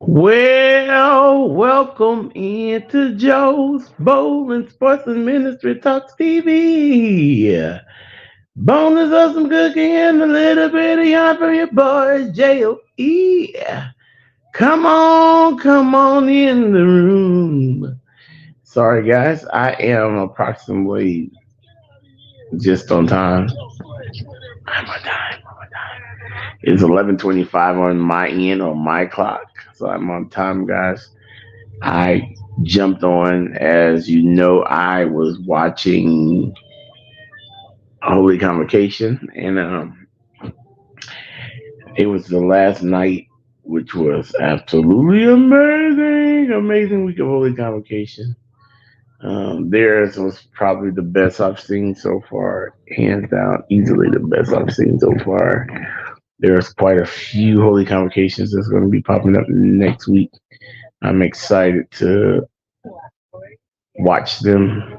Well, welcome into Joe's Bowling Sports and Ministry Talks TV. Bonus of some cooking and a little bit of yarn from your boy J.O.E. Come on in the room. Sorry, guys, I am approximately just on time. I'm on time. I'm on time. It's 11:25 on my end on my clock, so I'm on time, guys. I jumped on, as you know, I was watching Holy Convocation, and it was the last night, which was absolutely amazing. Amazing week of Holy Convocation. Theirs was probably the best I've seen so far, hands down, easily the best I've seen so far. There's quite a few Holy Convocations that's going to be popping up next week. I'm excited to watch them,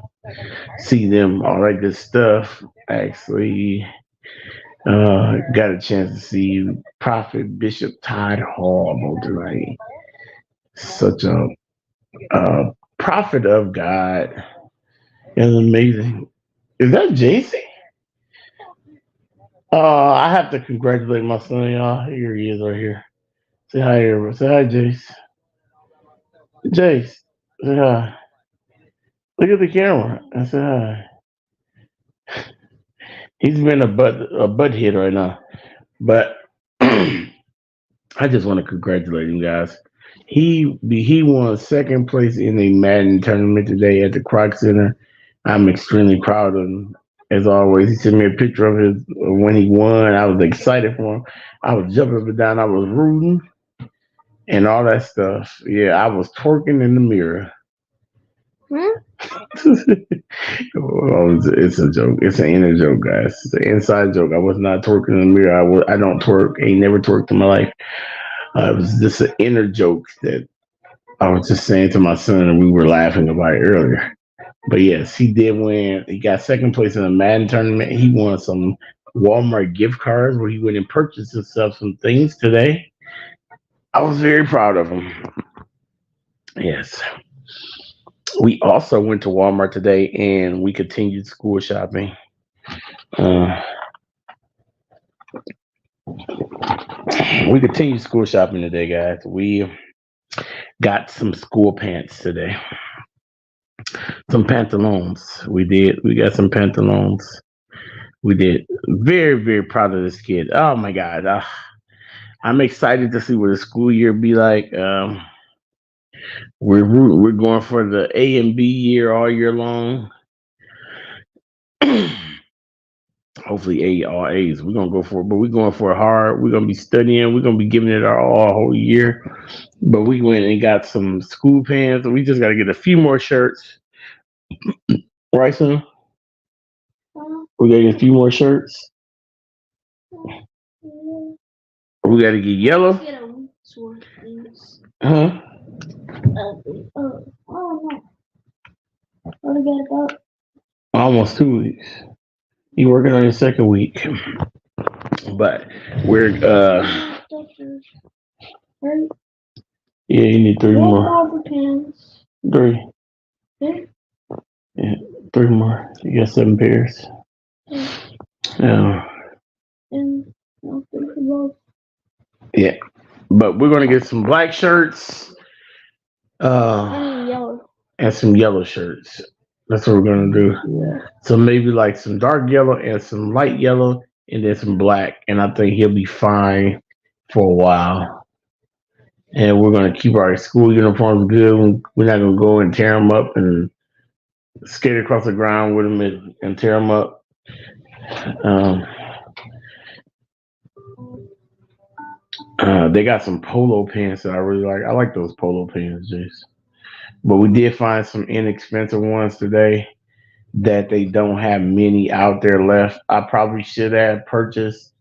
see them, all that good stuff. Actually, got a chance to see Prophet Bishop Todd Hall tonight. Such a prophet of God. It's amazing. Is that JC? I have to congratulate my son, y'all. Here he is right here. Say hi, everybody. Say hi, Jace. Jace, say hi. Look at the camera and say hi. He's been a butt hit right now. But I just want to congratulate him, guys. He won second place in the Madden tournament today at the Croc Center. I'm extremely proud of him. As always, he sent me a picture of his when he won. I was excited for him. I was jumping up and down. I was rooting and all that stuff. Yeah, I was twerking in the mirror. Hmm? Oh, it's a joke. It's an inner joke, guys. It's an inside joke. I was not twerking in the mirror. I don't twerk. Ain't never twerked in my life. It was just an inner joke that I was just saying to my son, and we were laughing about it earlier. But yes, he did win. He got second place in the Madden tournament. He won some Walmart gift cards where he went and purchased himself some things today. I was very proud of him. Yes. We also went to Walmart today and we continued school shopping. Uh, we continued school shopping today, guys. We got some school pants today, some pantaloons. We did. We got some pantaloons. We did. Very, very proud of this kid. Oh my God. I'm excited to see what the school year be like. We're going for the A and B year all year long. Hopefully A all A's. We're gonna go for it, but we're going for it hard. We're gonna be studying. We're gonna be giving it our all whole year. But we went and got some school pants. We just got to get a few more shirts, right, son? We got to get a few more shirts. We got to get yellow. Huh? Almost 2 weeks. You working on your second week, but we're yeah. You need three more. Three. Yeah, three more. You got 7 pairs. Yeah. Yeah. But we're gonna get some black shirts, and some yellow shirts. That's what we're gonna do. So maybe like some dark yellow and some light yellow, and then some black. And I think he'll be fine for a while. And we're gonna keep our school uniforms good. We're not gonna go and tear them up and skate across the ground with them and tear them up. Um, they got some polo pants that I really like. I like those polo pants, Jace. But we did find some inexpensive ones today that they don't have many out there left. I probably should have purchased.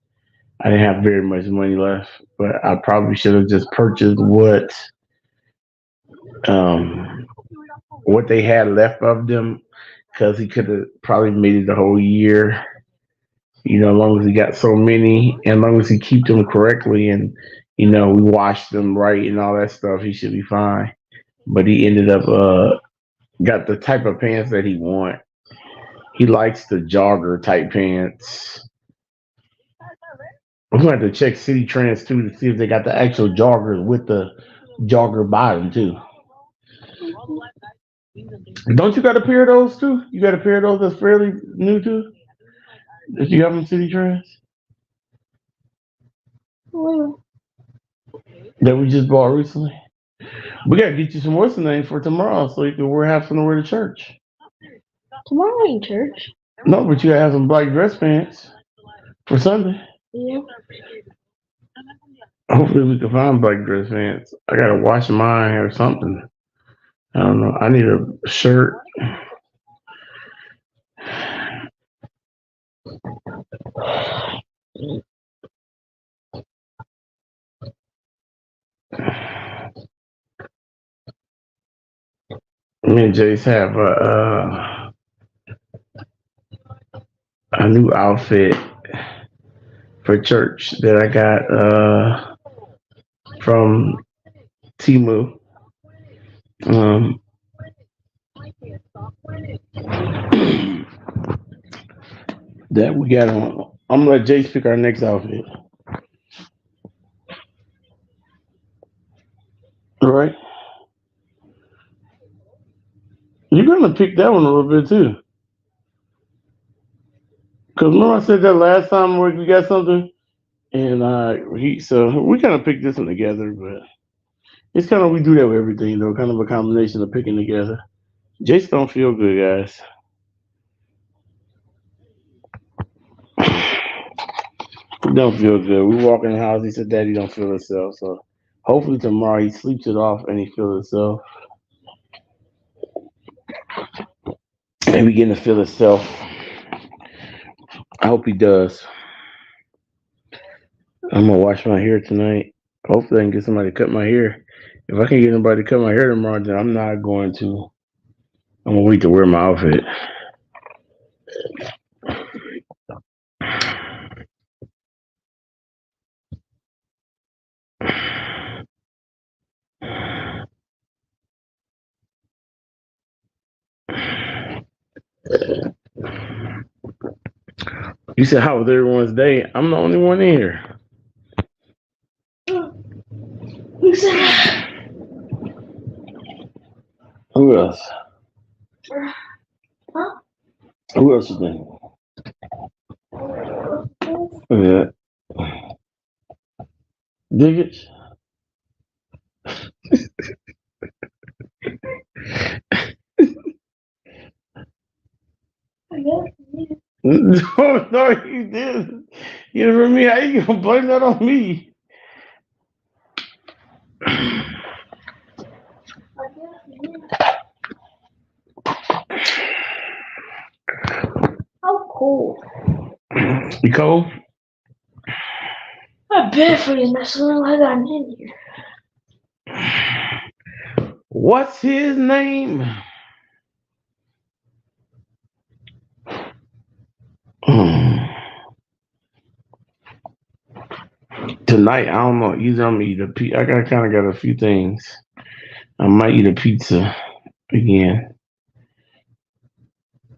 I didn't have very much money left, but I probably should have just purchased um what they had left of them because he could have probably made it the whole year. As long as he got so many, and as long as he keep them correctly and We washed them right and all that stuff. He should be fine. But he ended up got the type of pants that he want. He likes the jogger type pants. I'm going to check City Trends too to see if they got the actual joggers with the jogger bottom too. Don't you got a pair of those too? You got a pair of those that's fairly new too? That you have in City Trends Well, that we just bought recently? We gotta get you some what's the name for tomorrow so you can wear have some to wear to church. tomorrow in church. No, but you gotta have some black dress pants for Sunday. Yeah. Hopefully we can find black dress pants. I gotta wash mine or something. I don't know. I need a shirt. Me and Jace have a new outfit for church that I got from Timu. Um, that we got on. I'm gonna let Jace pick our next outfit. All right, you're gonna pick that one a little bit too. Cause remember I said that last time where we got something, and so we kind of picked this one together, but it's kind of we do that with everything though, kind of a combination of picking together. Jace don't feel good, guys. He don't feel good. We walk in the house. He said, "Daddy don't feel himself." So hopefully tomorrow he sleeps it off and he feels himself. And begin to feel himself. I hope he does. I'm gonna wash my hair tonight. Hopefully I can get somebody to cut my hair. If I can get anybody to cut my hair tomorrow, then I'm not going to. I'm gonna wait to wear my outfit. You said how was everyone's day? I'm the only one in here. You said, Who else? huh? Who else you think? Yeah. Dig it. I guess. No, no, you didn't. You know, for me, how you gonna blame that on me? I guess. How cool. You cold? I bet for you mess around like I'm in here. What's his name? Tonight, I don't know. Either I'm gonna eat a pizza. I got kind of got a few things. I might eat a pizza again,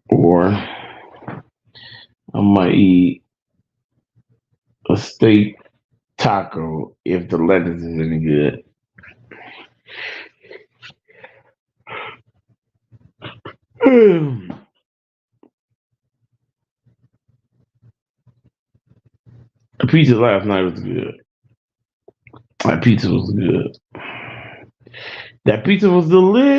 or I might eat a steak taco if the lettuce is any good. The pizza last night was good. That pizza was good. That pizza was delicious.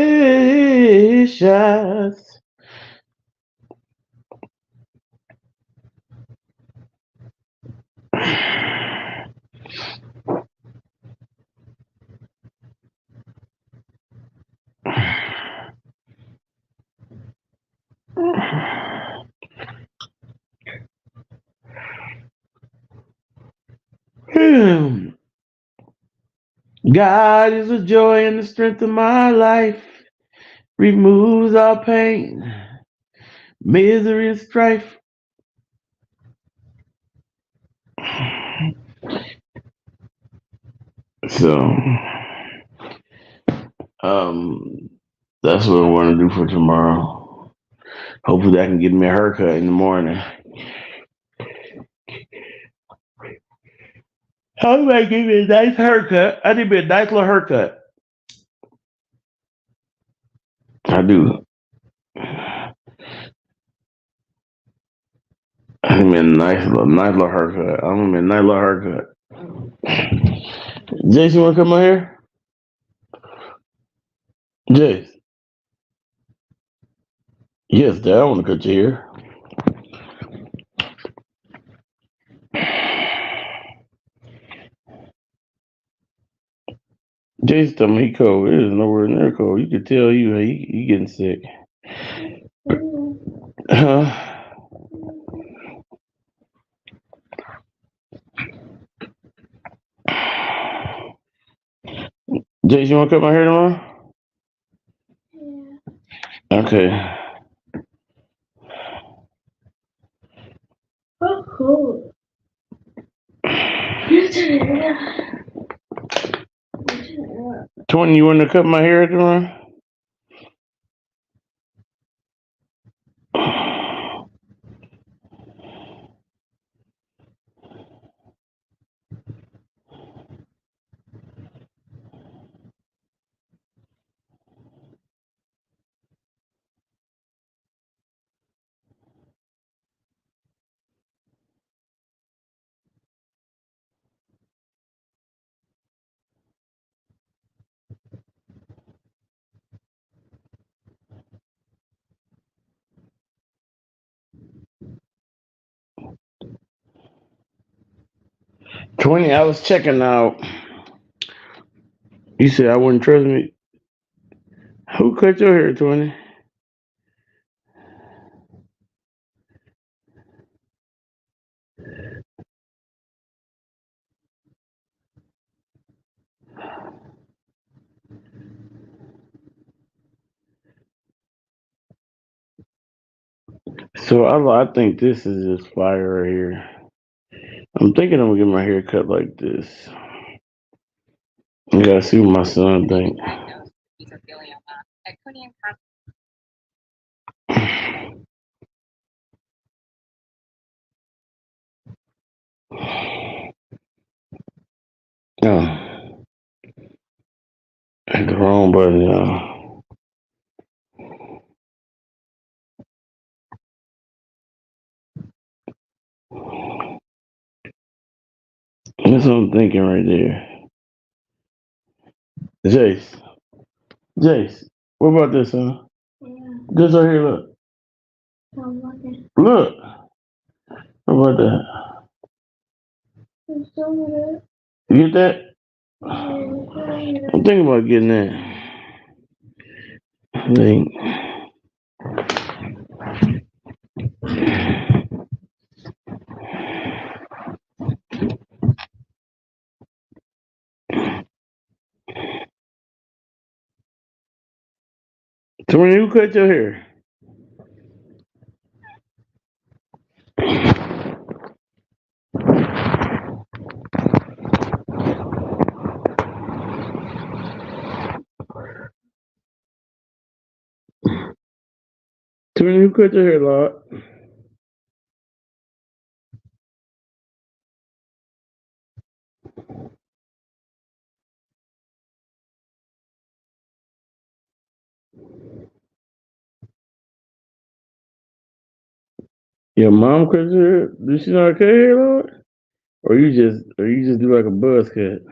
God is the joy and the strength of my life. Removes all pain, misery, and strife. So, um, that's what I want to do for tomorrow. Hopefully, I can get me a haircut in the morning. How do I give me a nice haircut? I need me a nice little haircut. I do. I need me a nice little haircut. I want me a nice little haircut. Jason, you want to come out here? Jason. Yes, Dad, I want to cut your hair. Jason told me he cold. It is nowhere near cold. You could tell he getting sick. Huh? Jason, you want to cut my hair tomorrow? Yeah. Okay. Oh, cool. You turn it up. You turn it up. 20, you want to cut my hair tomorrow? Twenty, I was checking out. You said I wouldn't trust me. Who cut your hair, 20? So I think this is just fire right here. I'm thinking I'm gonna get my hair cut like this. I gotta see what my son think. Oh, hit the wrong button, y'all. That's what I'm thinking right there. Jace, Jace, what about this, huh? Yeah. This right here, look. I'm looking. Look. What about that? I'm still with it. You get that? Yeah, I'm still with I'm it. thinking about getting that. I think. 20, who cut your hair? Tony, who cut your hair, Lord? Your mom cut your hair? Did she not cut hair, Lord? Or you just do like a buzz cut?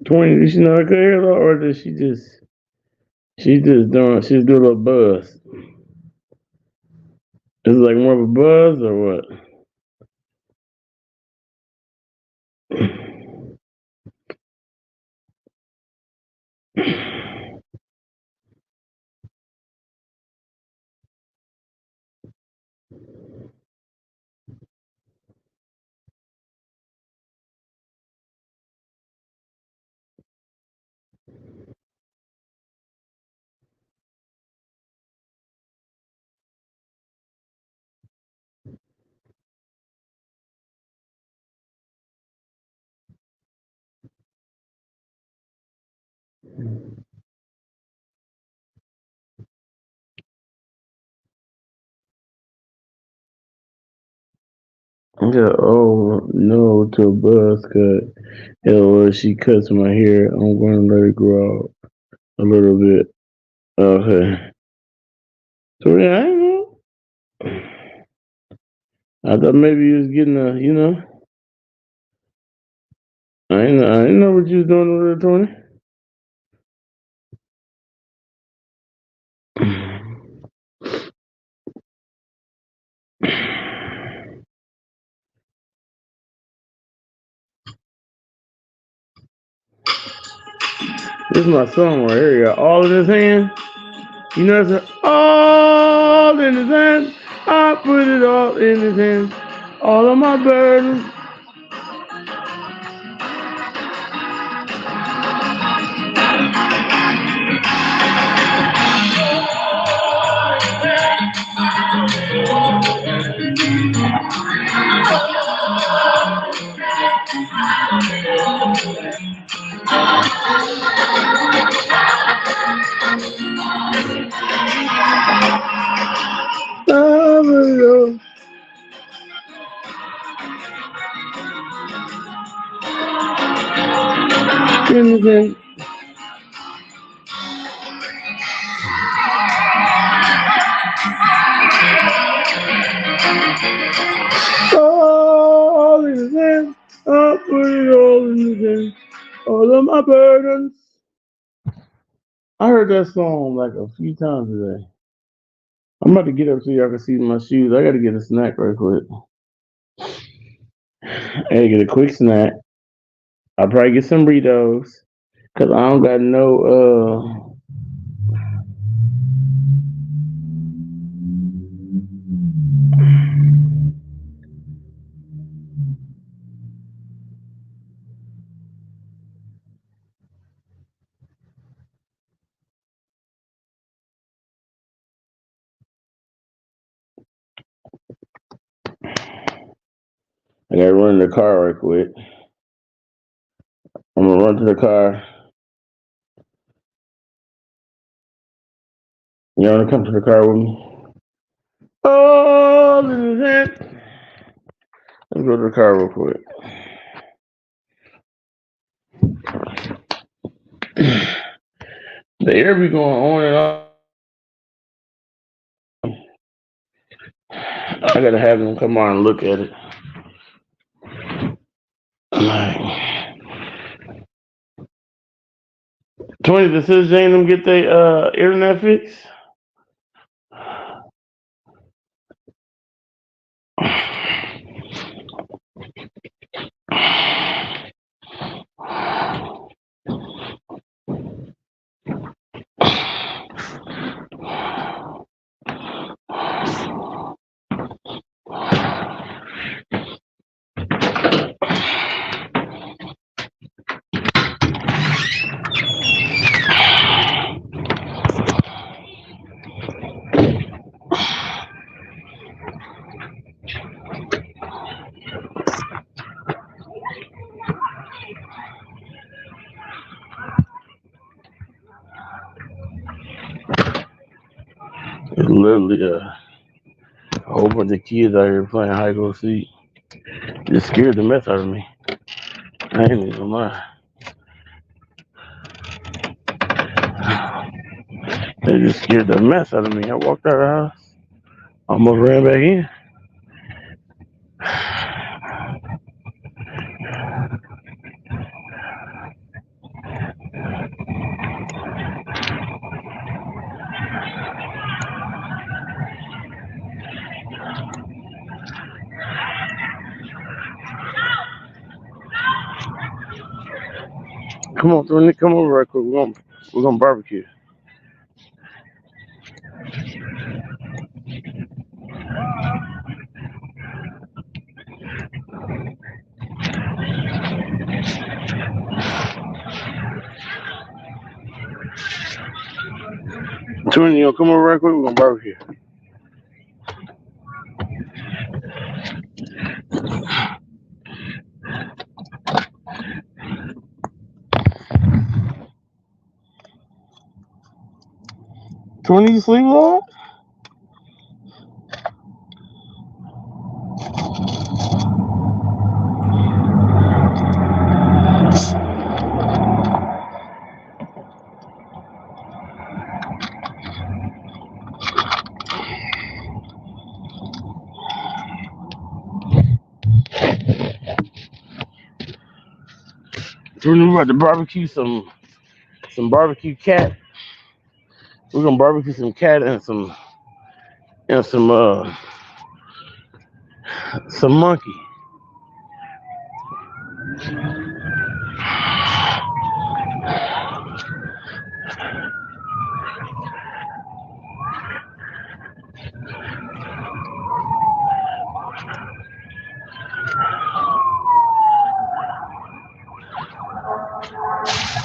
20, did she not cut hair, Lord? Or did she just do a little buzz? Is it like more of a buzz or what? Yeah, oh no to a buzz cut. LOL, she cuts my hair. I'm going to let it grow out a little bit. Okay. So yeah, I ain't know. I thought maybe you was getting I ain't know what you was doing over there, Tony. This is my song right here. Got all in his hand. You know, it's all in his hand. I put it all in his hand. All of my burdens. I put it all in his hand. All in his hand. I put it all in his hand. All of my burdens. I heard that song like a few times today. I'm about to get up so y'all can see my shoes. I gotta get a snack right quick. I gotta get a quick snack. I'll probably get some burritos. Cause I don't got no I gotta run to the car right quick. I'm gonna run to the car. You wanna come to the car with me? Oh, this is it. Let's go to the car real quick. The air be going on and off. I gotta have them come on and look at it. Like 20 the citizens ain't them get their internet fixed. It's literally a whole bunch of kids out here playing hide go seek. It scared the mess out of me. I ain't even gonna lie. They just scared the mess out of me. I walked out of the house, almost ran back in. Come on, Tony, come over right quick. We're gonna barbecue. Tony, you come over right quick. We're gonna barbecue. Tony, you sleep long? So we're about to barbecue some barbecue cat. We're gonna barbecue some cat and some monkey.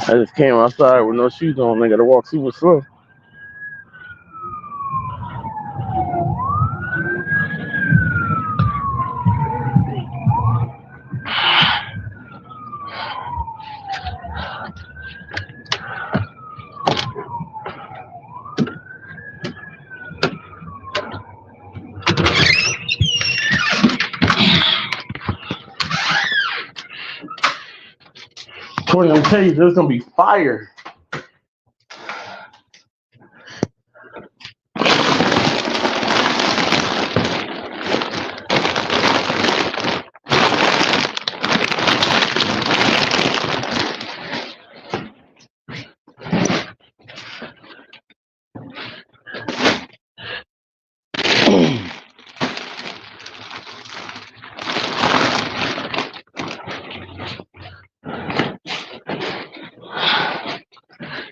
I just came outside with no shoes on. I gotta walk super slow. Tony, I'm telling you, there's gonna be fire.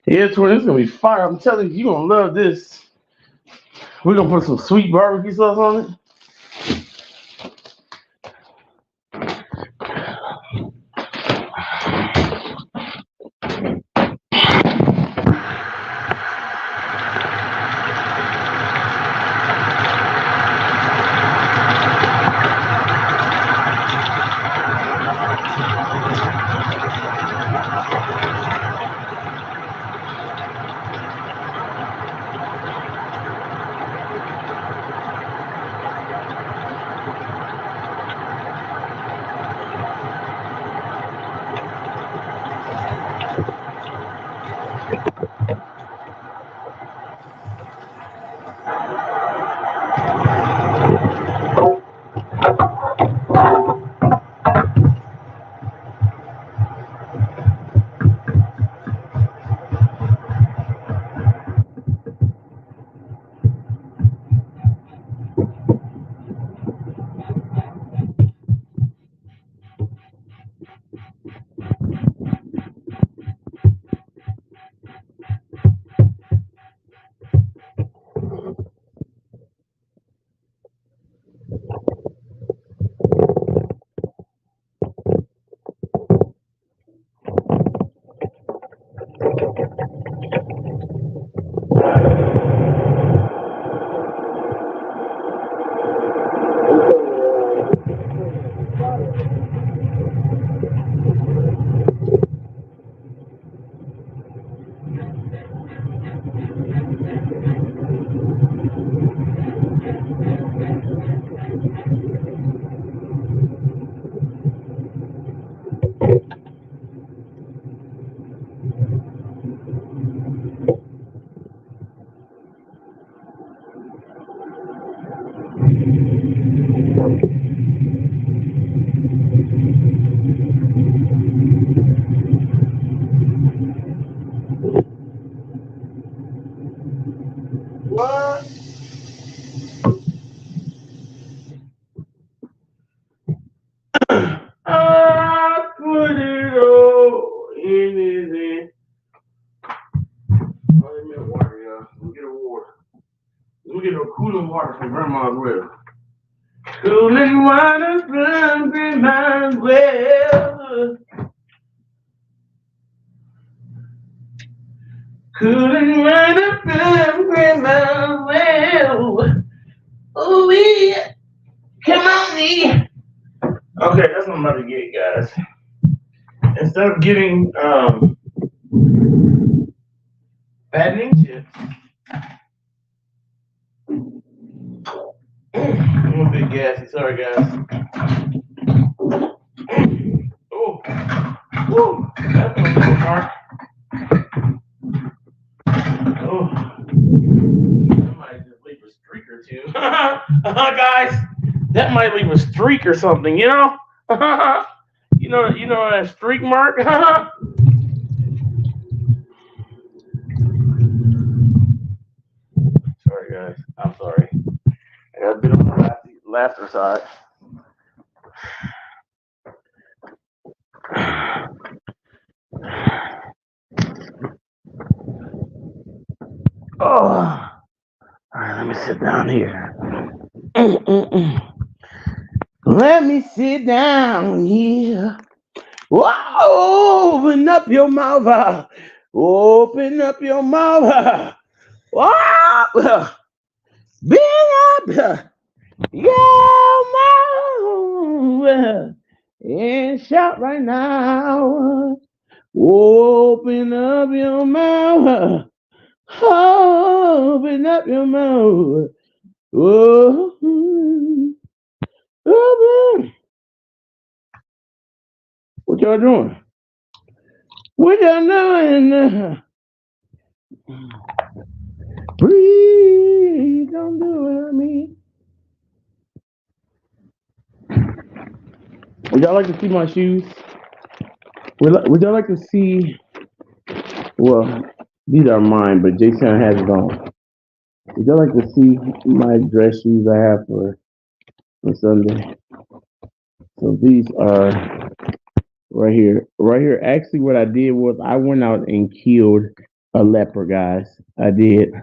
Yeah, Tony, it's gonna be fire. I'm telling you, you're gonna love this. We're gonna put some sweet barbecue sauce on it. What? I put it all in his hand. Oh, let me get water, y'all. Let me get a water. Let me get a cooling water from Grandma's well. Cooling water from Grandma's well. Cooling water from Grandma's well. Oh, we come on, me. Okay, that's what I'm about to get, guys. Instead of getting fattening chips, I'm a bit gassy. Sorry, guys. Oh, woo, that's a little hard. Oh, that might just leave a streak or two. Guys, that might leave a streak or something, you know? You know that streak mark. Sorry, guys. I'm sorry. I got a bit on the laughter side. Oh, all right. Let me sit down here. Mm-mm-mm. Let me sit down here. Whoa, open up your mouth. Open up your mouth. Whoa, bend up your mouth and shout right now. Open up your mouth. Open up your mouth. Oh, open. What y'all doing? What y'all doing? Please don't do it to me. Would y'all like to see my shoes? Would y'all like to see? Well, these are mine, but Jason has his own. Would y'all like to see my dress shoes I have for Sunday? So these are right here. Right here. Actually, what I did was I went out and killed a leopard, guys. I did.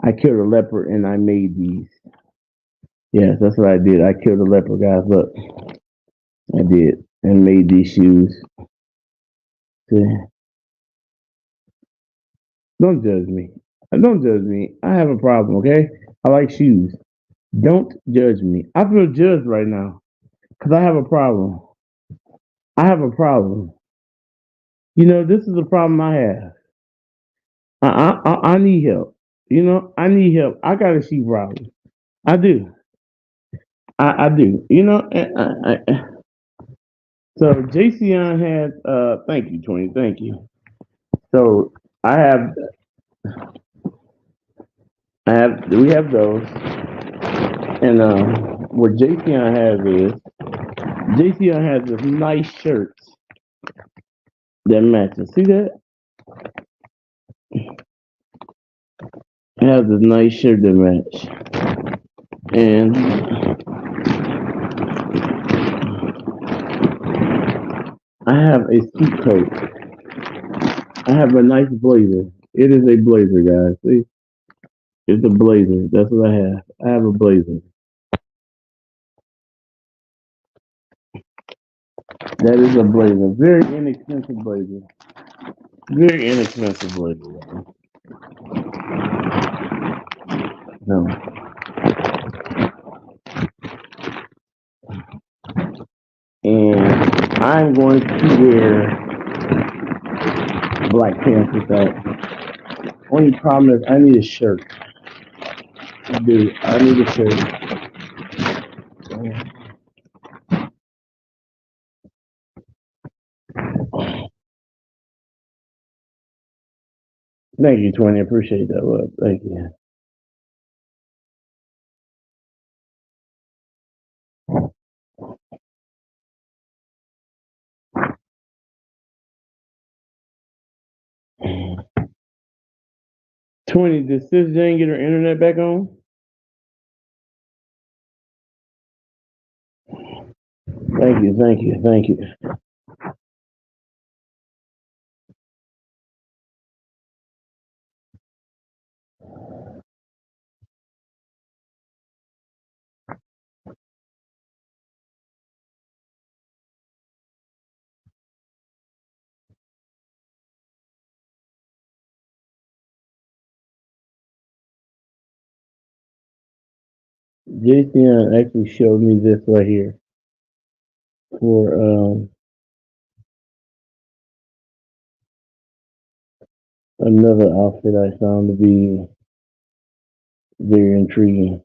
I killed a leopard and I made these. Yes, that's what I did. I killed a leopard, guys. Look, I did and made these shoes. See? Don't judge me. Don't judge me. I have a problem, okay? I like shoes. Don't judge me. I feel judged right now because I have a problem. I have a problem. This is the problem I have. I need help. I need help. I got a shoe problem. I do. I do. So JCN has. Thank you, 20. Thank you. So I have. We have those, and what JCN has is JCN has this nice shirts that matches. See that? It has this nice shirt that match, and I have a suit coat. I have a nice blazer. It is a blazer, guys. See, it's a blazer. That's what I have. I have a blazer. That is a blazer. Very inexpensive blazer. Very inexpensive blazer. No. And I'm going to wear Black Panther that. Only problem is I need a shirt. Dude, I need a shirt. Thank you, 20. I appreciate that. Love. Thank you. 20, did Sis Jane get her internet back on? Thank you, thank you, thank you. JCN actually showed me this right here for another outfit I found to be very intriguing.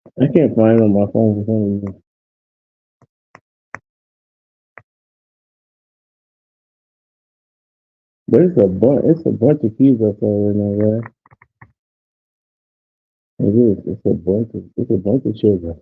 I can't find it on my phone for some reason. But it's a bunch of keys up there right now, right? It is. It's a bunch of children.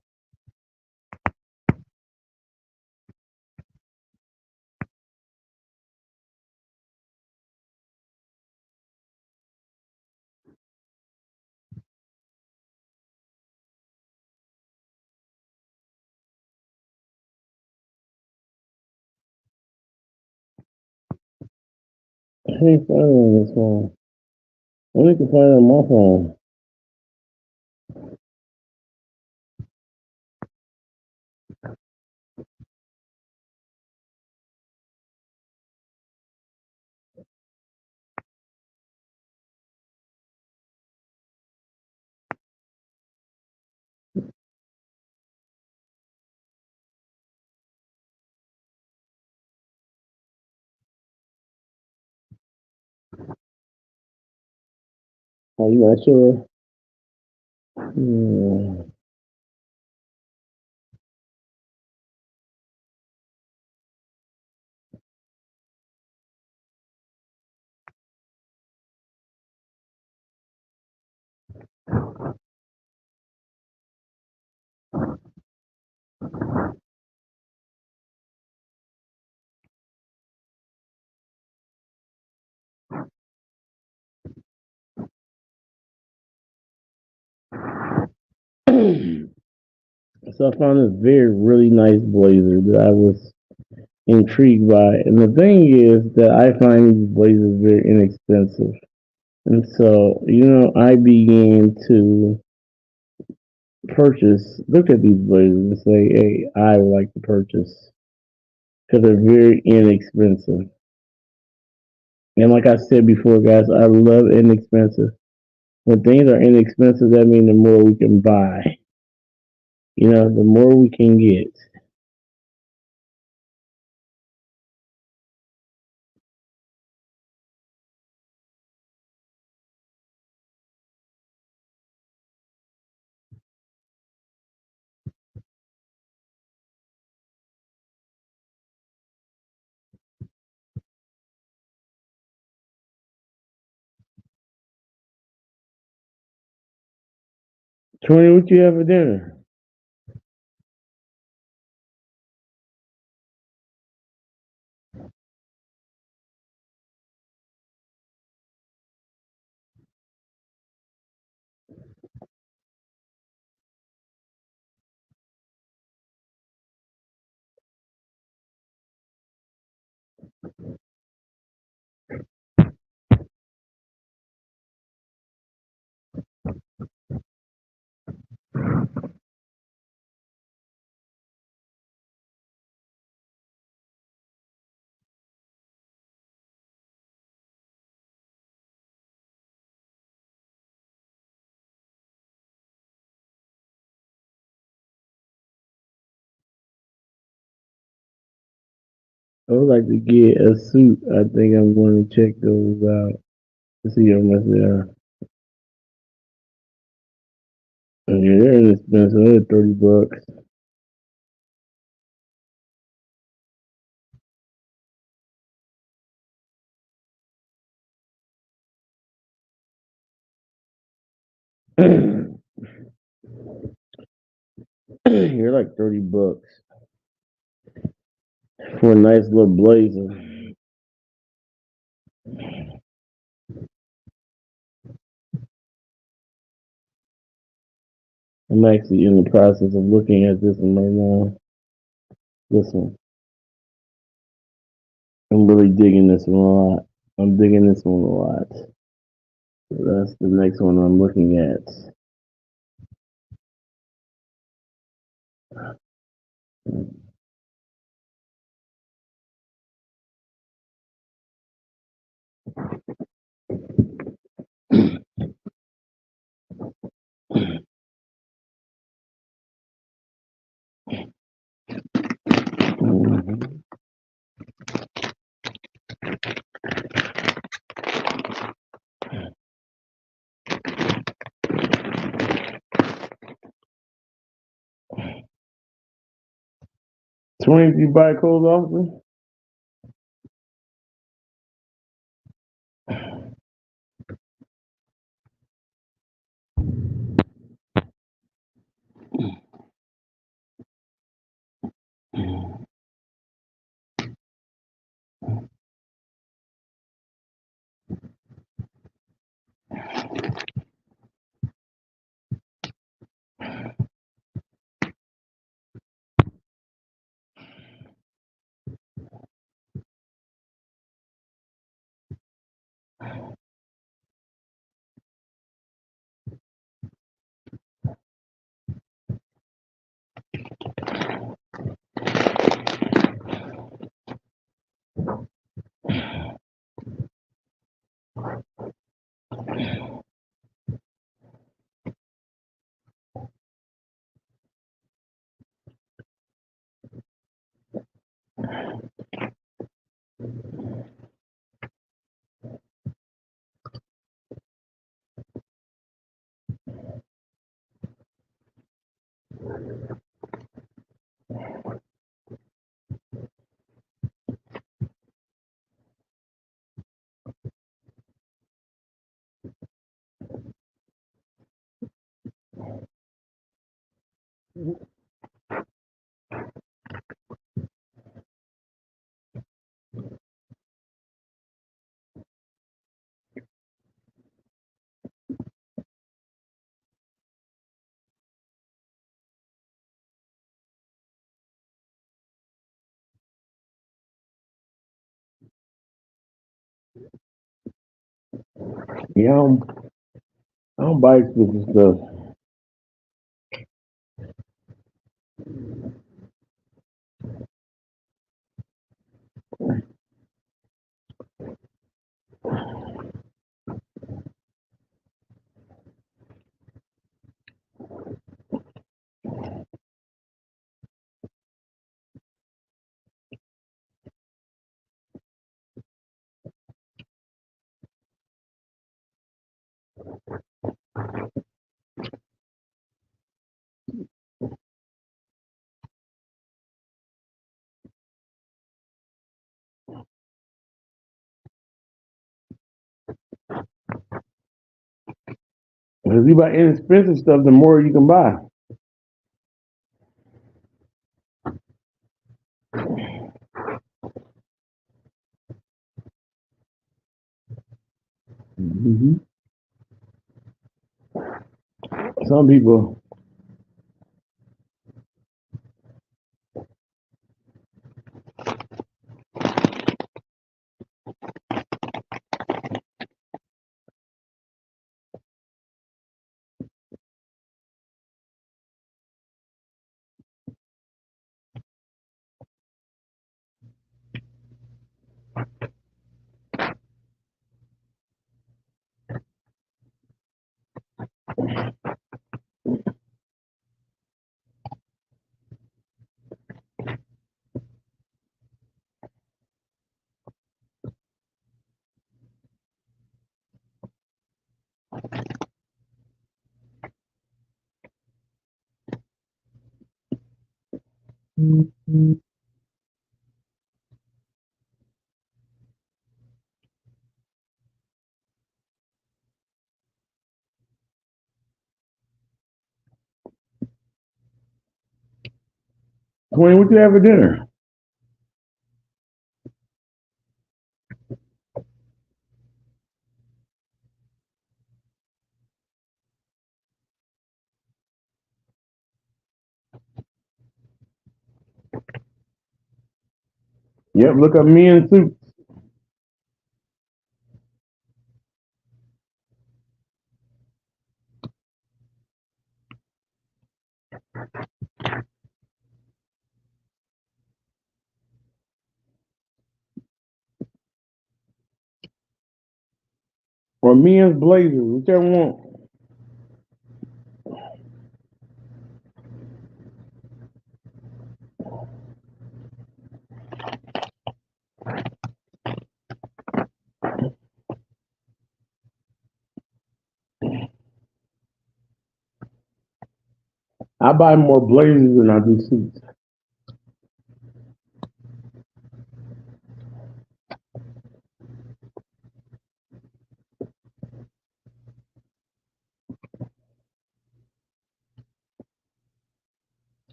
I can't find it on this phone. I need to find it on my phone. Are you not sure? Hmm. So I found this very really nice blazer that I was intrigued by, and the thing is that I find these blazers very inexpensive, and so I began to look at these blazers and say, hey, I would like to purchase because they're very inexpensive. And like I said before, guys, I love inexpensive. When things are inexpensive, that means the more we can buy. The more we can get. 20, what you have for dinner? I would like to get a suit. I think I'm going to check those out to see how much they are. Okay, they're inexpensive. They're $30. You're like $30 for a nice little blazer. I'm actually in the process of looking at this one right now. This one. I'm really digging this one a lot. I'm digging this one a lot. So that's the next one I'm looking at. Mhm. 20, do you buy clothes often? Yeah, I don't buy expensive stuff. Because you buy inexpensive stuff, the more you can buy. Hmm. Some people, Twain, what you have for dinner? Yep, look up me in suits. Or men's blazers, whichever one. I buy more blazers than I do suits.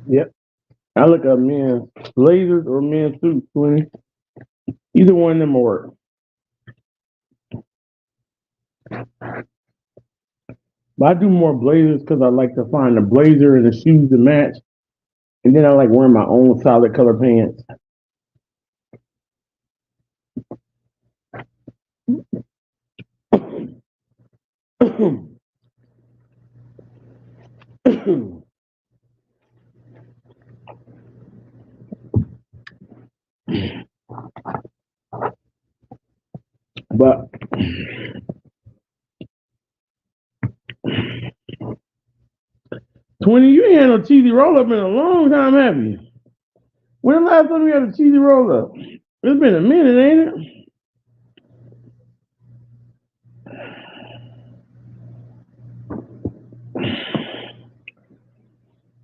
Yep. I look up men's blazers or men's suits, 20. Either one of them will work. But I do more blazers because I like to find a blazer and the shoes to match. And then I like wearing my own solid color pants. But 20, you ain't had no cheesy roll up in a long time, have you? When the last time you had a cheesy roll up? It's been a minute, ain't it?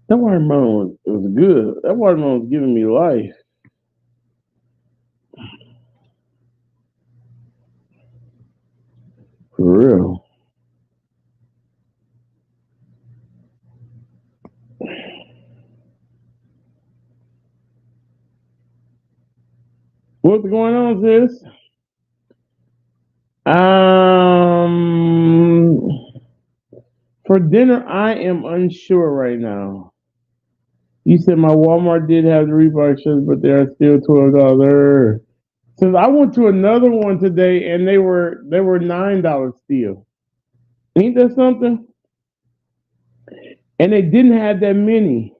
That watermelon was good. That watermelon was giving me life. For real. What's going on, sis? For dinner, I am unsure right now. You said my Walmart did have the Reebok shirts, but they are still $12. Since I went to another one today and they were $9 still. Ain't that something? And they didn't have that many,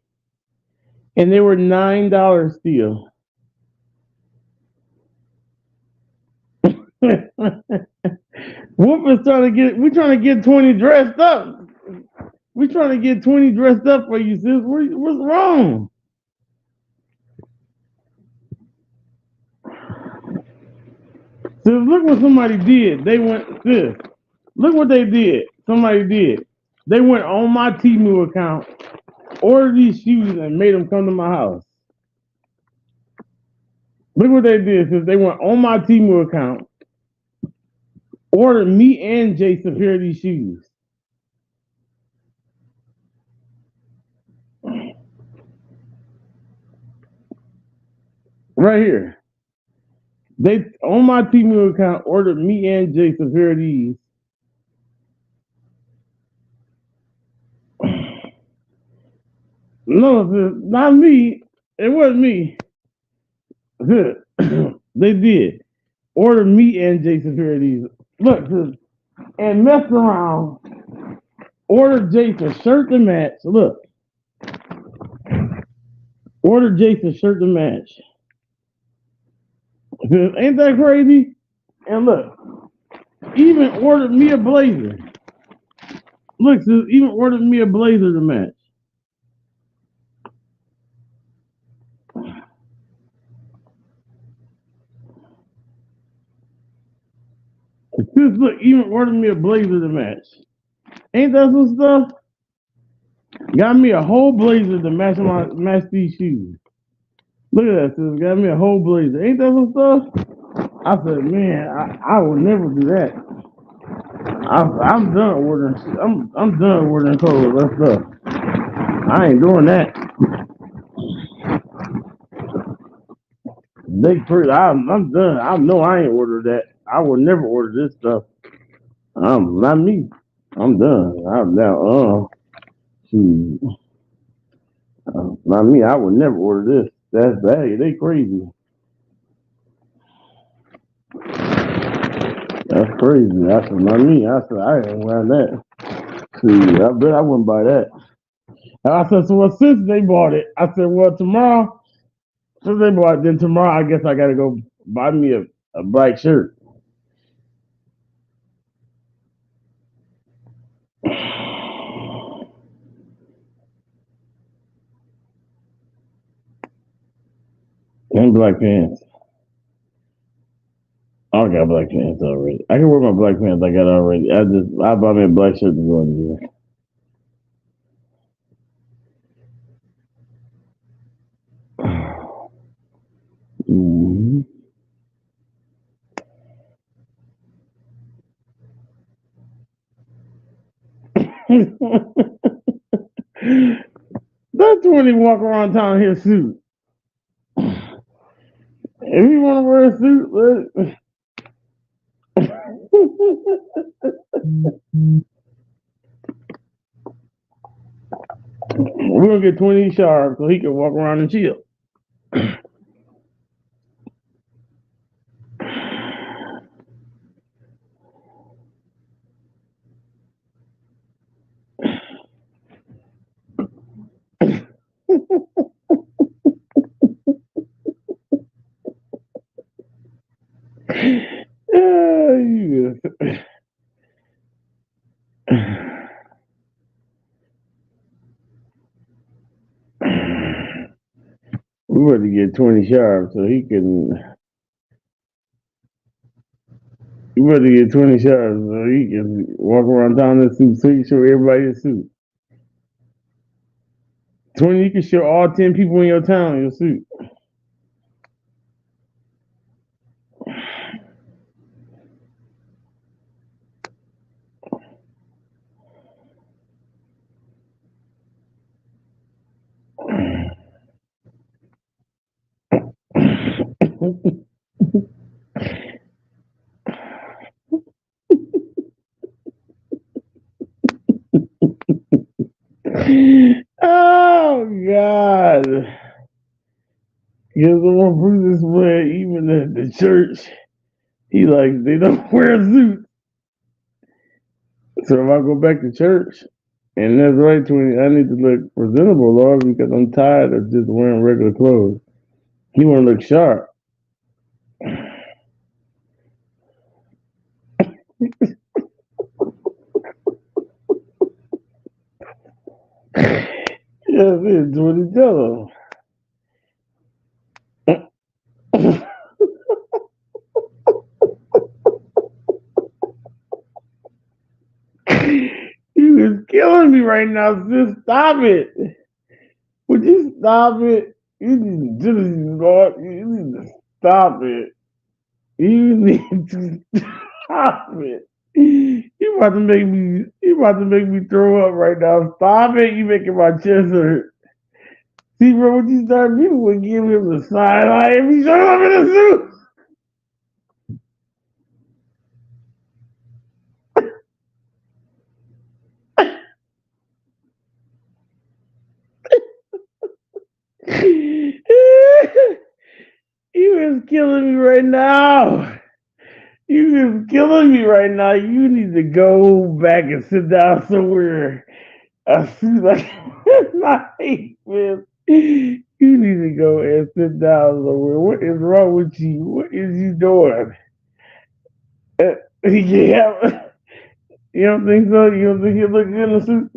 and they were $9 still. Whoop is trying to get. We trying to get 20 dressed up. We trying to get 20 dressed up for you, sis. What's wrong? Sis, look what somebody did. They went. Sis, look what they did. Somebody did. They went on my Temu account, ordered these shoes, and made them come to my house. Look what they did. Sis, they went on my Temu account, ordered me and Jason a pair of these shoes. Right here. They on my Temu account ordered me and Jason a pair of these. No, not me. It wasn't me. They did order me and Jason a pair of these. Look, and messed around. Ordered Jason a shirt to match. Look, ordered Jason a shirt to match. Ain't that crazy? And look, even ordered me a blazer. Look, even ordered me a blazer to match. Just look, even ordered me a blazer to match. Ain't that some stuff? Got me a whole blazer to match these shoes. Look at that, sis. Got me a whole blazer. Ain't that some stuff? I said, man, I would never do that. I'm done ordering. I'm done ordering clothes. That stuff. I ain't doing that. I'm done. I know I ain't ordered that. I would never order this stuff. Not me. I'm done. I'm now. Shoot. Not me. I would never order this. That's bad. They crazy. That's crazy. I said, not me. I said, I ain't wearing that. See, I bet I wouldn't buy that. And I said, so well, since they bought it, I said, well, tomorrow, since they bought it, then tomorrow I guess I got to go buy me a black shirt. And black pants. I got black pants already. I can wear my black pants I got already. I buy me a black shirt to go in there. Mhm. That's when he walk around town in his suit. If you want to wear a suit, we're gonna get 20 sharp so he can walk around and chill. You we want to get 20 sharp so he can. We want to get 20 sharp so he can walk around town in a suit so he can show everybody his suit. 20, you can show all 10 people in your town your suit. Oh God! Because the one Bruce where even at the church, he like they don't wear suits. So if I go back to church, and that's right, 20, I need to look presentable, Lord, because I'm tired of just wearing regular clothes. He want to look sharp. Yes, it's what he tell him. You is killing me right now, sis. Stop it. Would you stop it? You need to just, Lord, you need to stop it. You need to stop it. You about to make me throw up right now. Stop it. You making my chest hurt. See, bro, when you start, people would give him the side eye if he showed up in a suit. You is killing me right now. You is killing me right now. You need to go back and sit down somewhere. I see like night, man. You need to go and sit down somewhere. What is wrong with you? What is you doing? Yeah. You don't think so? You don't think you look good in a suit?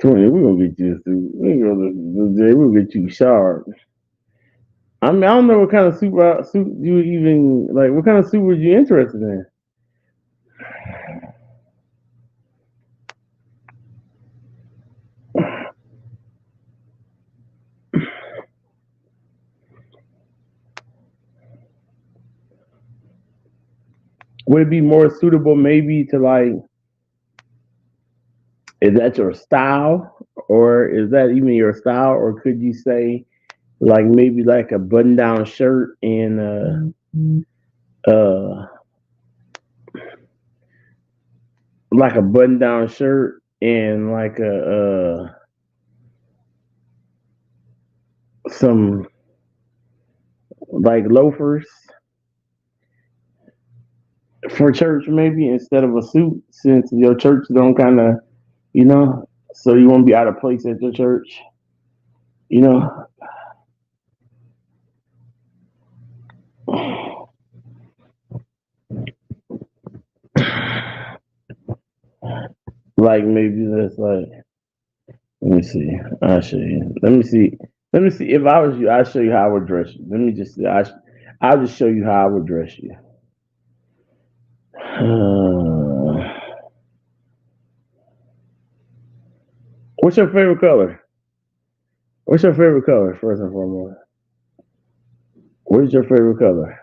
20, we're gonna get you a suit. We're gonna get you sharp. I mean, I don't know what kind of suit you even like. What kind of suit were you interested in? Would it be more suitable maybe to like? Is that your style, or is that even your style, or could you say like maybe like a button-down shirt and uh like a button-down shirt and like a some like loafers for church maybe instead of a suit, since your church don't kind of, so you won't be out of place at your church, you know, like maybe that's like. Let me see. I'll show you. Let me see. Let me see. If I was you, I'll show you how I would dress you. Let me just. I'll just show you how I would dress you. What's your favorite color? What's your favorite color? First and foremost, what is your favorite color?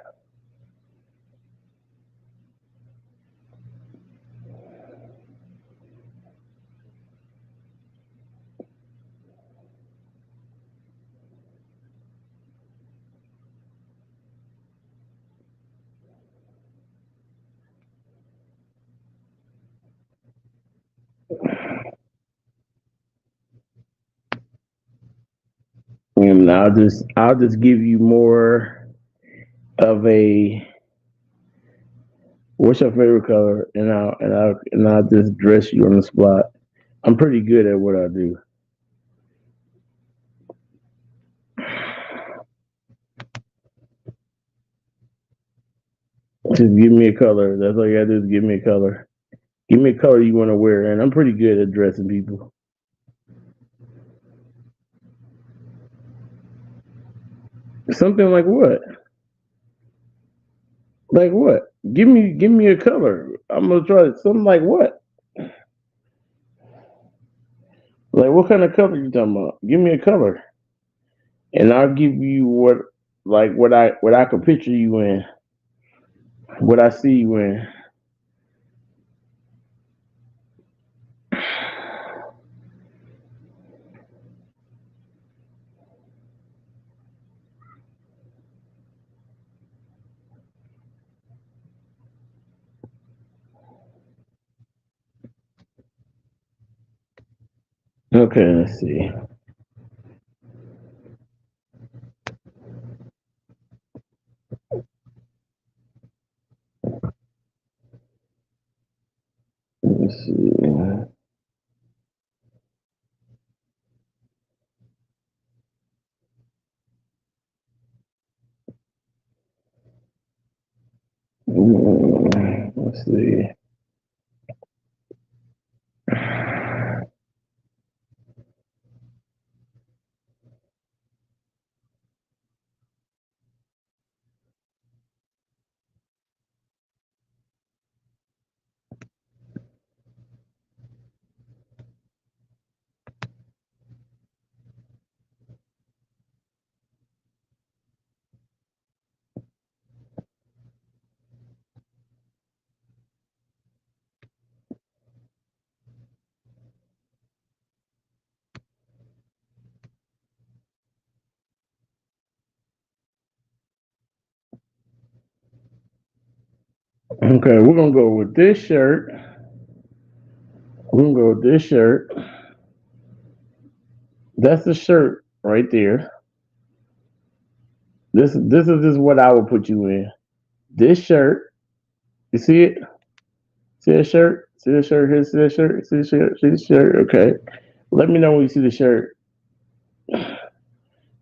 And I'll just give you more of a what's your favorite color, and I'll just dress you on the spot. I'm pretty good at what I do. Just give me a color. That's all you gotta do is give me a color. Give me a color you want to wear, and I'm pretty good at dressing people. Something like what? Like what? Give me a color. I'm gonna try something like what? Like what kind of color you talking about? Give me a color, and I'll give you what I could picture you in, what I see you in. Okay, let's see. Let's see. Let's see. Okay, we're gonna go with this shirt. We're gonna go with this shirt. That's the shirt right there. This is just what I would put you in. This shirt. You see it? See the shirt? See the shirt here? See the shirt? See the shirt? See the shirt? Okay. Let me know when you see the shirt.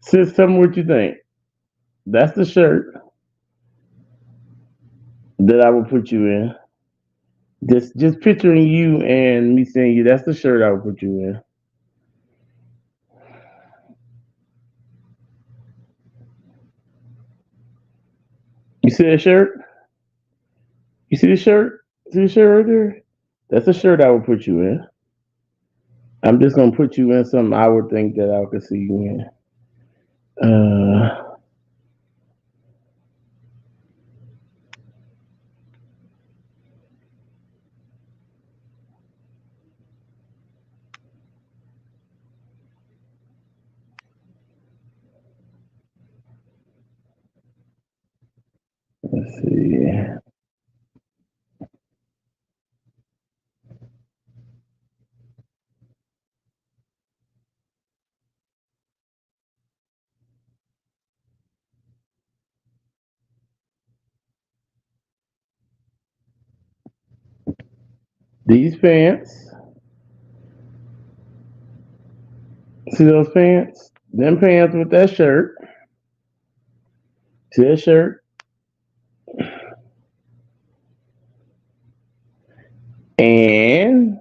Sis, tell me what you think. That's the shirt that I would put you in. Just picturing you and me saying you. That's the shirt I would put you in. You see that shirt? You see the shirt? See the shirt right there? That's the shirt I would put you in. I'm just gonna put you in something I would think that I could see you in. Uh, let's see. These pants, see those pants? Them pants with that shirt, see that shirt, and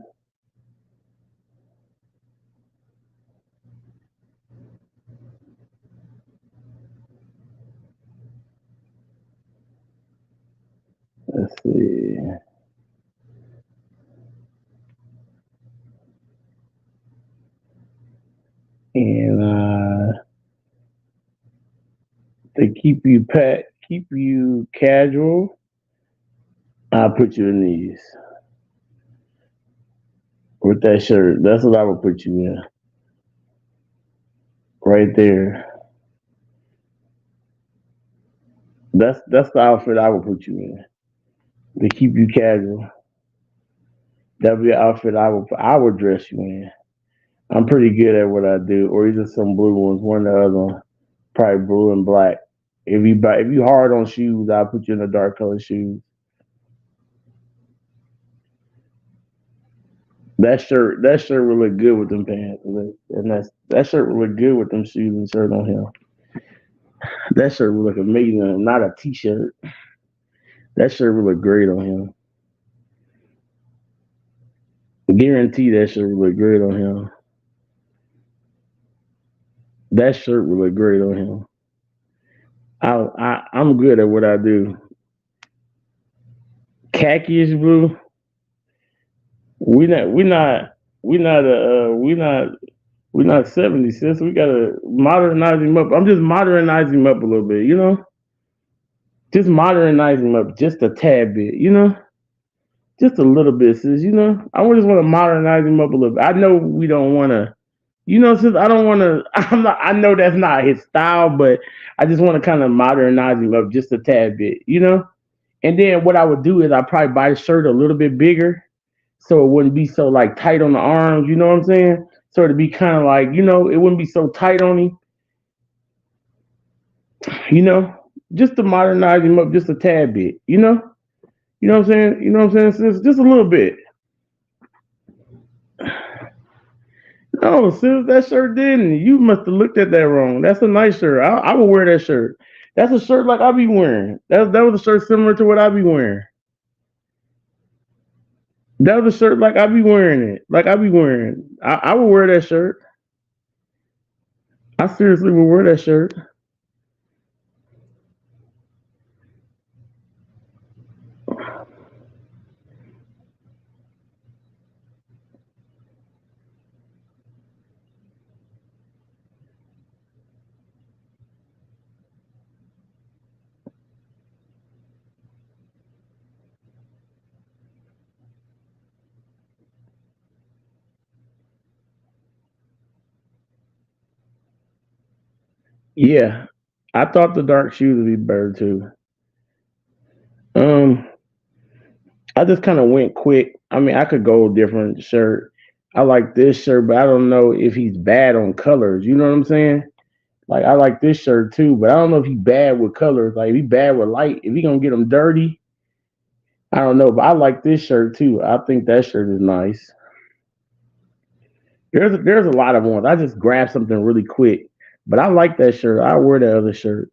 let's see, and to keep you casual, I'll put you in these with that shirt. That's what I would put you in, right there. That's the outfit I would put you in to keep you casual. That'd be the outfit I would dress you in. I'm pretty good at what I do, or either some blue ones, one or the other one, probably blue and black. If you hard on shoes, I'll put you in the dark color shoes. That shirt will look good with them pants, and that shirt will look good with them shoes and shirt on him. That shirt will look amazing. Not a t-shirt. That shirt will look great on him. Guarantee that shirt will look great on him. That shirt will look great on him. I'm good at what I do. Khaki-ish blue. We not we not we not we not 70 sis. We gotta modernize him up. I'm just modernizing him up a little bit, just modernize him up just a tad bit, just a little bit, sis. I just want to modernize him up a little bit. I know we don't want to, since I don't want to. I'm not. I know that's not his style, but I just want to kind of modernize him up just a tad bit. And then what I would do is I probably buy the shirt a little bit bigger, so it wouldn't be so like tight on the arms. You know what I'm saying? So it'd be kind of like, it wouldn't be so tight on him. You know, just to modernize him up just a tad bit. You know what I'm saying? You know what I'm saying, sis? Just a little bit. No, sis, that shirt didn't. You must have looked at that wrong. That's a nice shirt. I would wear that shirt. That's a shirt like I be wearing. That was a shirt similar to what I be wearing. That was a shirt like I be wearing it. Like I be wearing. I would wear that shirt. I seriously would wear that shirt. Yeah, I thought the dark shoes would be better too. Um, I just kind of went quick. I mean, I could go a different shirt. I like this shirt, but I don't know if he's bad on colors. You know what I'm saying? Like I like this shirt too, but I don't know if he's bad with colors. Like if he bad with light, if he gonna get them dirty, I don't know. But I like this shirt too. I think that shirt is nice. There's a lot of ones. I just grabbed something really quick, but I like that shirt. I wear the other shirt.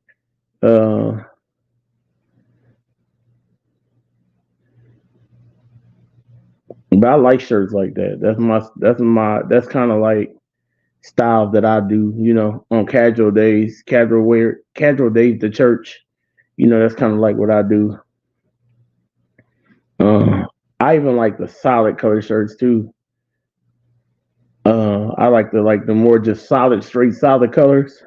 Uh, but I like shirts like that. That's kind of like styles that I do, on casual days to church. That's kind of like what I do. I even like the solid color shirts too. I like the more just solid, straight solid colors.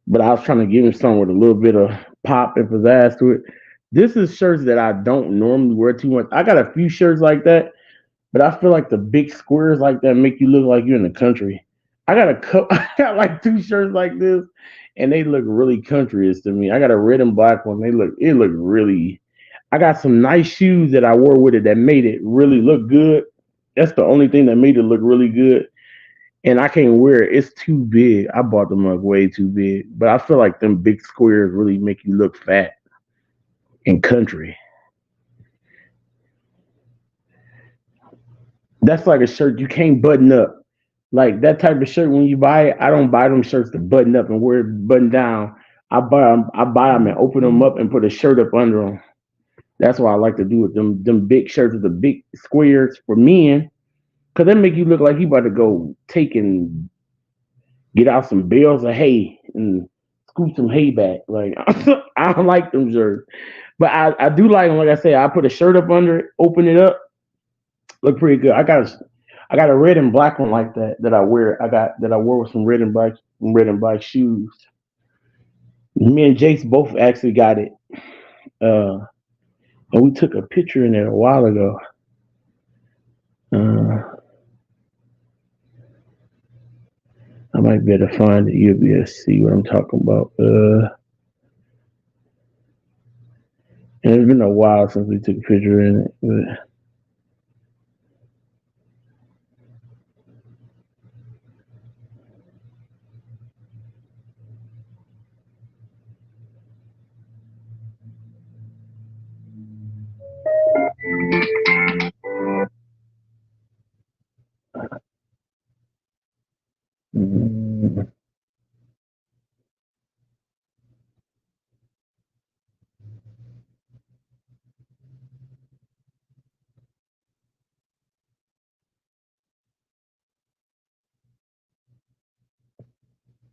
But I was trying to give him something with a little bit of pop and pizzazz to it. This is shirts that I don't normally wear too much. I got a few shirts like that, but I feel like the big squares like that make you look like you're in the country. I got like two shirts like this, and they look really countryish to me. I got a red and black one. It look really. I got some nice shoes that I wore with it that made it really look good. That's the only thing that made it look really good. And I can't wear it. It's too big. I bought them up way too big. But I feel like them big squares really make you look fat and country. That's like a shirt you can't button up. Like that type of shirt when you buy it, I don't buy them shirts to button up and wear it button down. I buy them and open them up and put a shirt up under them. That's what I like to do with them big shirts with the big squares for men, cause that make you look like you about to go take and get out some bales of hay and scoop some hay back. Like I don't like them shirts, but I do like them. Like I say, I put a shirt up under it, open it up, look pretty good. I got a red and black one like that that I wear. I wore with some red and black shoes. Me and Jace both actually got it, uh, and we took a picture in it a while ago. Uh, I might be able to find it. You'll be able to see what I'm talking about. And it's been a while since we took a picture in it. But, mm,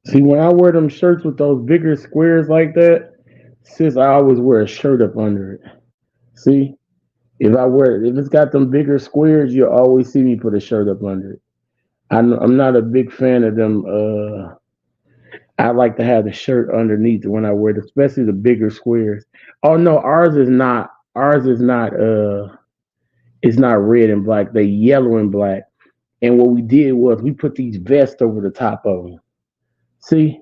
see, when I wear them shirts with those bigger squares like that, sis, I always wear a shirt up under it. See, if it's got them bigger squares, you'll always see me put a shirt up under it. I'm not a big fan of them. I like to have the shirt underneath when I wear it, especially the bigger squares. Oh no, ours is not. Ours is not. It's not red and black. They yellow and black. And what we did was we put these vests over the top of them. See,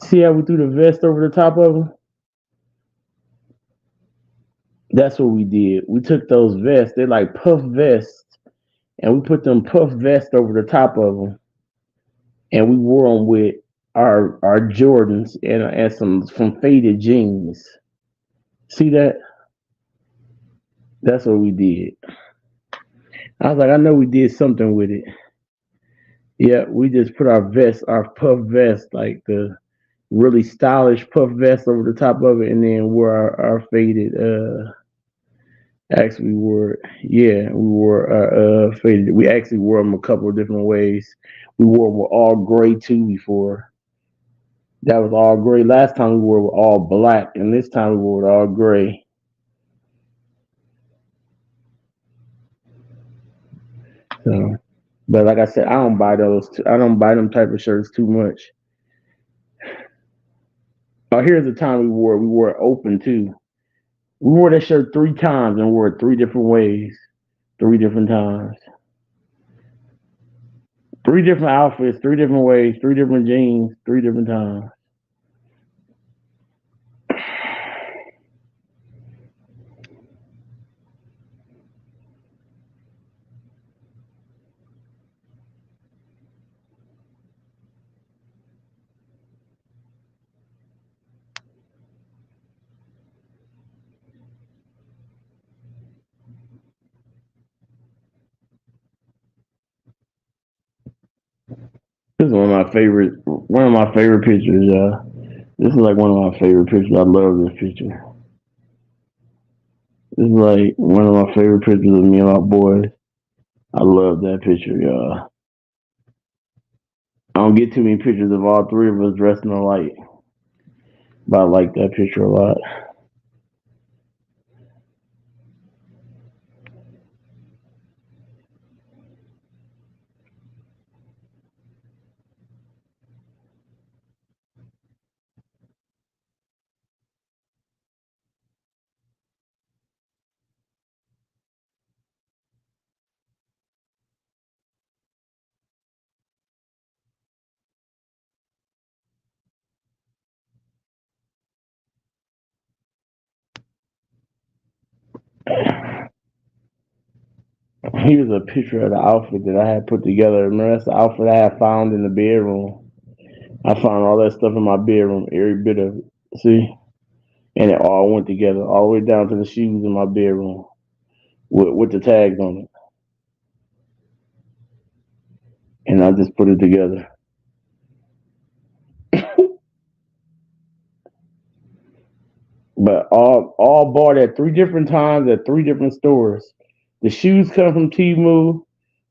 see how we threw the vest over the top of them? That's what we did. We took those vests. They're like puff vests, and we put them puff vests over the top of them, and we wore them with our Jordans and some faded jeans. See that? That's what we did. I was like, I know we did something with it. Yeah, we just put our puff vest, like the really stylish puff vest over the top of it, and then wore our faded. Actually, we wore yeah, we wore our faded. We actually wore them a couple of different ways. We wore them with all gray too before. That was all gray. Last time we wore it with all black, and this time we wore it all gray. So, but like I said, I don't buy those. I don't buy them type of shirts too much. Oh, here's the time we wore it. We wore it open too. We wore that shirt 3 times and wore it 3 different ways, 3 different times, 3 different outfits, 3 different ways, 3 different jeans, 3 different times. This is one of my favorite pictures, y'all. This is like one of my favorite pictures. I love this picture. This is like one of my favorite pictures of me and my boys. I love that picture, y'all. I don't get too many pictures of all three of us dressing alike, but I like that picture a lot. Here's a picture of the outfit that I had put together. Remember, that's the outfit I had found in the bedroom. I found all that stuff in my bedroom, every bit of it. See? And it all went together, all the way down to the shoes in my bedroom with the tags on it. and I just put it together. But all bought at three different times at three different stores. The shoes come from Temu,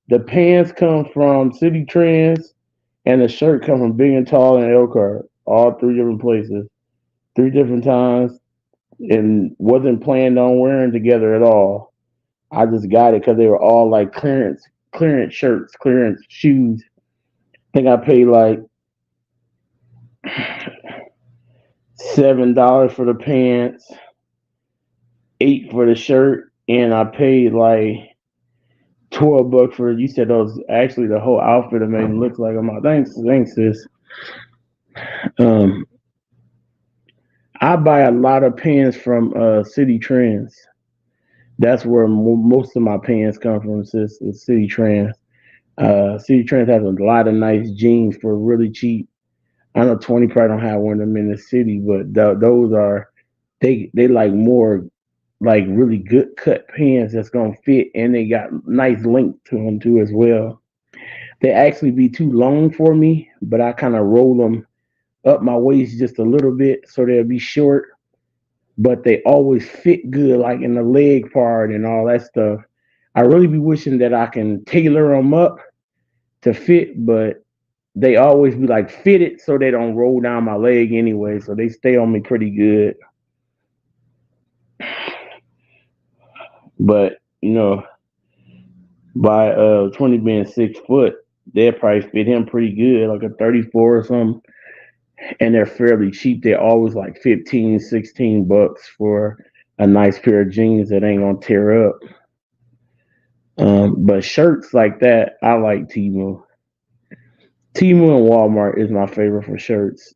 the pants come from City Trends, and the shirt come from Big and Tall and Elkhart. All three different places, three different times, and wasn't planned on wearing together at all. I just got it because they were all like clearance shirts, clearance shoes. I think I paid like $7 for the pants, 8 for the shirt, and I paid like $12 for it. You said those actually the whole outfit that made me look like I'm like, thanks, sis. Um, I buy a lot of pants from City Trends. That's where most of my pants come from, sis. Is City Trends. City Trends has a lot of nice jeans for really cheap. I know 20 probably don't have one of them in the city, but those are they like more like really good cut pants that's gonna fit, and they got nice length to them too as well. They actually be too long for me, but I kind of roll them up my waist just a little bit so they'll be short, but they always fit good, like in the leg part and all that stuff. I really be wishing that I can tailor them up to fit, but they always be like fitted so they don't roll down my leg anyway, so they stay on me pretty good. But by 20 being 6 foot, they'll probably fit him pretty good, like a 34 or something. And they're fairly cheap. They're always like 15, $16 for a nice pair of jeans that ain't gonna tear up. But shirts like that, I like Temu. Temu and Walmart is my favorite for shirts.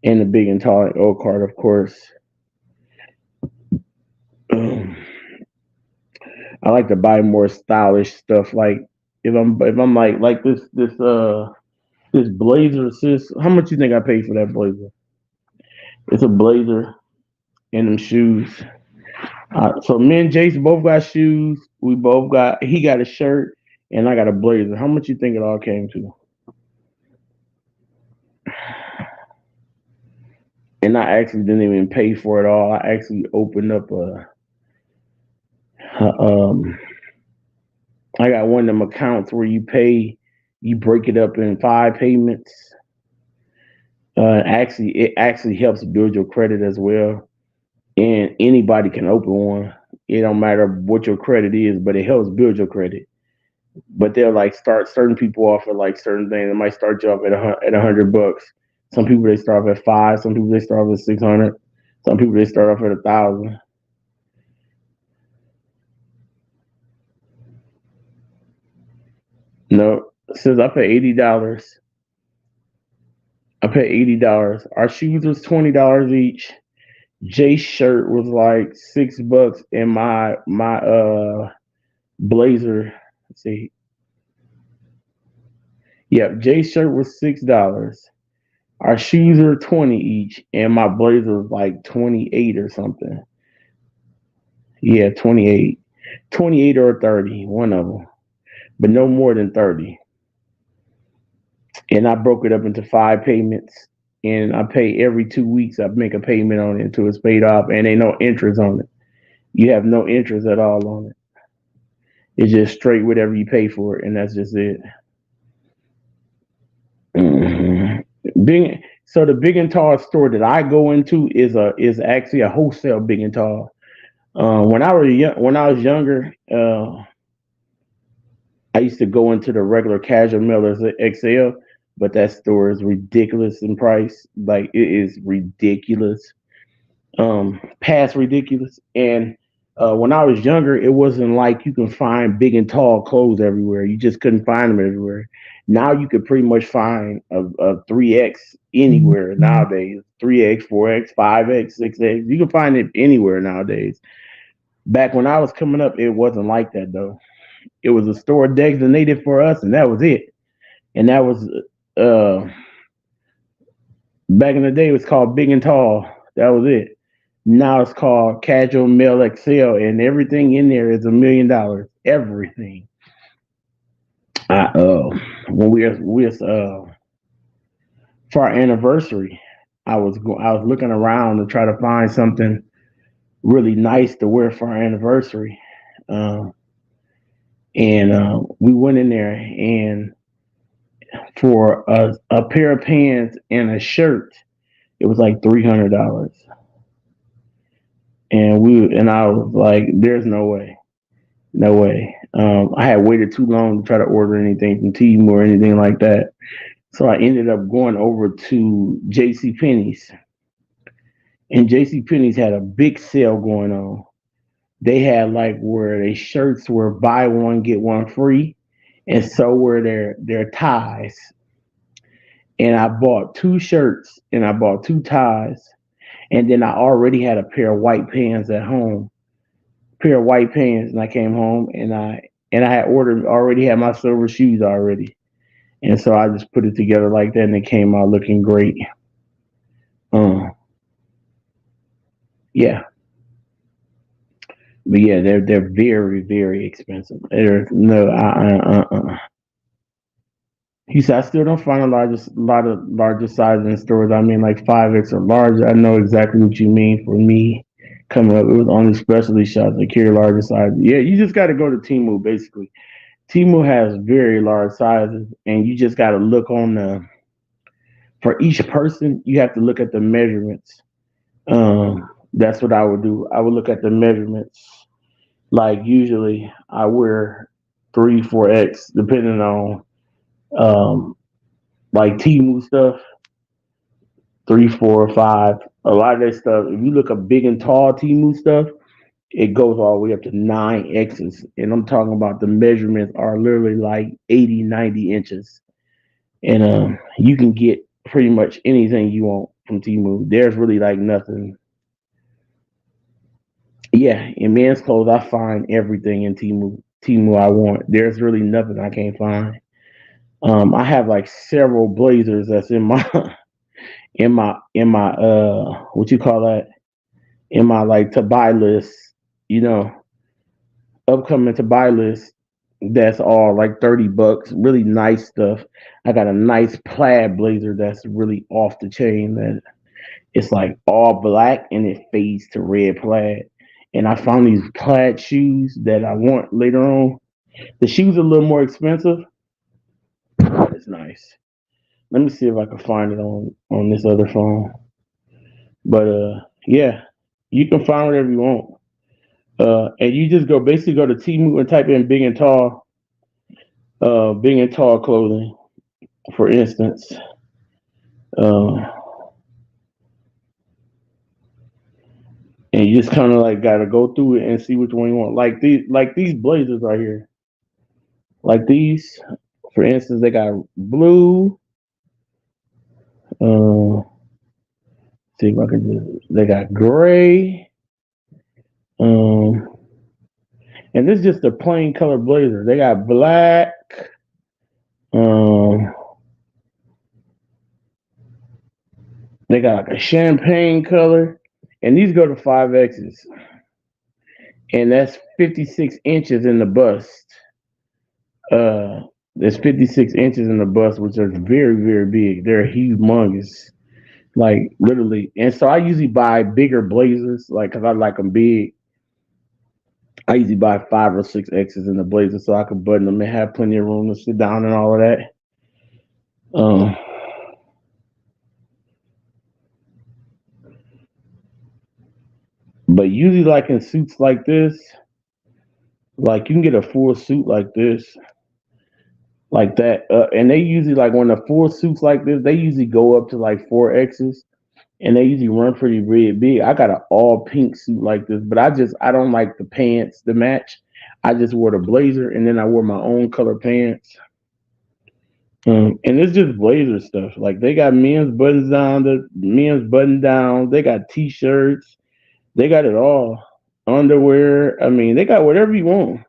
And the big and tall and old card, of course. Um, I like to buy more stylish stuff. Like if I'm like this blazer, sis. How much you think I paid for that blazer? It's a blazer and them shoes. So me and Jason both got shoes. We both got he got a shirt and I got a blazer. How much you think it all came to? And I actually didn't even pay for it all. I actually opened up a I got one of them accounts where you break it up in 5 payments. It actually helps build your credit as well. And anybody can open one. It don't matter what your credit is, but it helps build your credit. But they'll like start certain people off at like certain things. They might start you off at $100. Some people they start off at five. Some people they start off at 600. Some people they start off at 1,000. No, since I paid $80. Our shoes was $20 each. Jay's shirt was like $6, and my blazer. Let's see, yeah, Jay's shirt was $6. Our shoes were 20 each, and my blazer was like 28 or something. Yeah, 28, 28 or 30, one of them, but no more than 30. And I broke it up into 5 payments, and I pay every 2 weeks. I make a payment on it until it's paid off, and ain't no interest on it. You have no interest at all on it. It's just straight whatever you pay for it, and that's just it. So the big and tall store that I go into is actually a wholesale big and tall. When I was younger, I used to go into the regular casual Miller's XL, but that store is ridiculous in price. Like it is ridiculous, past ridiculous. And when I was younger, it wasn't like you can find big and tall clothes everywhere. You just couldn't find them everywhere. Now you could pretty much find a 3X anywhere nowadays. 3X, 4X, 5X, 6X. You can find it anywhere nowadays. Back when I was coming up, it wasn't like that though. It was a store designated for us, and that was it. And that was uh back in the day. It was called Big and Tall. That was it. Now it's called Casual Male XL, and everything in there is $1 million. Everything. when for our anniversary, I was looking around to try to find something really nice to wear for our anniversary. Um, and we went in there, and for a pair of pants and a shirt, it was like $300. And I was like, "There's no way, no way." I had waited too long to try to order anything from Temu or anything like that, so I ended up going over to J.C. Penney's, and J.C. Penney's had a big sale going on. They had like where they shirts were buy one get one free, and so were their ties. And I bought two shirts and I bought two ties, and then I already had a pair of white pants at home, pair of white pants, and I came home and I had ordered already had my silver shoes already, and so I just put it together like that, and it came out looking great. Um, yeah, but yeah, they're very expensive. There's no He said, I still don't find lot of larger sizes in stores. I mean, like 5X or larger. I know exactly what you mean. For me, coming up, it was only specialty shops that carry larger sizes. Yeah, you just got to go to Temu. Basically, Temu has very large sizes, and you just got to look on the for each person. You have to look at the measurements. That's what I would do. I would look at the measurements. Like usually, I wear 3, 4X, depending on um, like Temu stuff. 3, 4, 5. A lot of that stuff, if you look up big and tall Timu stuff, it goes all the way up to 9X's. And I'm talking about the measurements are literally like 80, 90 inches. And you can get pretty much anything you want from Timu. There's really like nothing. Yeah, in men's clothes, I find everything in Timu. Timu I want. There's really nothing I can't find. I have like several blazers that's in my in my what you call that, in my like to buy list, you know, upcoming to buy list. That's all like $30, really nice stuff. I got a nice plaid blazer that's really off the chain. That it's like all black and it fades to red plaid. And I found these plaid shoes that I want later on. The shoes are a little more expensive, but it's nice. Let me see if I can find it on this other phone. But yeah, you can find whatever you want. And you just go basically go to Temu and type in big and tall clothing, for instance. Uh, and you just kind of like got to go through it and see which one you want. Like these blazers right here, like these, for instance, they got blue. Uh, see if I can just. They got gray. Um, and this is just a plain color blazer. They got black. Um, they got like a champagne color, and these go to 5X's, and that's 56 inches in the bust. Uh, there's 56 inches in the bust, which are very big. They're humongous, like literally. And so I usually buy bigger blazers, like because I like them big. I usually buy 5 or 6X's in the blazer so I can button them and have plenty of room to sit down and all of that. Um, but usually, like in suits like this, like you can get a full suit like this, like that, and they usually like when the full suits like this, they usually go up to like 4X's, and they usually run pretty big. I got an all pink suit like this, but I don't like the pants to match. I just wore the blazer, and then I wore my own color pants. And it's just blazer stuff. Like they got men's button down. They got t-shirts. They got it all. Underwear. I mean, they got whatever you want.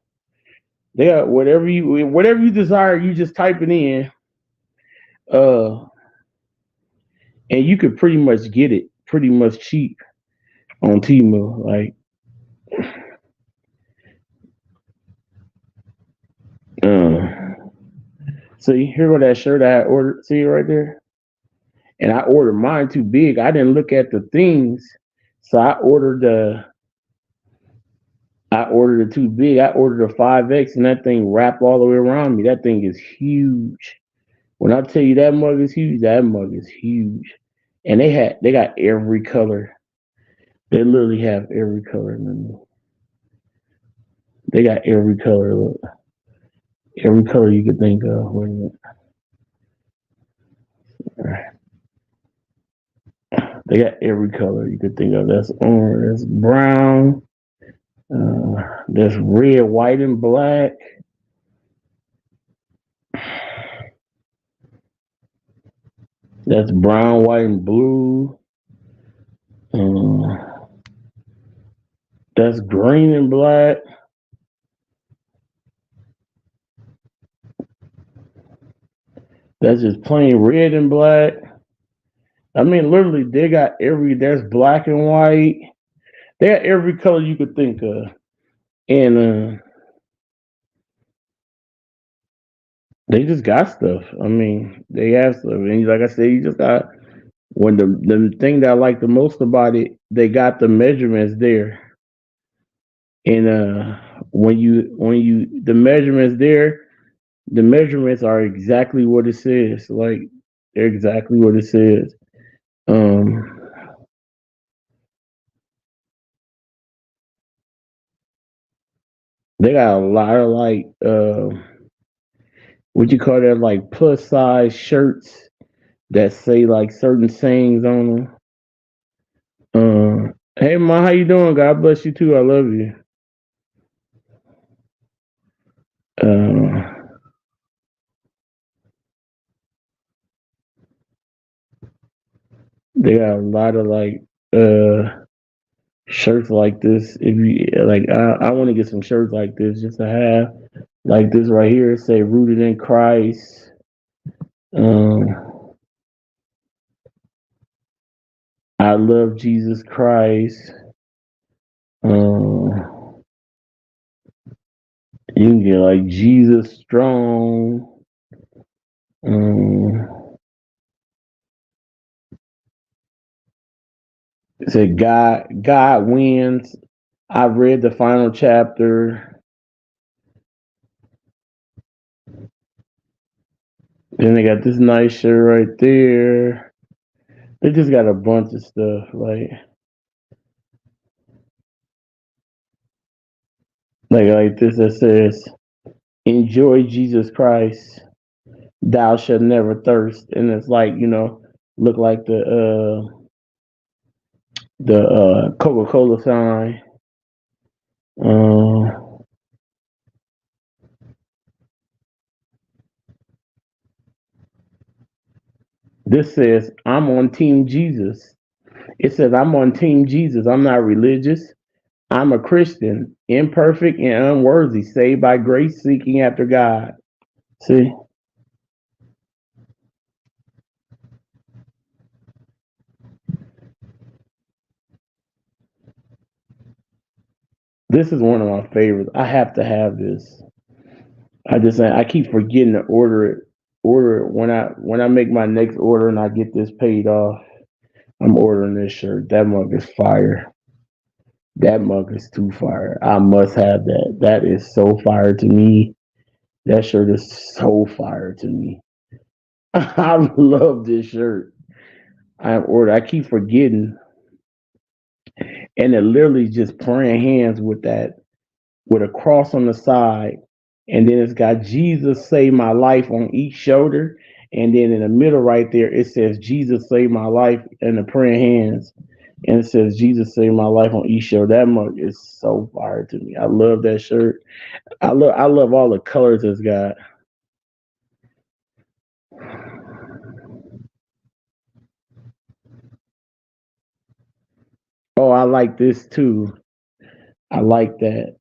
They got whatever you desire. You just type it in, uh, and you could pretty much get it pretty much cheap on Temu. Like, uh, See, here go that shirt I ordered. See it right there? And I ordered mine too big. I didn't look at the things. So I ordered it too big. I ordered a 5X and that thing wrapped all the way around me. That thing is huge. When I tell you that mug is huge, that mug is huge. And they got every color. They literally have every color. They got every color. Look, every color you could think of. Wait a minute. They got every color you could think of. That's orange. That's brown. That's red, white, and black. That's brown, white, and blue. Uh, that's green and black. That's just plain red and black. I mean, literally, they got every. There's black and white. They got every color you could think of, and they just got stuff. I mean, they have stuff, and like I said, you just got when the thing that I like the most about it, they got the measurements there, and when you the measurements there, the measurements are exactly what it says. Like they're exactly what it says. Um, they got a lot of like what you call that, like plus size shirts that say like certain sayings on them. Hey ma, how you doing? God bless you too. I love you. Uh, they got a lot of like shirts like this. If you like, I want to get some shirts like this just to have like this right here. Say rooted in Christ. Um, I love Jesus Christ. Um, you can get like Jesus strong. Um, it said God wins. I've read the final chapter. Then they got this nice shirt right there. They just got a bunch of stuff like this that says enjoy Jesus Christ, thou shalt never thirst. And it's like, look like the Coca-Cola sign. Uh, this says I'm on Team Jesus. It says I'm on Team Jesus. I'm not religious. I'm a Christian, imperfect and unworthy, saved by grace, seeking after God. See, this is one of my favorites. I have to have this. I keep forgetting to order it when I make my next order and I get this paid off. I'm ordering this shirt. That mug is fire. That mug is too fire. I must have that. That is so fire to me. That shirt is so fire to me. I love this shirt. I keep forgetting, and it literally just praying hands with that with a cross on the side, and then it's got Jesus save my life on each shoulder, and then in the middle right there it says Jesus save my life in the praying hands, and it says Jesus save my life on each shoulder. That mug is so fire to me. I love that shirt. I love all the colors it's got. Oh, I like this too. I like that.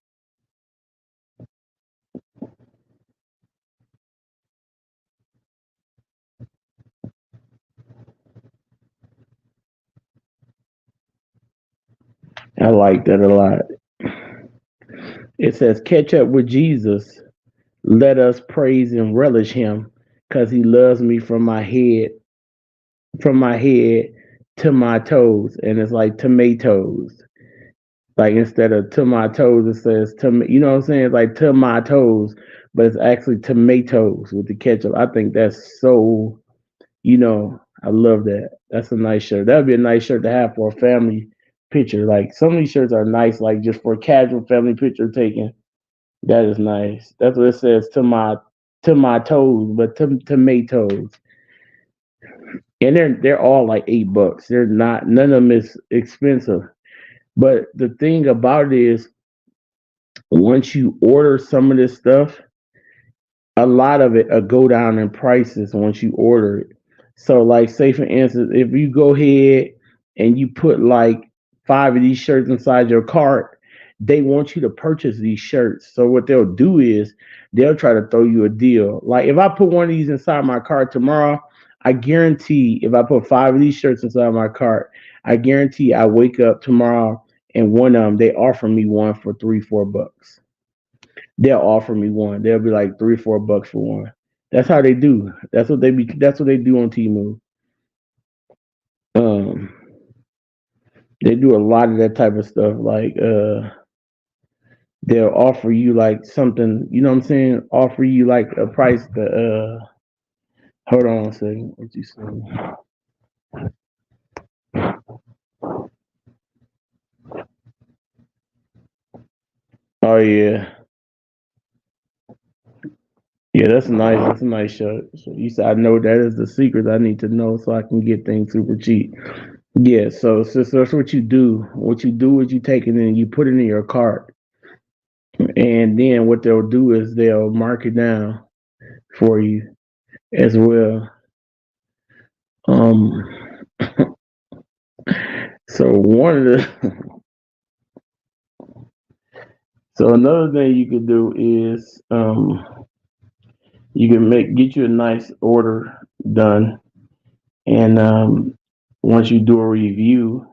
I like that a lot. It says catch up with Jesus. Let us praise and relish him. because he loves me from my head to my toes, and it's like tomatoes. Like instead of to my toes, it says to you know what I'm saying? It's like to my toes, but it's actually tomatoes with the ketchup. I think that's so, I love that. That's a nice shirt. That'd be a nice shirt to have for a family picture. Like some of these shirts are nice, like just for casual family picture taking. That is nice. That's what it says to my toes, but to tomatoes. And they're all like $8. They're not none of them is expensive. But the thing about it is once you order some of this stuff, a lot of it go down in prices once you order it. So, like, say for instance, if you go ahead and you put like 5 of these shirts inside your cart, they want you to purchase these shirts. So what they'll do is they'll try to throw you a deal. Like if I put one of these inside my cart tomorrow, I guarantee if I put 5 of these shirts inside my cart, I guarantee I wake up tomorrow and one of them they offer me one for 3, $4. They'll offer me one. They'll be like 3, $4 for one. That's how they do. That's what they be. That's what they do on Temu. Um, they do a lot of that type of stuff. Like they'll offer you like something. You know what I'm saying? Offer you like a price. To hold on a second. What you saying? Oh yeah, yeah. That's nice. That's a nice shirt. So you said I know that is the secret I need to know so I can get things super cheap. Yeah. So that's what you do. What you do is you take it and you put it in your cart. And then what they'll do is they'll mark it down for you as well. Um, so one of the so another thing you could do is you can get you a nice order done, and once you do a review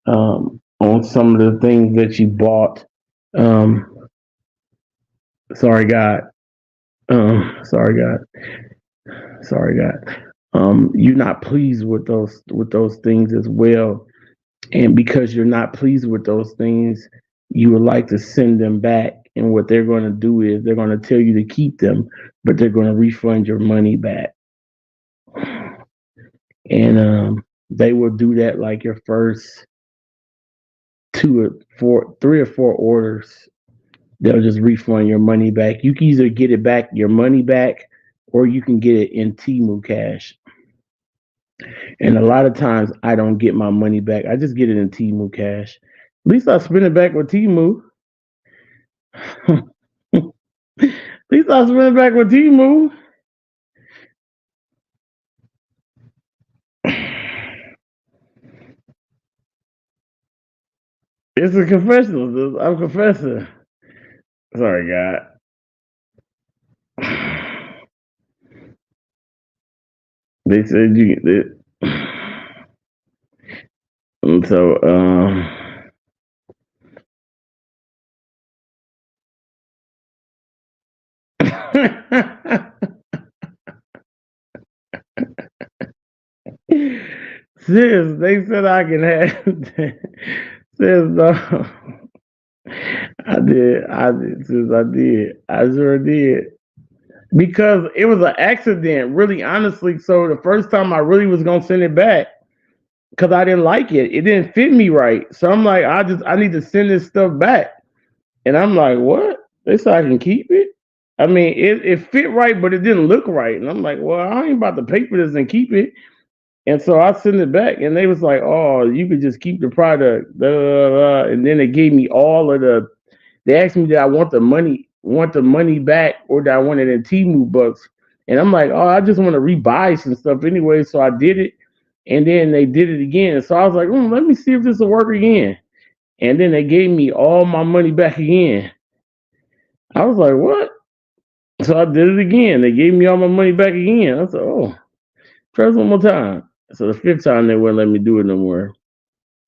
on some of the things that you bought, um, sorry God, sorry God, sorry God, you're not pleased with those things as well. And because you're not pleased with those things, you would like to send them back. And what they're going to do is they're going to tell you to keep them, but they're going to refund your money back. And they will do that like your first 3 or 4 orders. They'll just refund your money back. You can either get it back, your money back, or you can get it in Timu cash. And a lot of times I don't get my money back. I just get it in Timu cash. At least I spend it back with Timu. At least I spend it back with Timu. It's a confessional. I'm confessing. Sorry, God. They said you. And so, sis, they said I can have. Sis, no. I did. I did. Sis, I did. I sure did. Because it was an accident, really, honestly. So the first time I really was gonna send it back because I didn't like it. It didn't fit me right. So I'm like, I need to send this stuff back. And I'm like, what? They said I can keep it. I mean, it fit right, but it didn't look right. And I'm like, well, I ain't about to pay for this and keep it. And so I sent it back, and they was like, "Oh, you could just keep the product." Blah, blah, blah. And then they gave me all of the. They asked me, "Did I want the money back, or did I want it in Timu bucks?" And I'm like, "Oh, I just want to rebuy some stuff anyway." So I did it, and then they did it again. So I was like, "Let me see if this will work again." And then they gave me all my money back again. I was like, "What?" So I did it again. They gave me all my money back again. I said, "Oh, try this one more time." So the fifth time they wouldn't let me do it no more.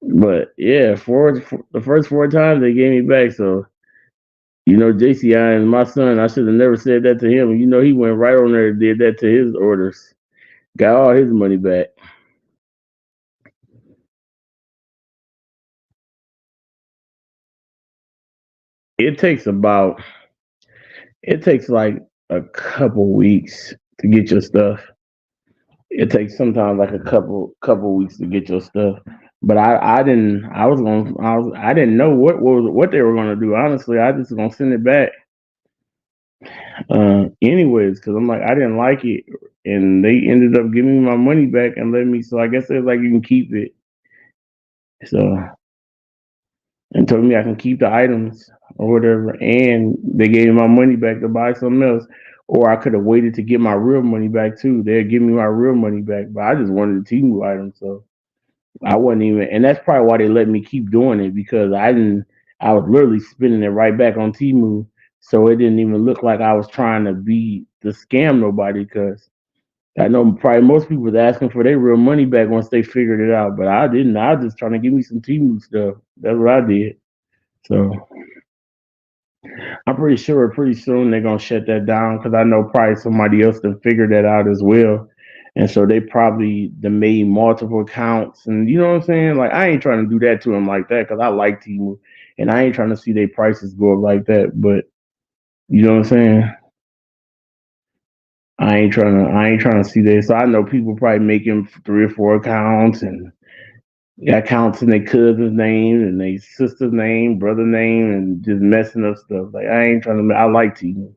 But yeah, the first 4 times they gave me back. So JCI and my son, I should have never said that to him. He went right on there and did that to his orders. Got all his money back. It takes about it takes like a couple weeks to get your stuff. It takes sometimes like a couple weeks to get your stuff. But I didn't I didn't know what they were gonna do. Honestly, I just gonna send it back anyways because I'm like I didn't like it, and they ended up giving me my money back and letting me. So I guess they're like you can keep it. So and told me I can keep the items or whatever, and they gave me my money back to buy something else. Or I could have waited to get my real money back too. They'd give me my real money back, but I just wanted the Temu item, so I wasn't even. And that's probably why they let me keep doing it because I didn't. I was literally spending it right back on Temu, so it didn't even look like I was trying to be to scam nobody. Because I know probably most people was asking for their real money back once they figured it out, but I didn't. I was just trying to give me some Temu stuff. That's what I did. So I'm pretty sure pretty soon they're gonna shut that down because I know probably somebody else to figure that out as well. And so they probably they made multiple accounts, and you know what I'm saying. Like I ain't trying to do that to them like that because I like Timu, and I ain't trying to see their prices go up like that. But you know what I'm saying. I ain't trying to see that. So I know people probably making 3 or 4 accounts and got accounts in their cousin's name and their sister's name, brother name, and just messing up stuff. Like I ain't trying to. I like Timu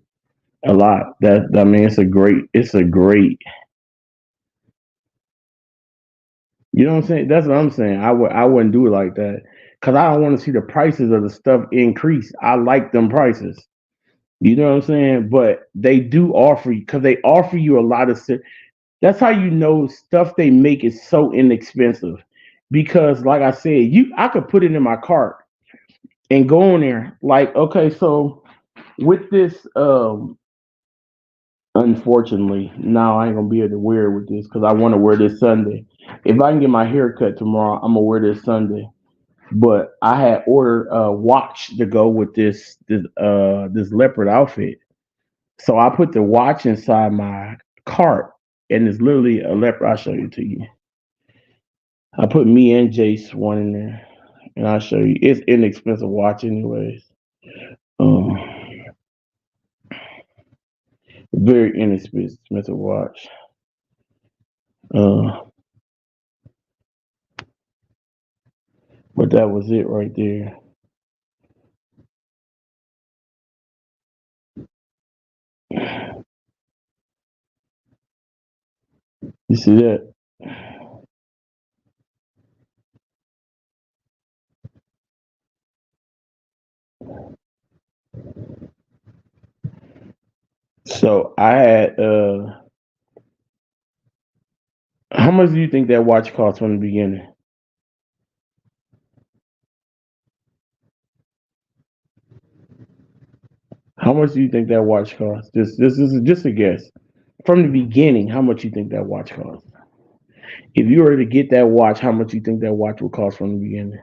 a lot. That I mean, it's a great. You know what I'm saying? That's what I'm saying. I wouldn't do it like that because I don't want to see the prices of the stuff increase. I like them prices. You know what I'm saying? But they do offer you because they offer you a lot of. That's how you know stuff they make is so inexpensive. Because, like I said, I could put it in my cart and go on there. Like, okay, so with this, unfortunately, now I ain't gonna be able to wear it with this because I want to wear this Sunday. If I can get my hair cut tomorrow, I'm gonna wear this Sunday. But I had ordered a watch to go with this leopard outfit. So I put the watch inside my cart, and it's literally a leopard. I'll show you to you. I put me and Jace one in there, and I'll show you. It's inexpensive watch, anyways. Um, very inexpensive watch. Uh, but that was it right there. You see that? So I had. How much do you think that watch cost from the beginning? How much do you think that watch cost? This is just a guess. From the beginning, how much you think that watch cost? If you were to get that watch, how much you think that watch would cost from the beginning?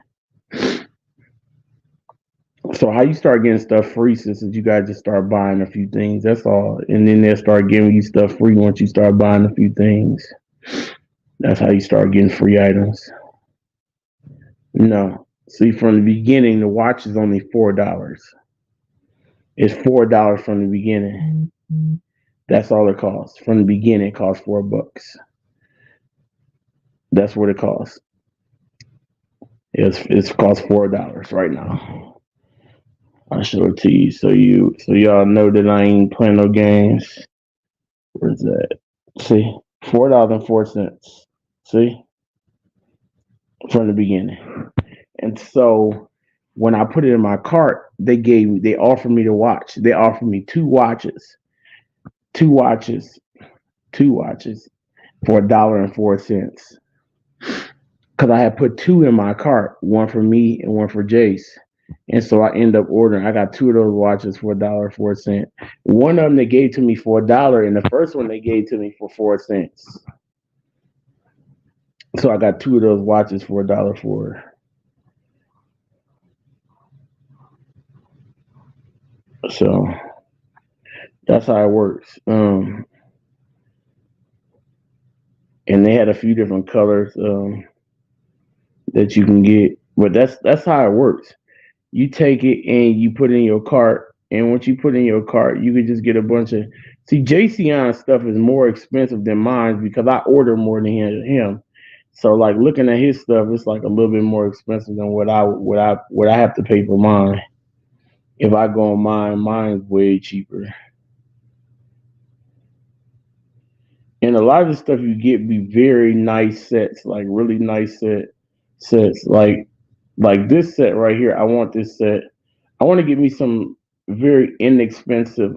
So how you start getting stuff free since you guys just start buying a few things. That's all. And then they'll start giving you stuff free once you start buying a few things. That's how you start getting free items. No. See, from the beginning, the watch is only $4. It's $4 from the beginning. That's all it costs. From the beginning, it costs $4. That's what it costs. It's cost $4 right now. I'll show it to you so y'all know that I ain't playing no games. Where's that? See, $4.04. See, from the beginning. And so when I put it in my cart, they offered me the watch. They offered me two watches, two watches for $1.04. Because I had put two in my cart, one for me and one for Jace. And so I end up ordering. I got two of those watches for $1.04. One of them they gave to me for $1, and the first one they gave to me for 4 cents. So I got two of those watches for $1.04. So that's how it works. And they had a few different colors that you can get, but that's how it works. You take it and you put it in your cart, and once you put it in your cart, you could just get a bunch of. See, JCon stuff is more expensive than mine because I order more than him. So like looking at his stuff, it's like a little bit more expensive than what I have to pay for mine. If I go on mine, mine's way cheaper. And a lot of the stuff you get be very nice sets, like really nice sets. Like this set right here. I want this set. I want to get me some very inexpensive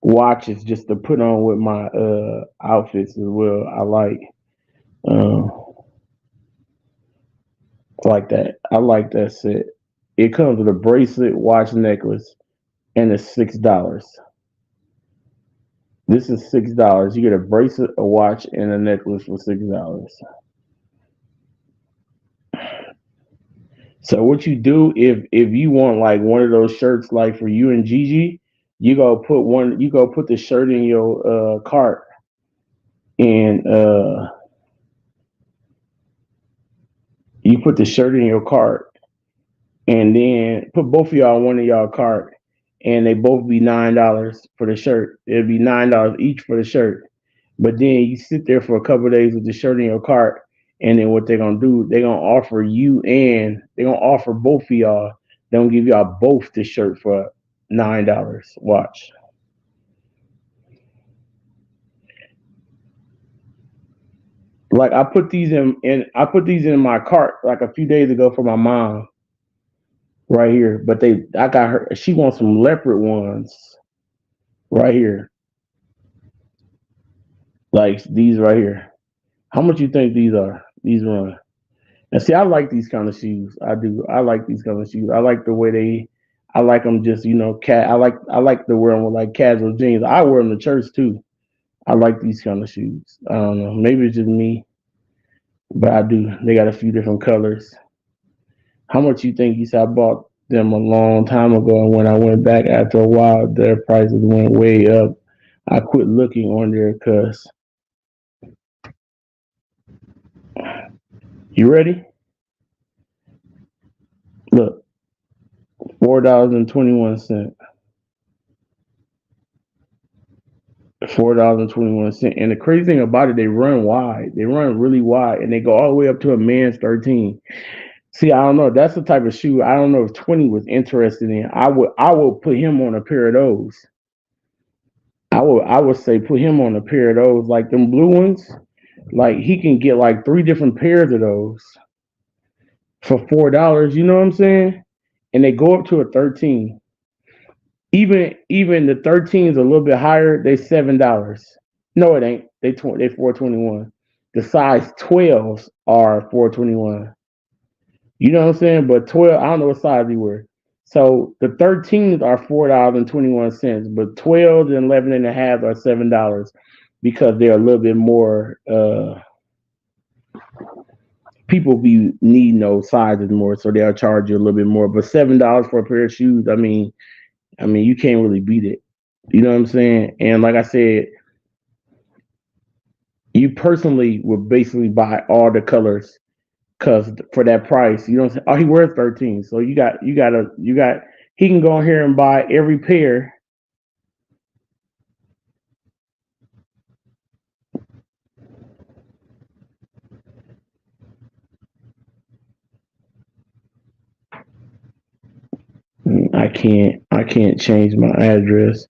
watches just to put on with my outfits as well. Uh I like that. I like that set. It comes with a bracelet, watch, necklace, and it's $6. This is $6. You get a bracelet, a watch, and a necklace for $6. So what you do if you want like one of those shirts like for you and Gigi, you go put the shirt in your cart and you put the shirt in your cart and then put both of y'all in one of y'all cart and they both be $9 for the shirt. It'd be $9 each for the shirt. But then you sit there for a couple of days with the shirt in your cart, and then what they're gonna do, they're gonna offer you and they're gonna offer both of y'all. They're gonna give y'all both the shirt for $9. Watch. Like I put these in my cart like a few days ago for my mom right here. But they I got her she wants some leopard ones right here. Like these right here. How much you think these are? These run. And see, I like these kind of shoes. I do. I like these kind of shoes. I like the way they. I like them just cat. I like to wear them with like casual jeans. I wear them to church too. I like these kind of shoes. I don't know. Maybe it's just me, but I do. They got a few different colors. How much you think you said I bought them a long time ago, and when I went back after a while, their prices went way up. I quit looking on there because you ready? Look, $4.21. $4.21. And the crazy thing about it, they run wide. They run really wide, and they go all the way up to a man's 13. See, I don't know. That's the type of shoe I don't know if 20 was interested in. I would put him on a pair of those. I would say put him on a pair of those, like them blue ones. Like he can get like three different pairs of those for $4. You know what I'm saying? And they go up to a 13. Even the 13 is a little bit higher. They $7. No, it ain't. They 421. The size 12s are 421. You know what I'm saying? But 12, I don't know what size you were. So the 13s are $4.21, but 12s and 11 and a half are $7 because they're a little bit more. People be needing those sizes more, so they'll charge you a little bit more. But $7 for a pair of shoes, I mean, you can't really beat it. You know what I'm saying? And like I said, you personally would basically buy all the colors because for that price, you don't. Oh, he wears 13, so you got. He can go in here and buy every pair. I can't change my address,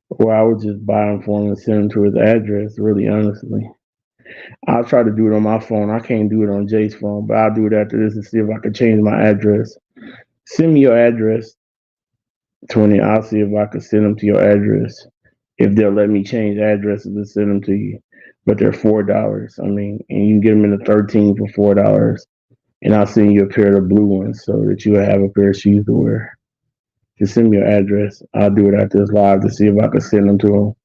or I would just buy them for him and send them to his address. Really, honestly, I'll try to do it on my phone. I can't do it on Jay's phone, but I'll do it after this and see if I can change my address. Send me your address, 20. I'll see if I can send them to your address. If they'll let me change addresses and send them to you. But they're $4. I mean, and you can get them in the 13 for $4. And I'll send you a pair of the blue ones so that you have a pair of shoes to wear. Just send me your address. I'll do it after this live to see if I can send them to them.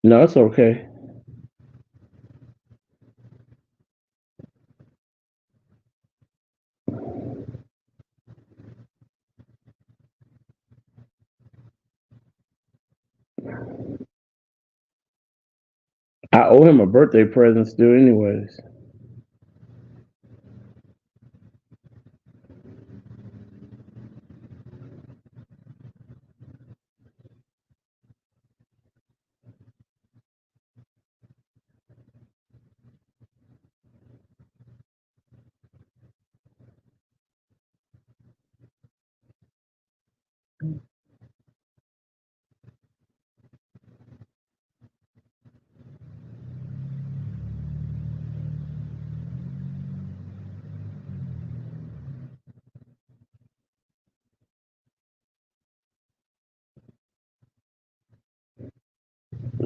No, it's okay. I owe him a birthday present still, anyways.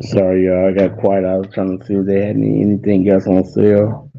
Sorry, y'all. I got quiet. I was trying to see if they had anything else on sale.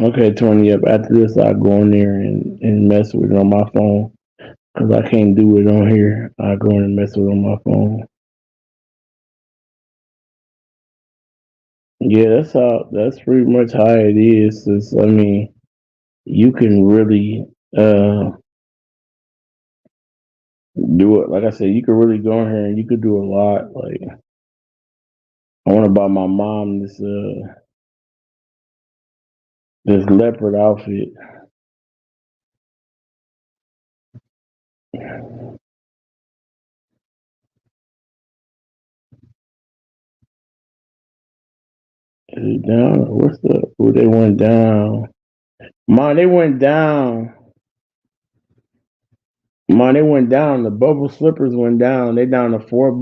Okay, Tony. Up after this, I'll go in there and mess with it on my phone because I can't do it on here. I'll go in and mess with it on my phone. Yeah, that's how. That's pretty much how it is. I mean, you can really uh do it. Like I said, you could really go in here and you could do a lot. Like I want to buy my mom this leopard outfit. Is it down? What's the? Oh, they went down. Mom, they went down. Mom, they went down. The bubble slippers went down. They down to $4.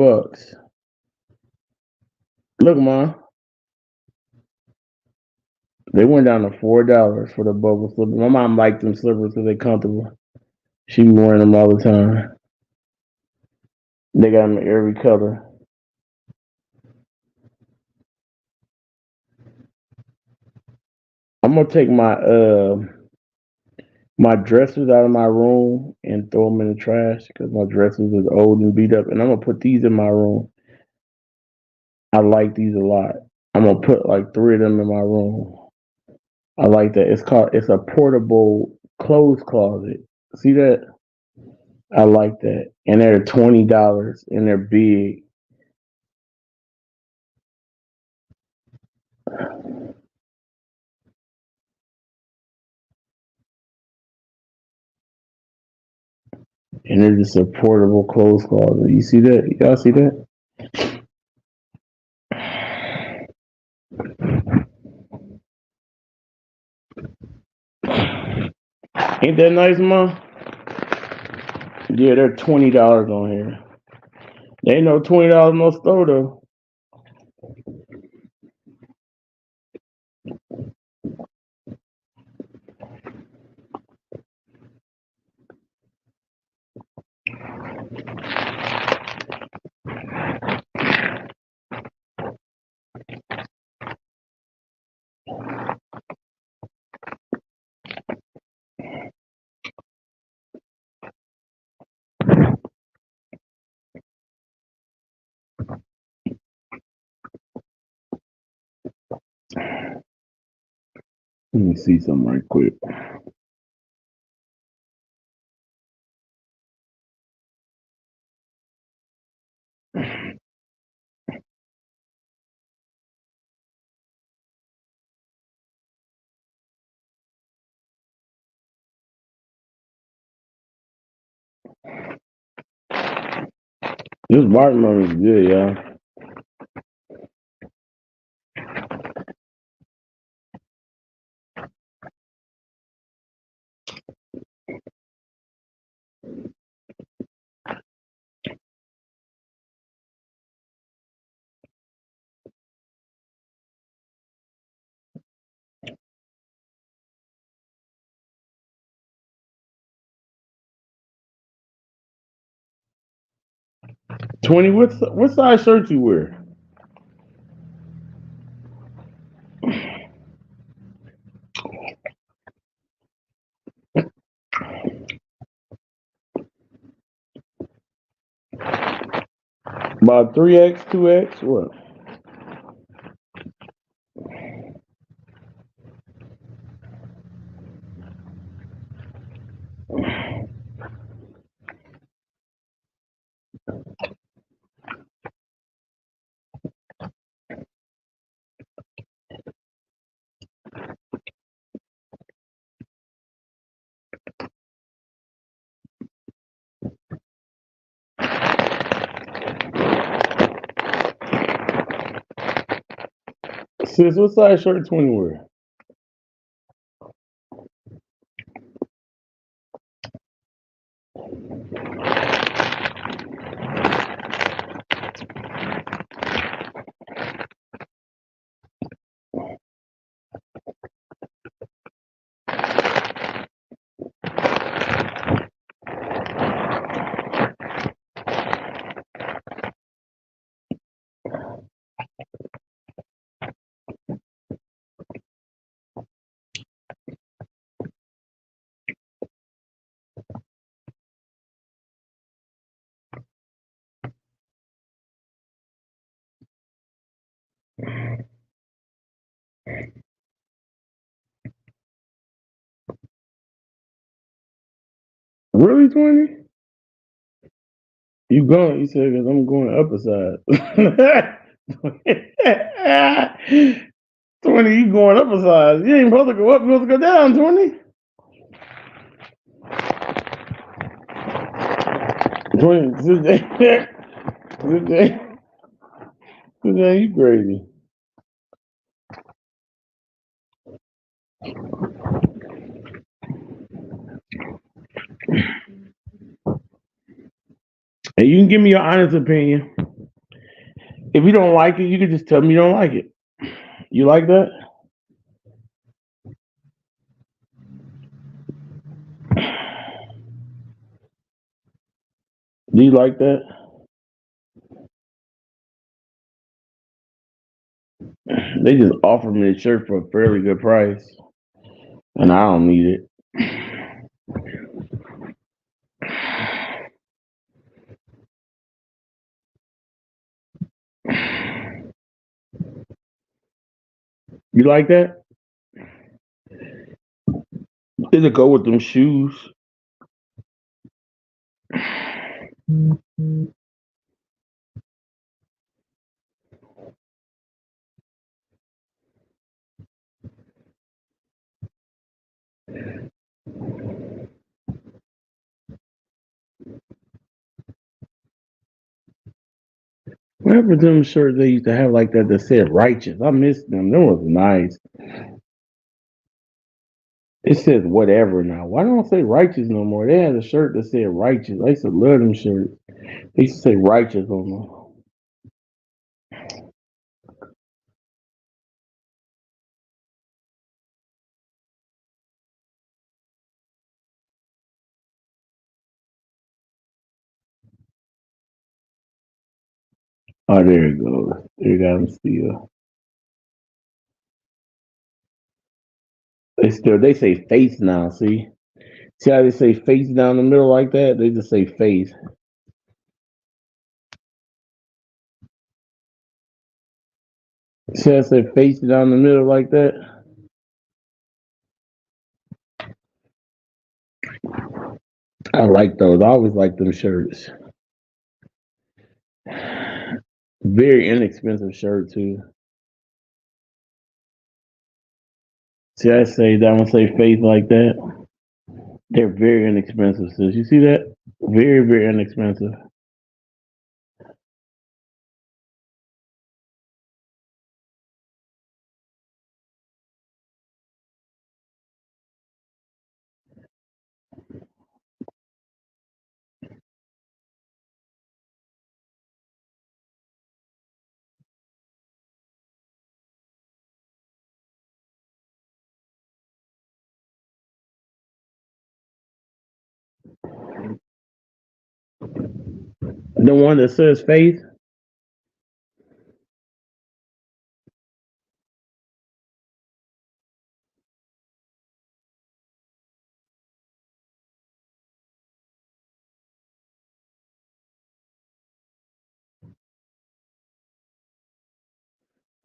Look, Mom, they went down to $4 for the bubble slippers. My mom liked them slippers because they comfortable. She be wearing them all the time. They got them in every color. I'm gonna take my dressers out of my room and throw them in the trash because my dressers is old and beat up, and I'm gonna put these in my room. I like these a lot. I'm gonna put like three of them in my room. I like that. It's a portable clothes closet. See that? I like that. And they're $20 and they're big. And they're just a portable clothes closet. You see that? Y'all see that? Ain't that nice, Mom? Yeah, they're $20 on here. They ain't no $20 no store though. Let me see something right quick. This watermelon is good, y'all. 20. What size shirt you wear? About 3X, 2X, what? Sis, what size shirt 20 wear? Really, 20? You going? You said because I'm going upper side. 20, you going upper side. You ain't supposed to go up, you're supposed to go down, 20. 20, today, today, today, you crazy. And you can give me your honest opinion. If you don't like it, you can just tell me you don't like it. You like that? Do you like that? They just offered me a shirt for a fairly good price, and I don't need it. You like that? Does it go with them shoes? What happened to them shirts they used to have like that said righteous? I miss them. Them was nice. It says whatever now. Why don't I say righteous no more? They had a shirt that said righteous. I used to love them shirts. They used to say righteous on them. Oh, there it goes. There you got them still. They say face now. See how they say face down the middle like that? They just say face. See how I say face down the middle like that? I like those. I always like them shirts. Very inexpensive shirt too. See, I say that one say face like that. They're very inexpensive, sis. You see that? Very, very inexpensive. The one that says faith.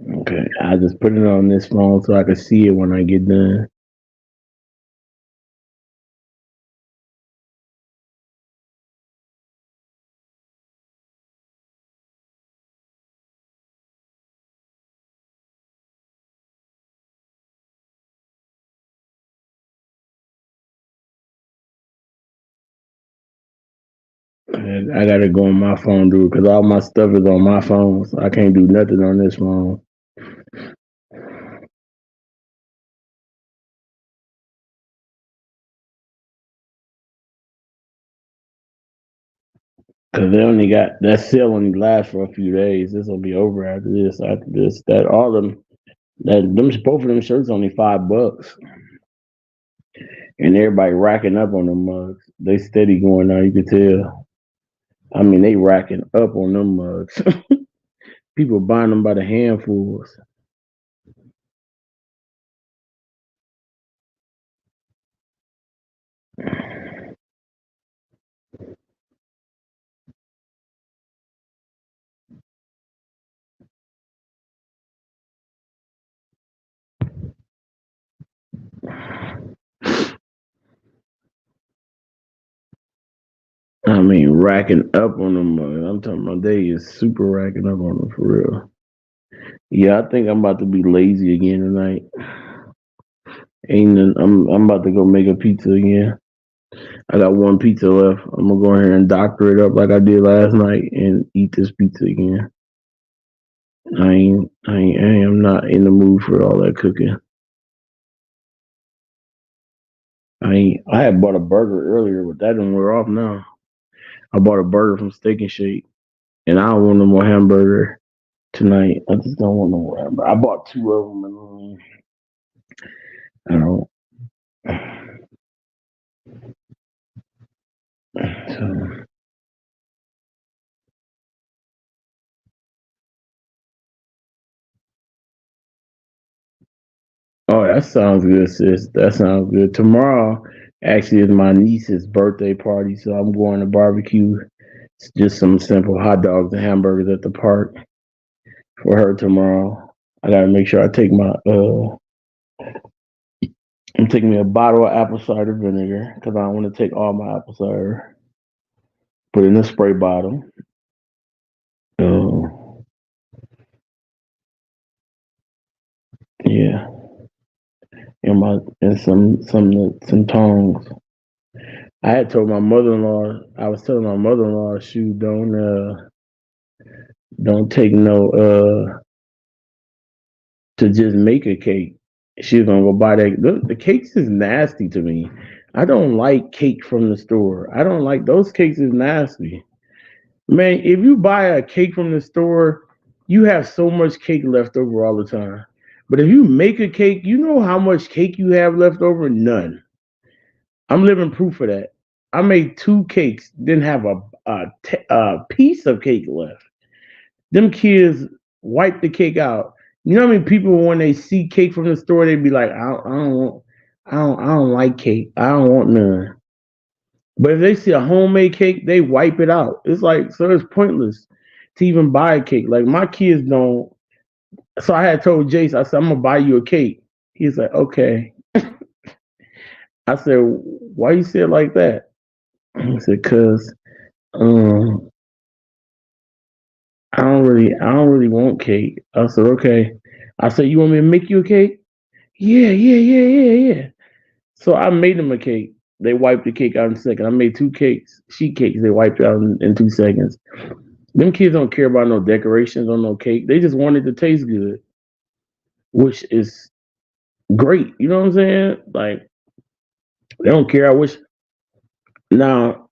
Okay, I just put it on this phone so I can see it when I get done. And I gotta go on my phone, dude, because all my stuff is on my phone. So I can't do nothing on this phone. Because they only got that sale only lasts for a few days. This will be over after this. After this, that all them that them both of them shirts only $5, and everybody racking up on them mugs. They steady going now. You can tell. I mean, they racking up on them mugs. People buying them by the handfuls. I mean, racking up on them mugs. I'm talking about they is super racking up on them for real. Yeah, I think I'm about to be lazy again tonight. I'm about to go make a pizza again. I got one pizza left. I'm gonna go ahead and doctor it up like I did last night and eat this pizza again. I am not in the mood for all that cooking. I had bought a burger earlier, but that didn't wear off now. I bought a burger from Steak and Shake, and I don't want no more hamburger tonight. I just don't want no more hamburger. I bought two of them, and I don't. So, oh, that sounds good, sis. That sounds good. Tomorrow actually is my niece's birthday party, so I'm going to barbecue. It's just some simple hot dogs and hamburgers at the park for her tomorrow. I gotta make sure I take my I'm taking me a bottle of apple cider vinegar because I don't want to take all my apple cider. Put it in a spray bottle. Uh, yeah, and some tongs. I had told my mother-in-law. I was telling my mother-in-law, "Shoot, don't take no to just make a cake." She was gonna go buy that. The cakes is nasty to me. I don't like cake from the store. I don't like those cakes is nasty. Man, if you buy a cake from the store, you have so much cake left over all the time. But if you make a cake, you know how much cake you have left over? None. I'm living proof of that. I made two cakes, didn't have a piece of cake left. Them kids wipe the cake out. You know how many people when they see cake from the store, they be like, I don't like cake. I don't want none. But if they see a homemade cake, they wipe it out. It's like so it's pointless to even buy a cake. Like my kids don't. So I had told Jace, I said I'm gonna buy you a cake. He's like, okay. I said, why you say it like that? He said, cause um, I don't really want cake. I said, okay. I said, you want me to make you a cake? Yeah. So I made them a cake. They wiped the cake out in a second. I made two cakes, sheet cakes. They wiped it out in 2 seconds. Them kids don't care about no decorations on no cake. They just want it to taste good, which is great. You know what I'm saying? Like they don't care. I wish now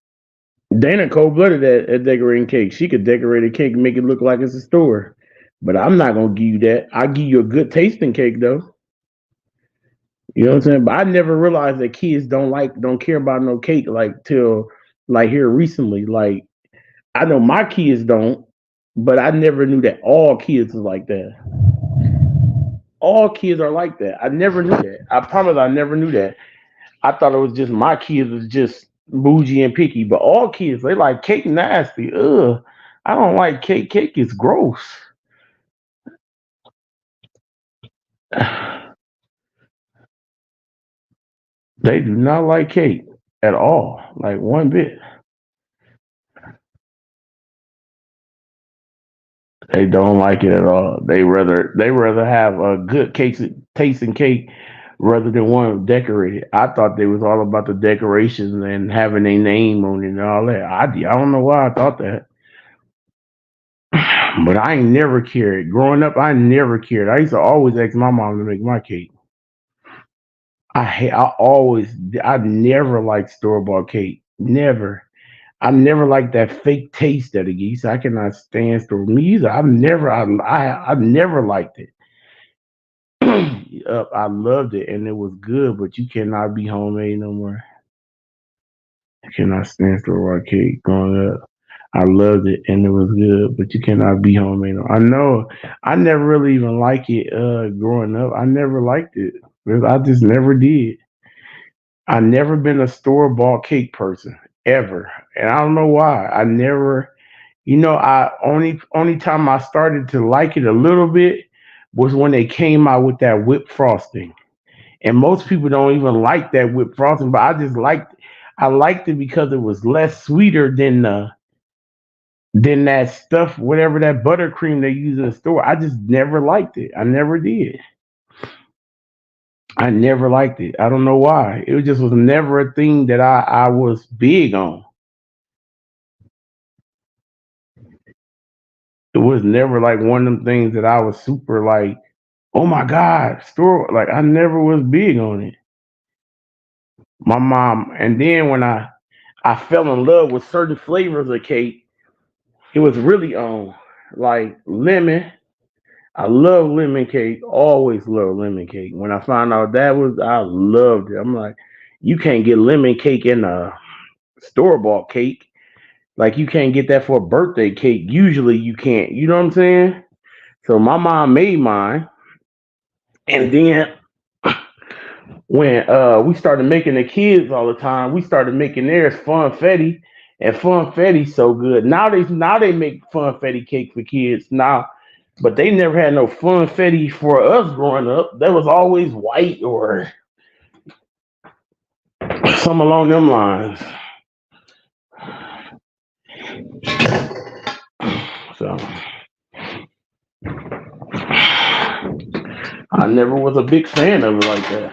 Dana cold blooded at decorating cake. She could decorate a cake and make it look like it's a store. But I'm not gonna give you that. I'll give you a good tasting cake though. You know what I'm saying? But I never realized that kids don't care about no cake like till like here recently. Like I know my kids don't, but I never knew that all kids was like that. All kids are like that. I never knew that. I promise I never knew that. I thought it was just my kids was just bougie and picky, but all kids they like cake nasty. Ugh. I don't like cake. Cake is gross. They do not like cake at all, like one bit. They don't like it at all. They rather have a good cake tasting cake rather than one decorated. I thought they was all about the decorations and having a name on it and all that. I don't know why I thought that, but I ain't never cared. Growing up, I never cared. I used to always ask my mom to make my cake. I always I never liked store bought cake. Never. I never liked that fake taste that it gives. I cannot stand store me either. I've never liked it. Up, I loved it and it was good, but you cannot be homemade no more. I cannot stand store bought cake growing up. I loved it and it was good, but you cannot be homemade. I know. I never really even liked it growing up. I never liked it. I just never did. I never been a store bought cake person ever, and I don't know why. I never, I only time I started to like it a little bit was when they came out with that whipped frosting, and most people don't even like that whipped frosting, but I liked it because it was less sweeter than that stuff, whatever that buttercream they use in the store. I just never liked it. I never did. I never liked it. I don't know why. It just was never a thing that I was big on. It was never like one of them things that I was super like, oh my God, store like I never was big on it. My mom and then when I fell in love with certain flavors of cake, it was really on like lemon. I love lemon cake, always love lemon cake. When I found out that was I loved it. I'm like, you can't get lemon cake in a store bought cake. Like you can't get that for a birthday cake. Usually you can't. You know what I'm saying? So my mom made mine, and then when we started making the kids all the time, we started making theirs funfetti, and funfetti's so good. Now they make funfetti cake for kids now, but they never had no funfetti for us growing up. That was always white or some along them lines. So I never was a big fan of it like that.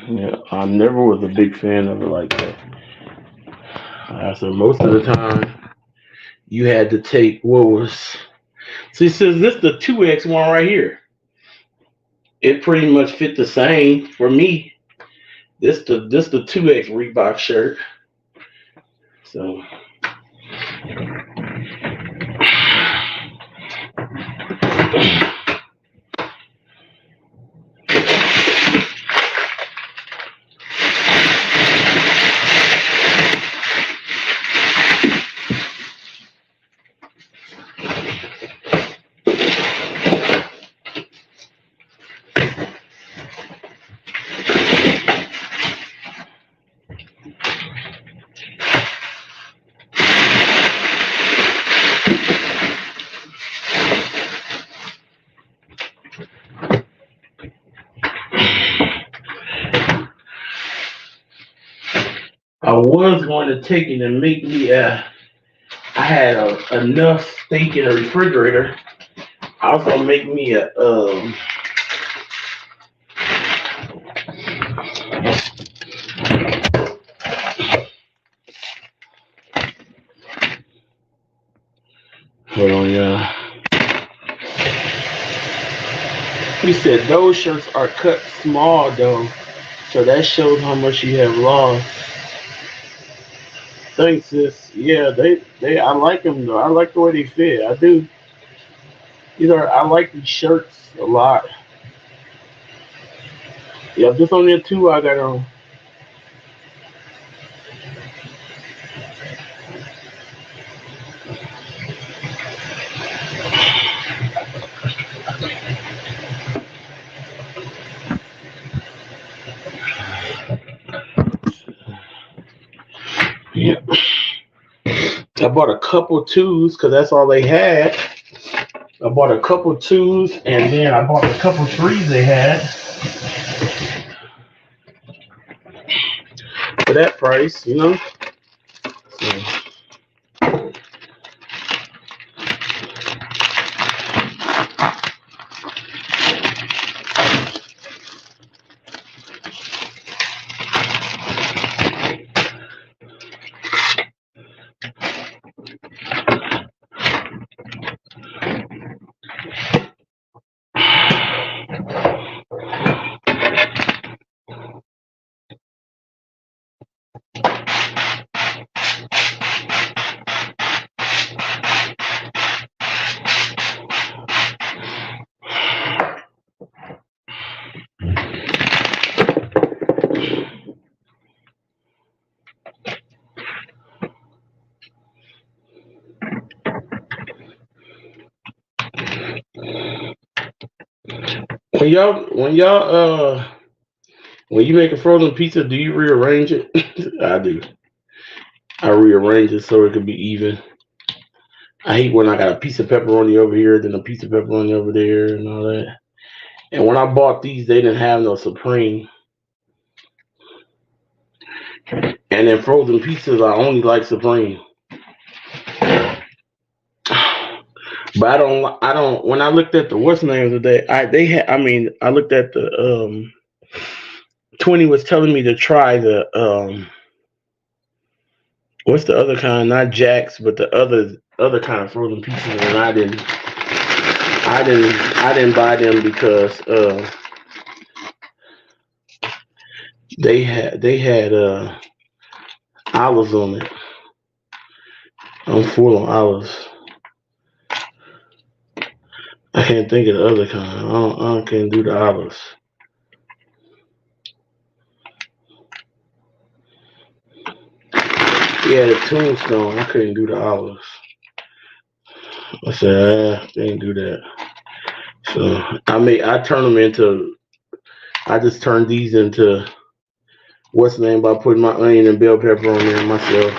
Yeah, I never was a big fan of it like that. So most of the time, you had to take what was. See, since this the 2X one right here, it pretty much fit the same for me. This the 2X Reebok shirt. So I was going to take it and make me. I had enough steak in the refrigerator. I was gonna make me a. Hold on, yeah. He said those shirts are cut small though, so that shows how much you have lost. Thanks, sis. Yeah, they I like them though. I like the way they fit. I do. These are I like these shirts a lot. Yeah, this on there too. I got on. Yeah, I bought a couple twos because that's all they had. I bought a couple twos and then I bought a couple threes they had for that price, you know. So, when y'all when you make a frozen pizza, do you rearrange it? I do. I rearrange it so it can be even. I hate when I got a piece of pepperoni over here, then a piece of pepperoni over there, and all that. And when I bought these, they didn't have no supreme. And then frozen pizzas, I only like supreme. But I don't. I don't. When I looked at the what's name today, I they had. I mean, I looked at the 20 was telling me to try the what's the other kind? Not Jack's, but the other kind of frozen pizzas, and I didn't buy them because they had olives on it. I'm full on olives. I can't think of the other kind. I can't do the olives. Yeah, the tombstone. I couldn't do the olives. I said I can't do that. So I turn them into. I just turned these into what's the name by putting my onion and bell pepper on there myself.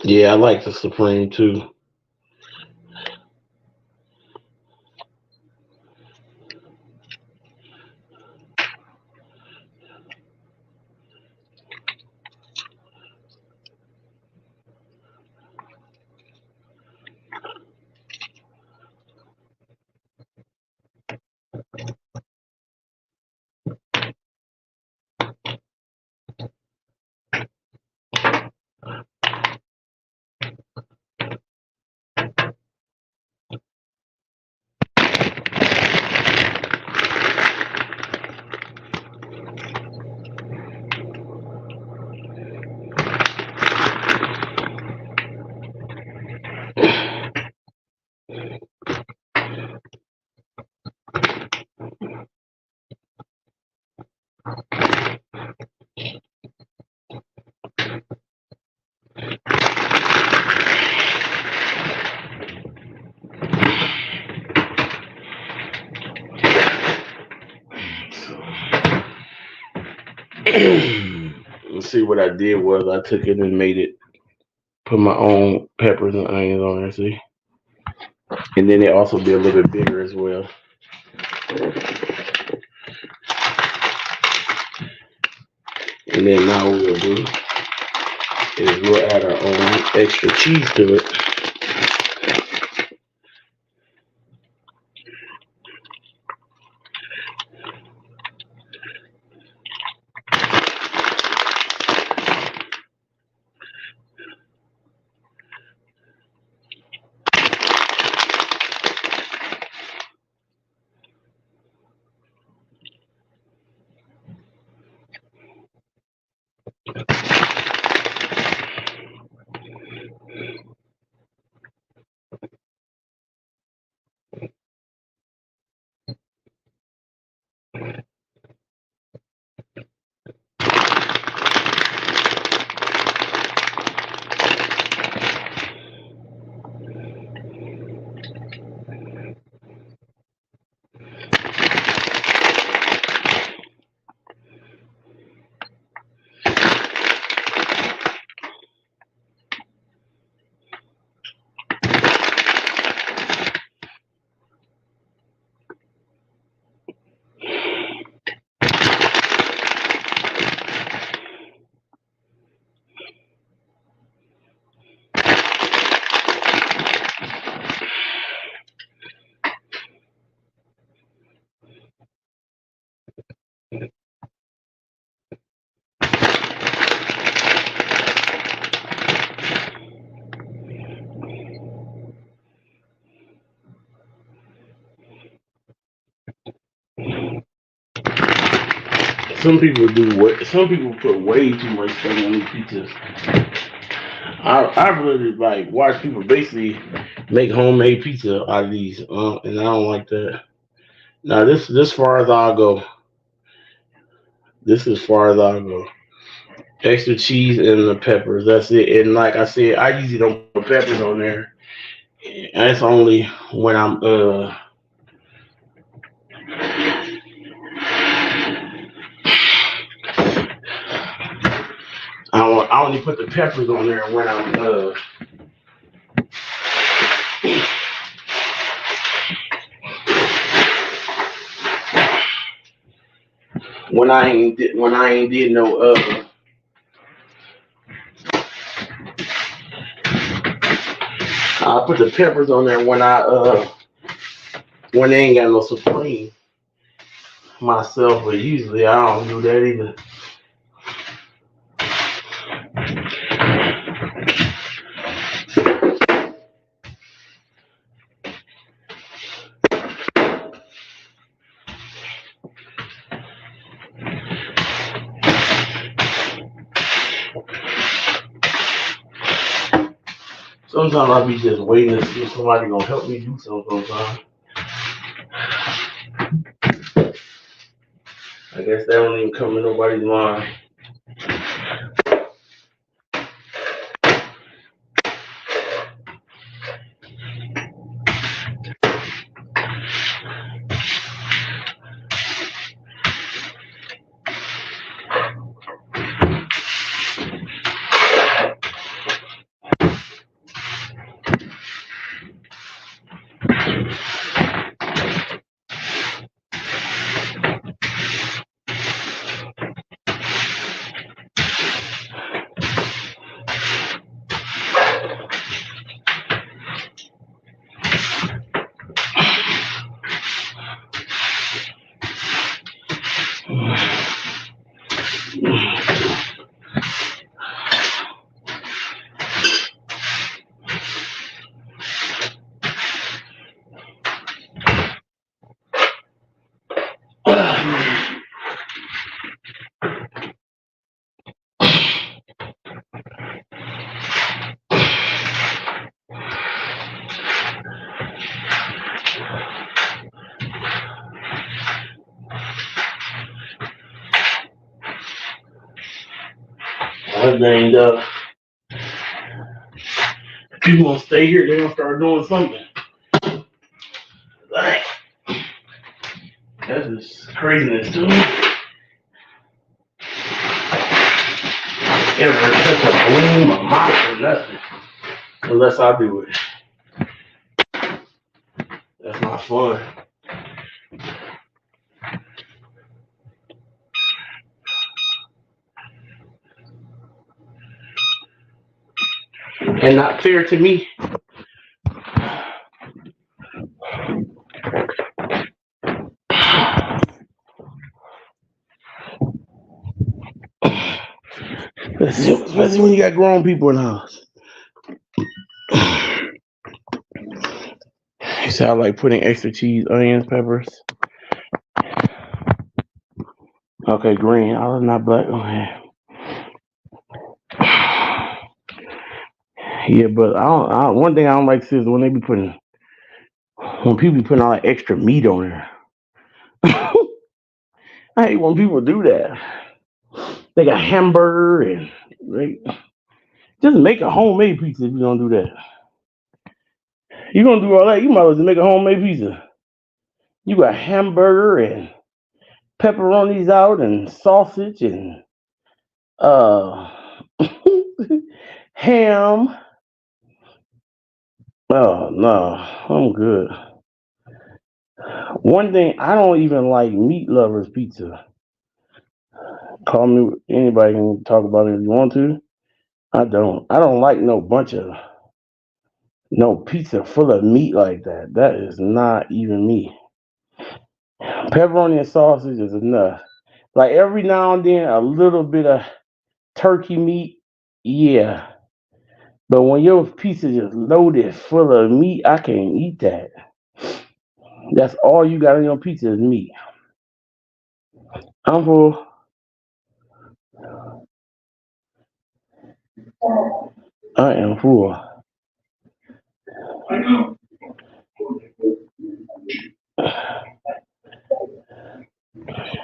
Yeah, I like the supreme too. Let's see what I did was I took it and made it put my own peppers and onions on there. See, and then it also be a little bit bigger as well. And then now what we'll do. is we'll add our own extra cheese to it. Some people do what some people put way too much stuff on these pizzas. I really like watch people basically make homemade pizza out of these, and I don't like that. Now this far as I'll go. This is far as I'll go. Extra cheese and the peppers. That's it. And like I said, I usually don't put peppers on there. And that's only when I only put the peppers on there when I ain't did no I put the peppers on there when they ain't got no supreme myself, but usually I don't do that either. Sometimes I be just waiting to see if somebody gonna help me do something. Sometimes I guess that don't even come to nobody's mind. That dang people gonna stay here, they gonna start doing something. Like, that's just craziness to me. Ever touch a broom, a mop, or nothing. Unless I do it. That's not fun. and not fair to me. Especially when you got grown people in the house. You sound like putting extra cheese, onions, peppers. Okay, green. I was not black. Okay. Yeah, but one thing I don't like is when they be putting when people be putting all that extra meat on there. I hate when people do that. They got hamburger and they, just make a homemade pizza if you don't do that. You gonna do all that? You might as well just make a homemade pizza. You got hamburger and pepperonis out and sausage and uh ham. Oh no, I'm good. One thing I don't even like meat lovers pizza. Call me anybody can talk about it if you want to. I don't. I don't like no bunch of no pizza full of meat like that. That is not even me. Pepperoni and sausage is enough. Like every now and then, a little bit of turkey meat, yeah. But when your pizza just loaded full of meat, I can't eat that. That's all you got on your pizza is meat. I'm full. I am full.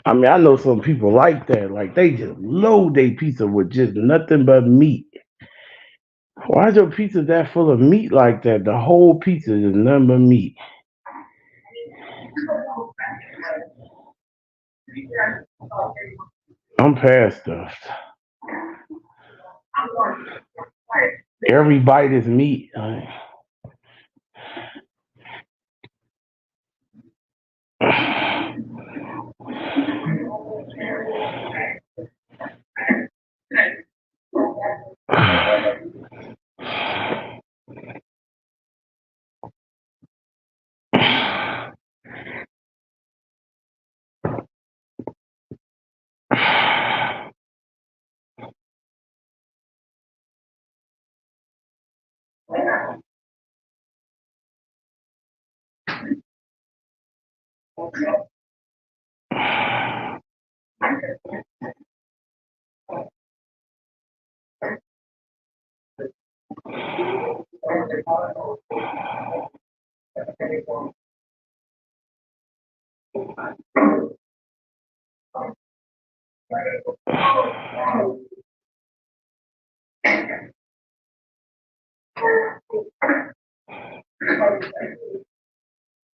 I mean, I know some people like that. Like they just load their pizza with just nothing but meat. Why is your pizza that full of meat like that? The whole pizza is nothing but meat. I'm past stuff. Every bite is meat.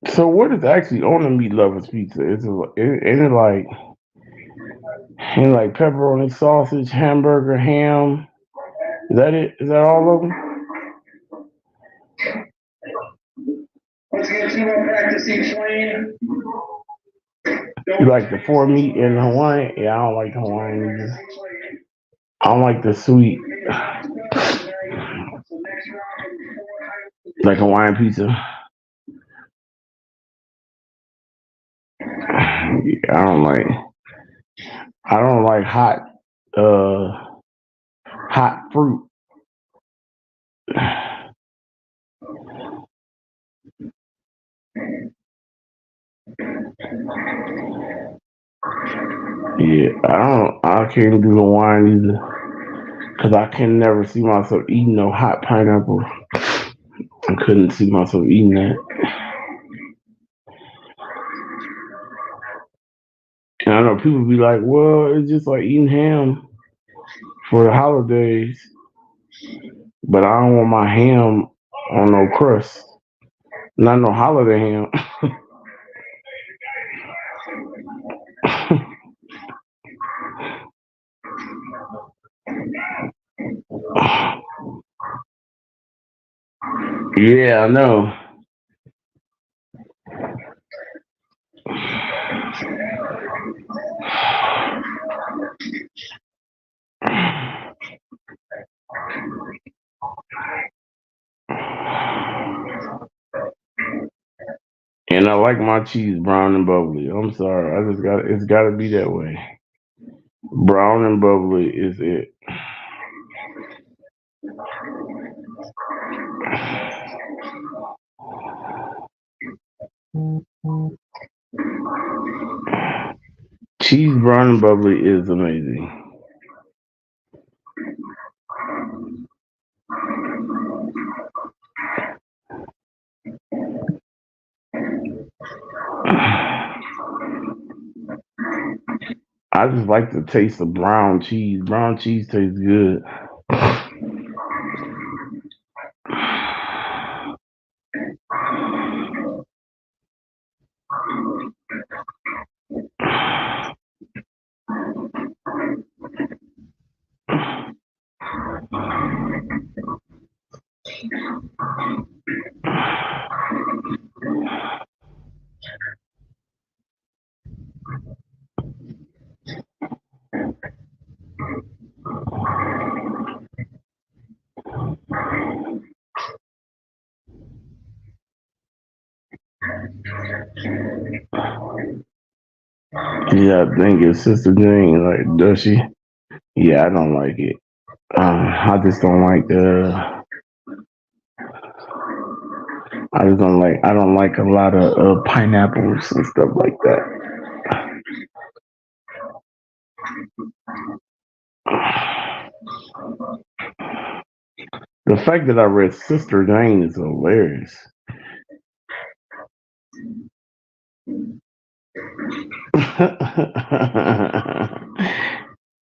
So what is actually on the meat lovers pizza? Is it like pepperoni, sausage, hamburger, ham? Is that it? Is that all of them? Let's get two more practice each lane. You like the four meat in Hawaiian? Yeah, I don't like Hawaiian either. I don't like the sweet, like Hawaiian pizza. Yeah, I don't like uh hot fruit. Yeah, I can't do Hawaiian either. Cause I can never see myself eating no hot pineapple. I couldn't see myself eating that. And I know people be like, well, it's just like eating ham for the holidays, but I don't want my ham on no crust. Not no holiday ham. Yeah, I know. And I like my cheese brown and bubbly. I'm sorry, I just got it's got to be that way. Brown and bubbly is it. Cheese brown and bubbly is amazing. I just like the taste of brown cheese. Brown cheese tastes good. Yeah, I think it's Sister Jane. Like, does she? Yeah, I don't like it. I just don't like the. I just don't like. I don't like a lot of pineapples and stuff like that. The fact that I read Sister Jane is hilarious.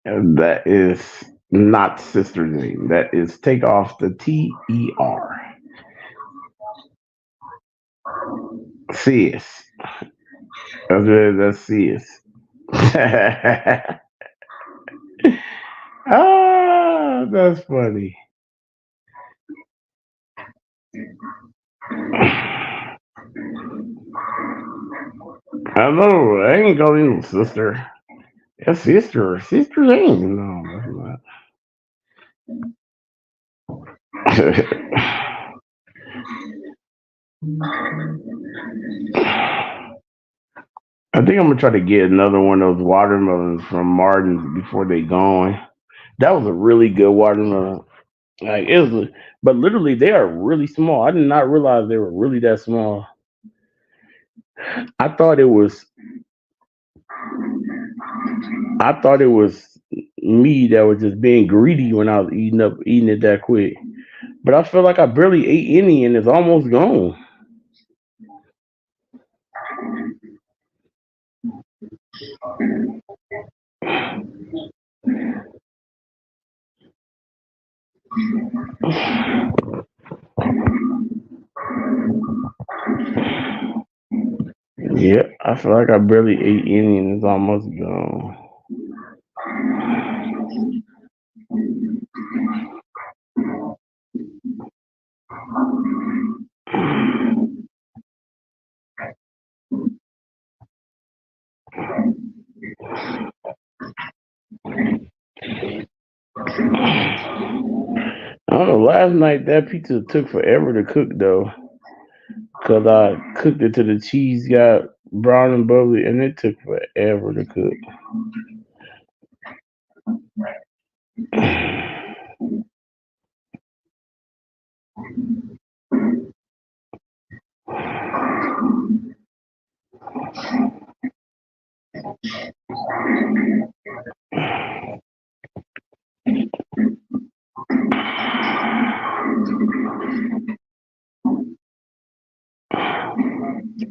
And that is not Sister Jane. That is take off the TER. Sis. That's sis. Ah, that's funny. I know. I ain't calling you sister. That's sister. Sister Jane. No, that's not. I think I'm gonna try to get another one of those watermelons from Martin's before they gone. That was a really good watermelon. Like it was, but literally they are really small. I did not realize they were really that small. I thought it was, I thought it was me that was just being greedy when I was eating it that quick. But I feel like I barely ate any, and it's almost gone. Yep, I feel like I barely ate any, and it's almost gone. I don't know. Last night that pizza took forever to cook though, cause I cooked it till the cheese got brown and bubbly, and it took forever to cook.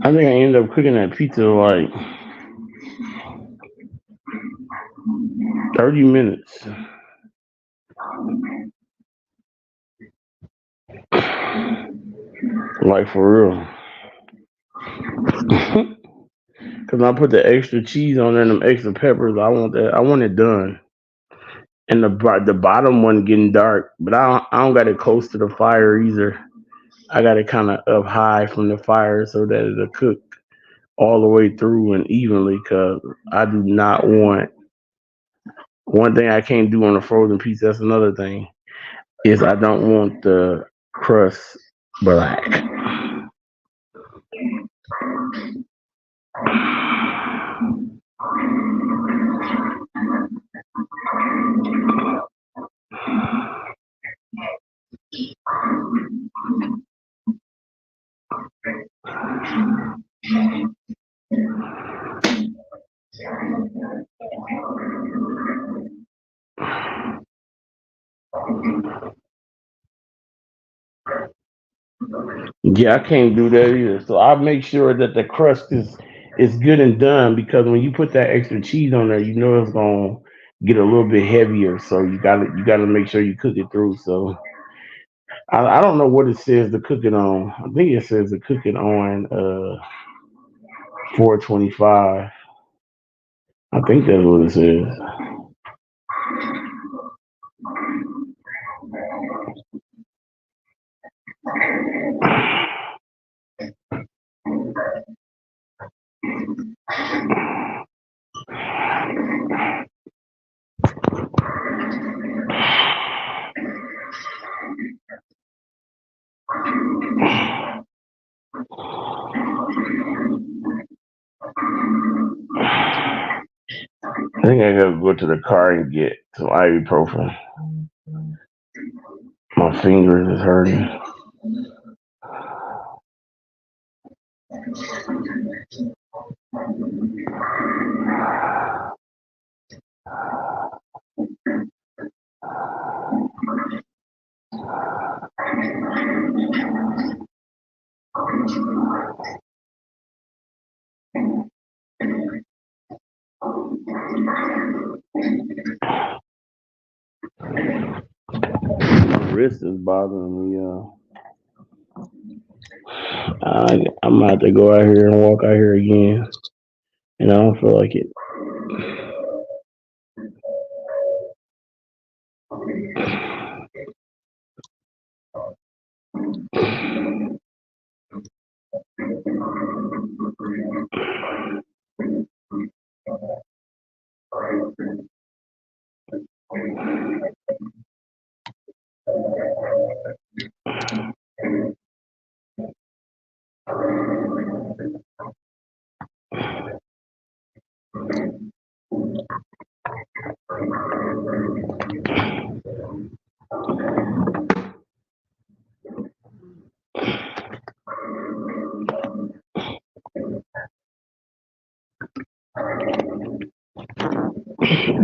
I think I ended up cooking that pizza like 30 minutes, like for real. Cause I put the extra cheese on there and them extra peppers. I want that. I want it done. And the bottom one getting dark, but I don't got it close to the fire either. I got it kind of up high from the fire so that it'll cook all the way through and evenly. Cause I do not want one thing I can't do on a frozen pizza. That's another thing is I don't want the crust black. Yeah, I can't do that either. So I make sure that the crust is good and done because when you put that extra cheese on there, you know it's gonna get a little bit heavier. So you gotta make sure you cook it through. So I don't know what it says to cook it on. I think it says to cook it on 425. I think that's what it says. I think I gotta go to the car and get some ibuprofen. My fingers is hurting. My wrist is bothering me. I'm about to go out here and walk out here again, and I don't feel like it.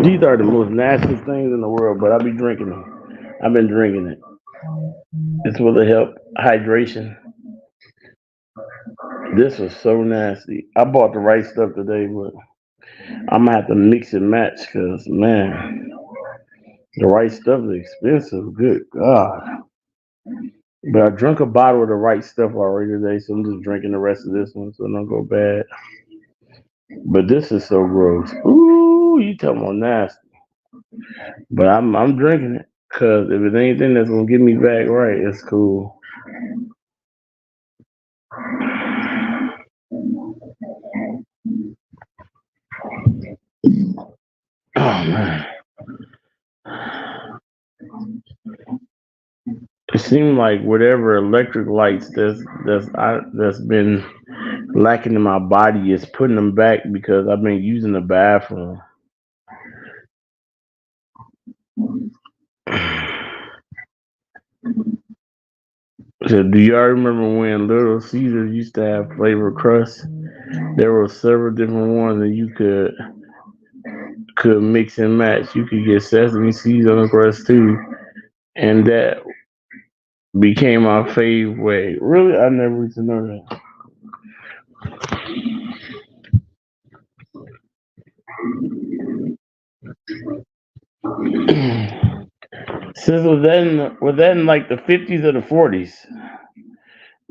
These are the most nastiest things in the world, but I be drinking them. I've been drinking it. It's supposed to help hydration. This was so nasty. I bought the right stuff today, but I'm gonna have to mix and match because man, the right stuff is expensive. Good God! But I drank a bottle of the right stuff already today, so I'm just drinking the rest of this one so it don't go bad. But this is so gross. Ooh, you talking about nasty? But I'm drinking it because if it's anything that's gonna get me back right, it's cool. Oh man, it seemed like whatever electric lights that's been lacking in my body is putting them back because I've been using the bathroom. So do y'all remember when Little Caesars used to have flavored crust? There were several different ones that you could mix and match. You could get sesame seeds on the crust too, and that became my fave way. Really, I never used to know that. Since was that in like the 50s or the 40s?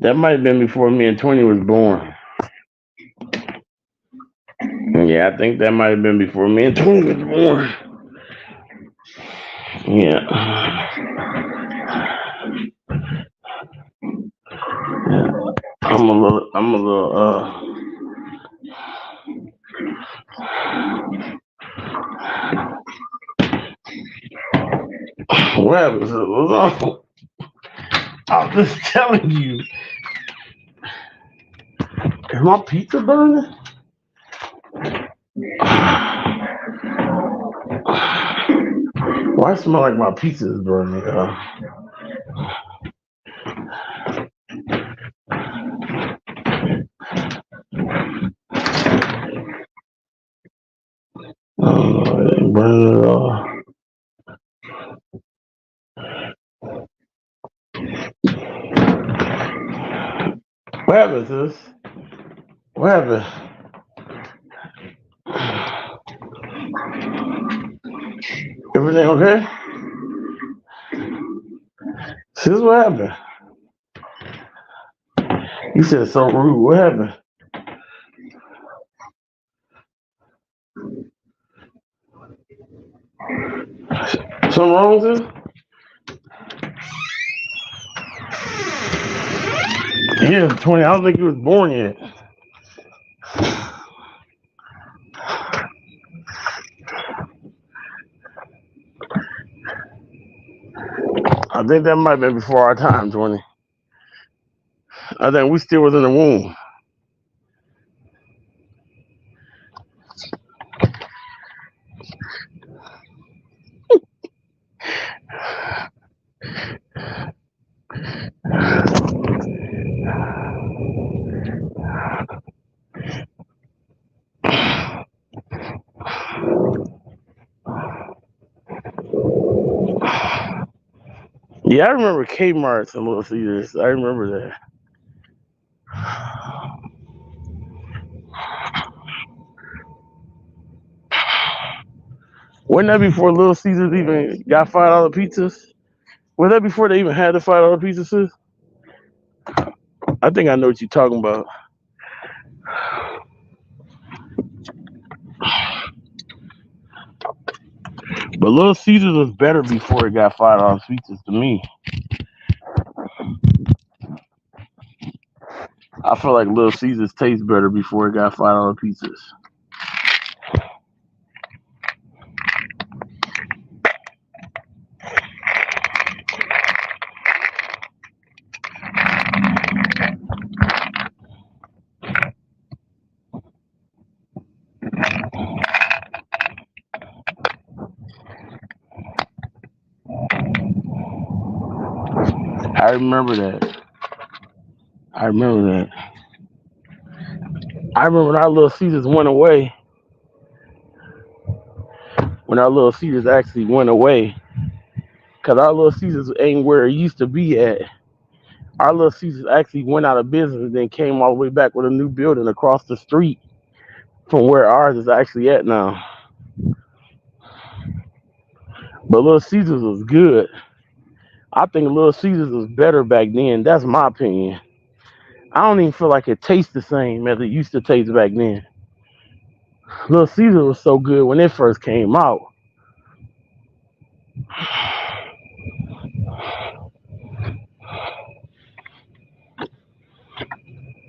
That might have been before me and Twenty was born. Yeah, I think that might have been before me and Twenty was born. Yeah. Yeah. What happened? I'm just telling you, Is my pizza burning? Why it smell like my pizza is burning? Oh, it ain't burning at all. What happened, sis? What happened? Everything okay? Sis, what happened? You said so rude. What happened? Something wrong, sis? Yeah, 20. I don't think you was born yet. I think that might have been before our time, 20. I think we still was in the womb. Yeah, I remember Kmart's and Little Caesars. I remember that. Wasn't that before Little Caesars even got $5 pizzas? Was that before they even had the $5 pizzas, sis? I think I know what you're talking about. But Little Caesars was better before it got $5 pizzas to me. I feel like Little Caesars tastes better before it got $5 pizzas. I remember that. I remember that. I remember when our Little Caesars went away. When our Little Caesars actually went away, because our Little Caesars ain't where it used to be at. Our Little Caesars actually went out of business and then came all the way back with a new building across the street from where ours is actually at now. But Little Caesars was good. I think Little Caesars was better back then. That's my opinion. I don't even feel like it tastes the same as it used to taste back then. Little Caesars was so good when it first came out.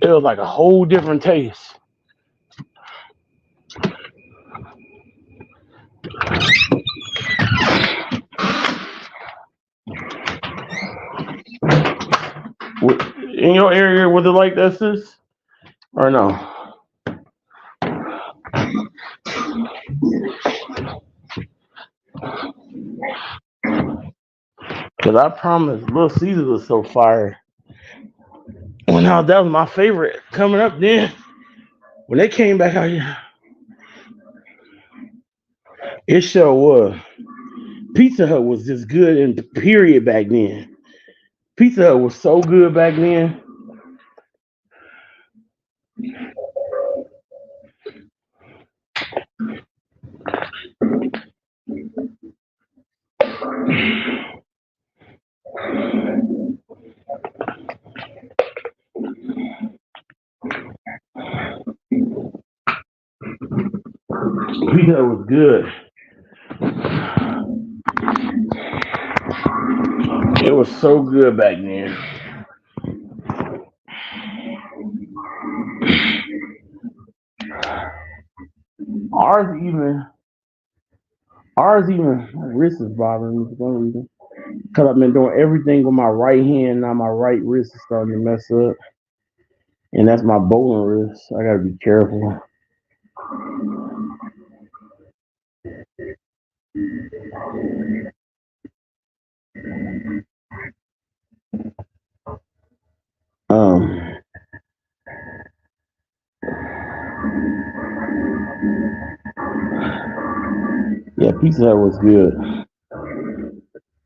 It was like a whole different taste. In your area, was it like that, sis? Or no? Because I promise, Little Caesars was so fire. Well, now that was my favorite coming up then. When they came back out here, it sure was. Pizza Hut was just good in period back then. Pizza Hut was so good back then. Pizza Hut was good. It was so good back then. Ours even, my wrist is bothering me for some reason. Because I've been doing everything with my right hand. Now my right wrist is starting to mess up. and that's my bowling wrist. I gotta be careful. Um, yeah, Pizza Hut was good.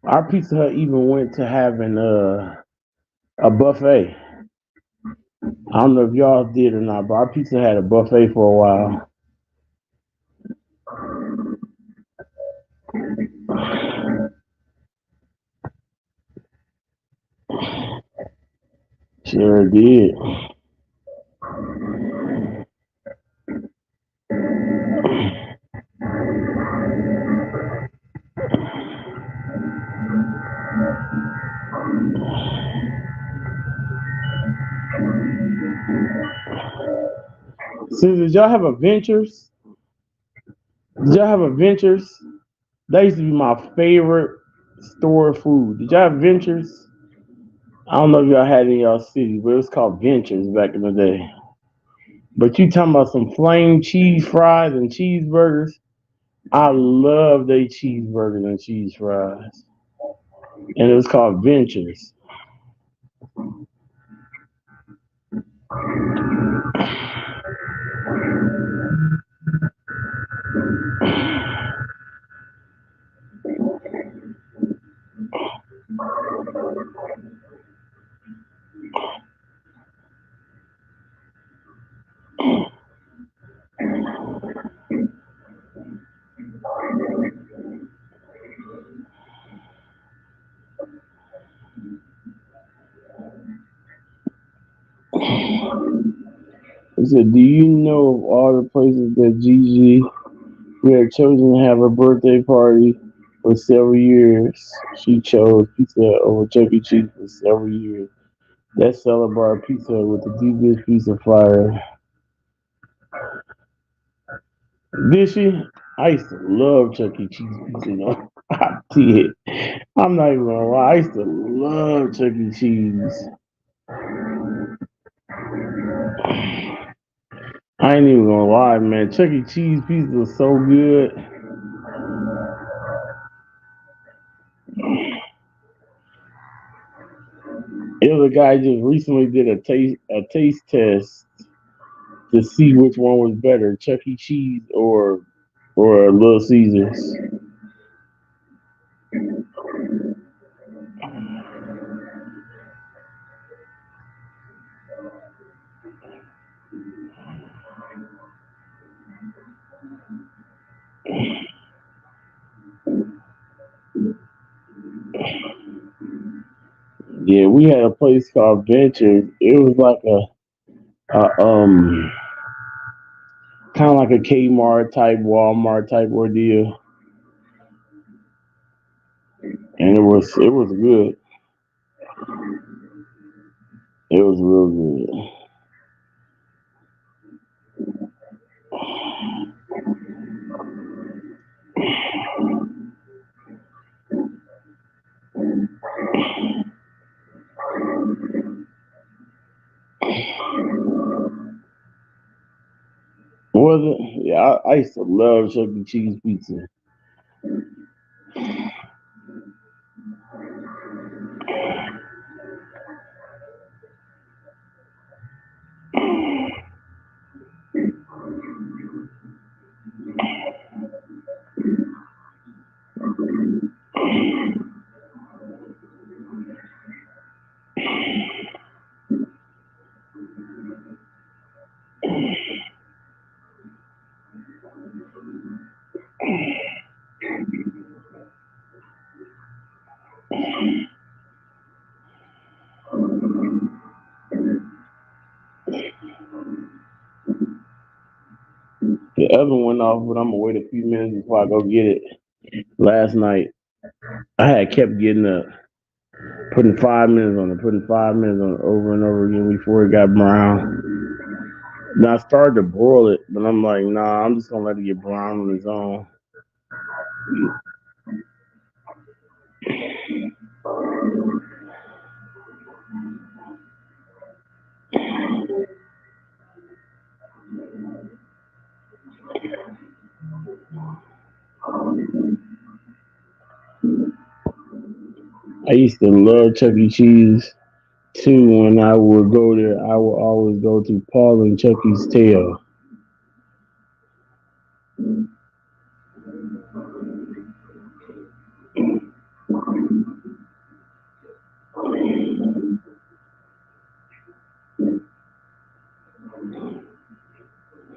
Our Pizza Hut even went to having a buffet. I don't know if y'all did or not, but our pizza had a buffet for a while. Sure did. So did y'all have adventures? Did y'all have adventures? That used to be my favorite store of food. Did y'all have ventures? I don't know if y'all had it in y'all city, but it was called Ventures back in the day. But you talking about some flame cheese fries and cheeseburgers? I love they cheeseburgers and cheese fries, and it was called Ventures. He said, "Do you know of all the places that Gigi we had chosen to have her birthday party for several years? She chose Pizza Hut over Chuck E. Cheese for several years. That salad bar pizza Hut with the deepest piece of fire. Did she? I used to love Chuck E. Cheese pizza. You know, I did. I'm not even gonna lie. I used to love Chuck E. Cheese. I ain't even gonna lie, man. Chuck E. Cheese pizza was so good. It was a guy just recently did a taste test to see which one was better, Chuck E. Cheese or Little Caesars. Yeah, we had a place called Ventures. It was like a kind of like a Kmart type, Walmart type ordeal, and it was good. It was real good. Was it? Yeah, I used to love Chuck E. Cheese pizza. The oven went off, but I'm gonna wait a few minutes before I go get it. Last night, I had kept getting up, putting 5 minutes on it, putting 5 minutes on it over and over again before it got brown. Now I started to broil it, but I'm like, nah, I'm just gonna let it get brown on its own. I used to love Chuck E. Cheese too. When I would go there, I would always go to Paul and Chucky's Tail.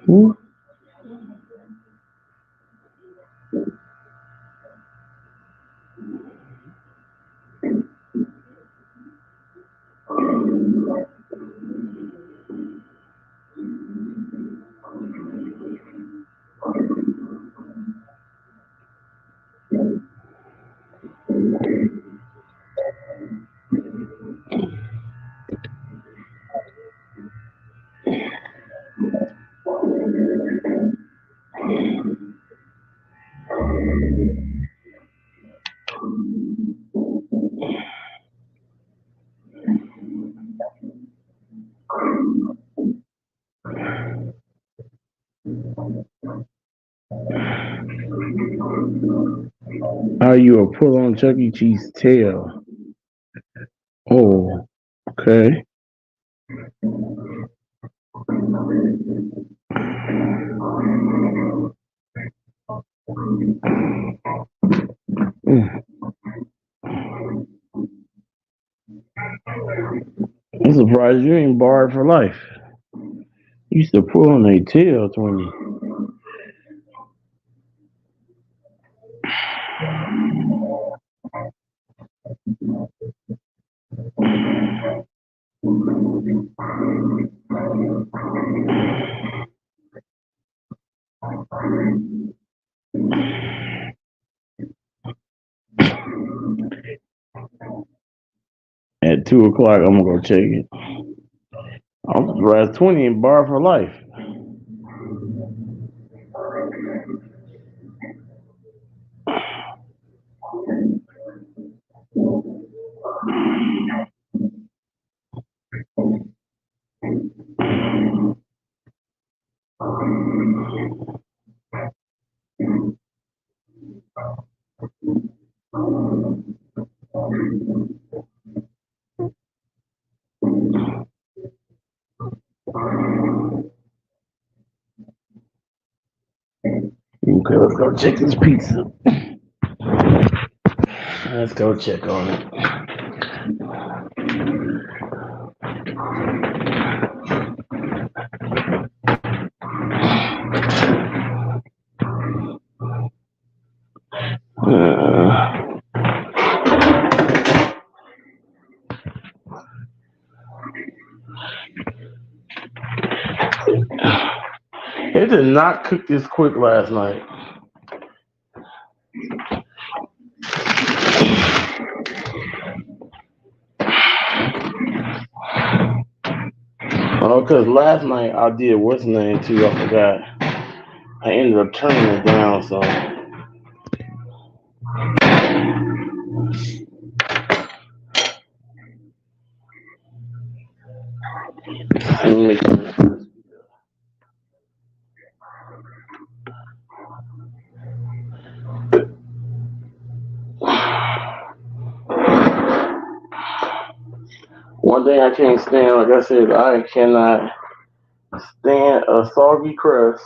Hmm? How you would pull on Chuck E. Cheese tail? Oh, okay. Mm. I'm surprised you ain't barred for life. You used to pull on their tails when you. At 2 o'clock, I'm gonna go check it. I'm surprised 20 ain't barred for life. Okay, let's go check this pizza. Let's go check on it. Uh, it did not cook this quick last night. Oh, because last night I did what's name too. I forgot. I ended up turning it down, so let me make sure. One thing I can't stand, like I said, I cannot stand a soggy crust.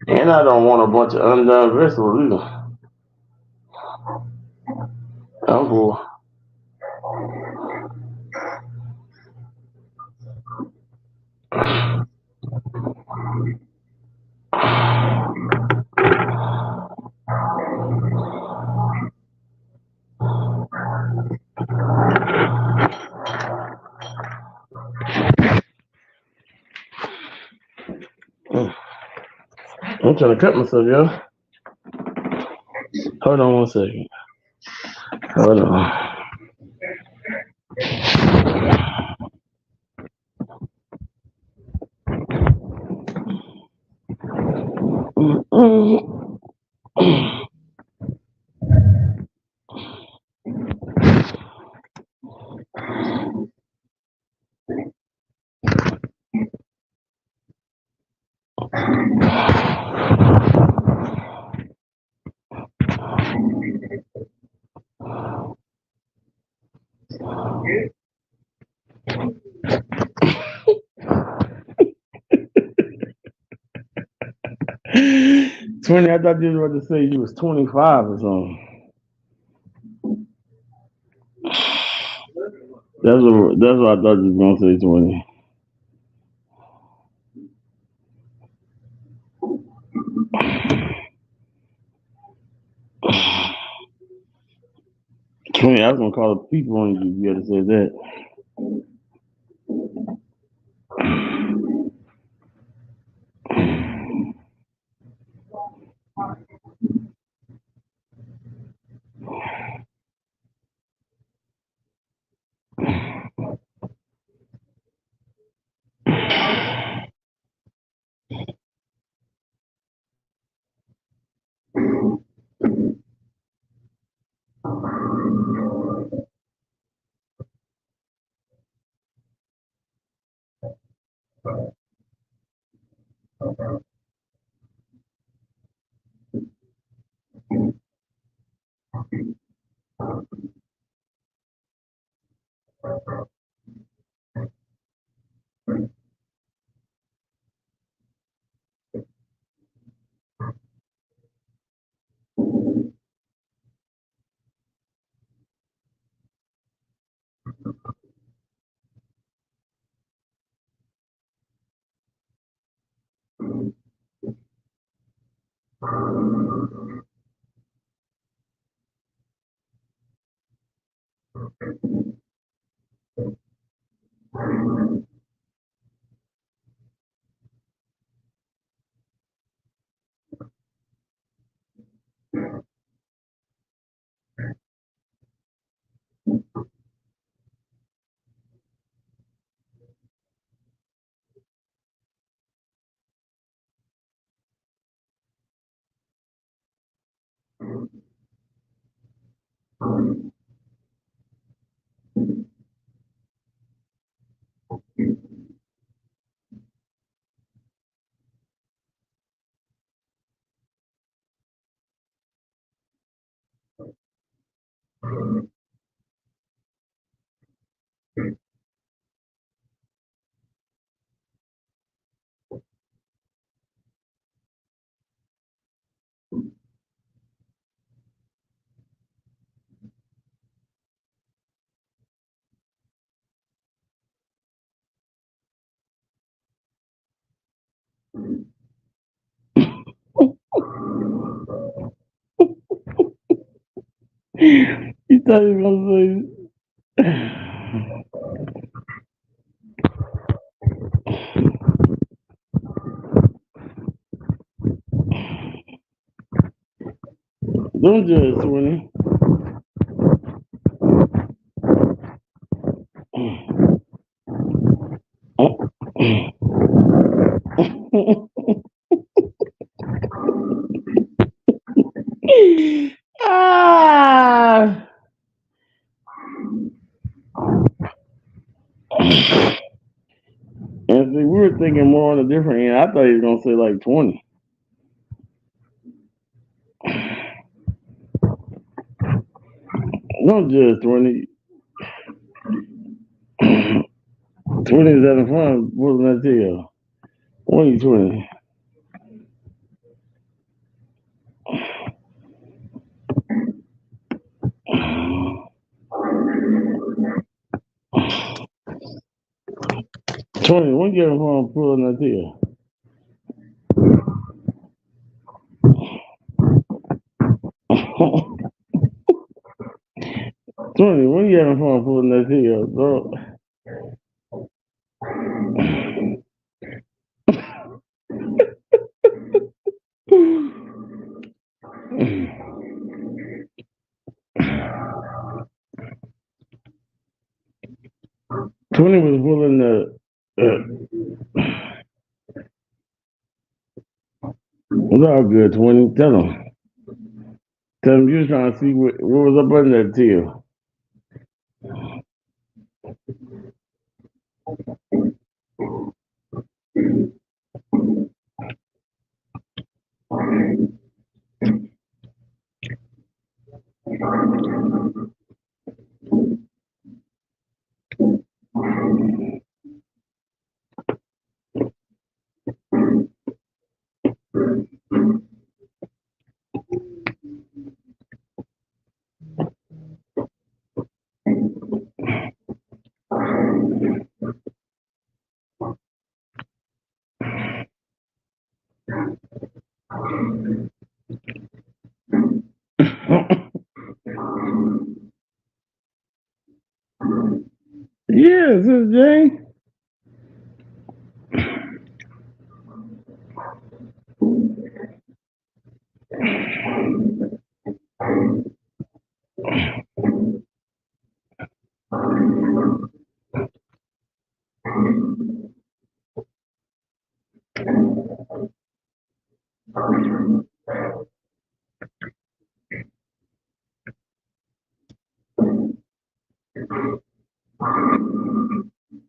And I don't want a bunch of undone vegetables either. I'm full. Mm. I'm trying to cut myself, yo. Hold on 1 second. Hold on. Mm-mm. 20. I thought you were about to say you was 25 or something. That's what I thought you was gonna say 20. 20. I was gonna call the people on you. You had to say that. You thought you were gonna say. Don't judge 20. 啊！And see, we were thinking more on a different end. I thought he was gonna say like 20. Don't judge 20. 20 is having fun. What did I tell you? 20, 20. 20, when you having fun pulling that tail? 20, when you having fun pulling that tail, bro? 20 was pulling the. It's all good, 20. Tell him. Tell him you was trying to see what was up under that tail. Yes, it's Jane.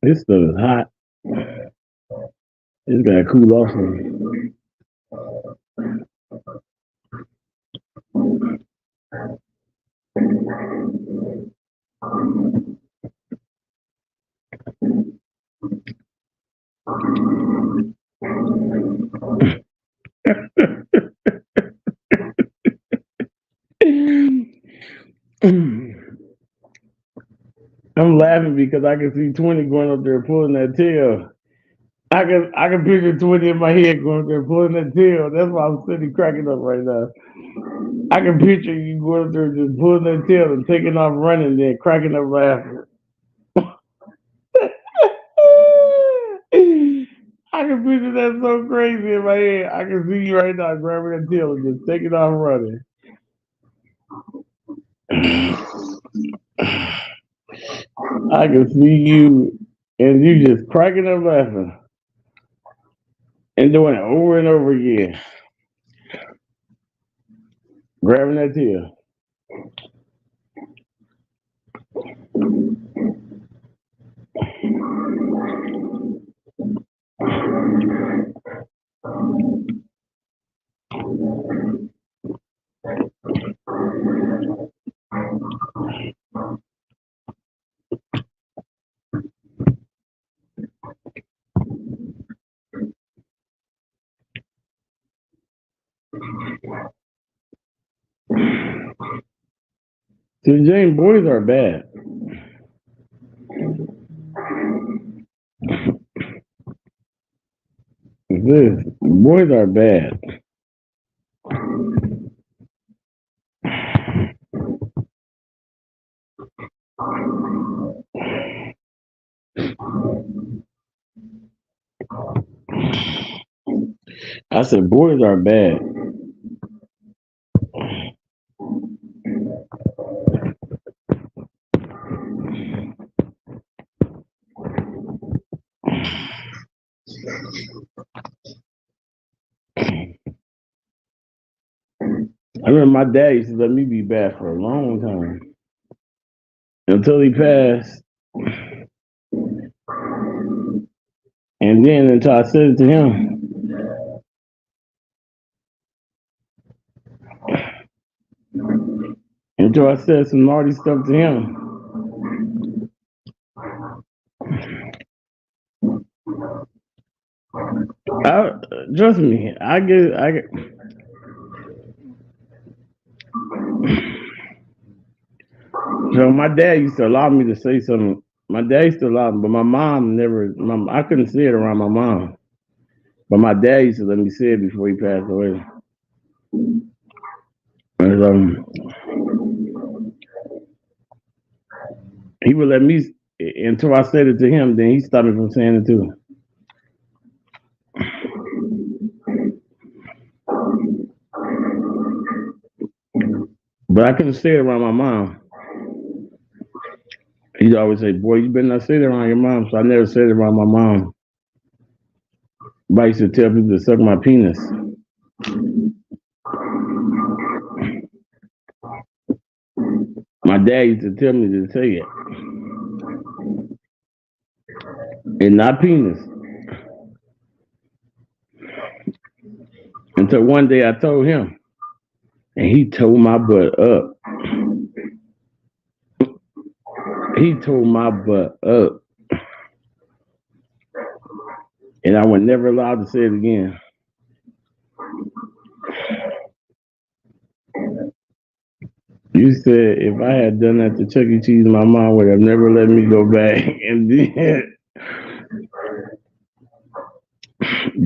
This stuff is hot. It's gotta cool off some. I'm laughing because I can see 20 going up there pulling that tail. I can picture 20 in my head going up there pulling that tail. That's why I'm sitting cracking up right now. I can picture you going up there just pulling that tail and taking off running, then cracking up laughing. I can picture that so crazy in my head. I can see you right now grabbing that tail and just taking off running. I can see you and you just cracking up laughing and doing it over and over again, grabbing that tail. See, Jane, boys are bad. This boys are bad. I said boys are bad. I remember my dad used to let me be bad for a long time until he passed, and then until I said it to him, until I said some naughty stuff to him. I, trust me, I get. So my dad used to allow me to say something. My dad used to allow me, but my mom never. I couldn't say it around my mom, but my dad used to let me say it before he passed away. And, he would let me until I said it to him. Then he stopped me from saying it too. But I couldn't say it around my mom. He'd always say, "Boy, you better not say that around your mom." So I never said it around my mom. But I used to tell people to suck my penis. My dad used to tell me to say it, and not penis. Until one day I told him, and he told my butt up. He told my butt up, and I was never allowed to say it again. You said if I had done that to Chuck E. Cheese, my mom would have never let me go back, and then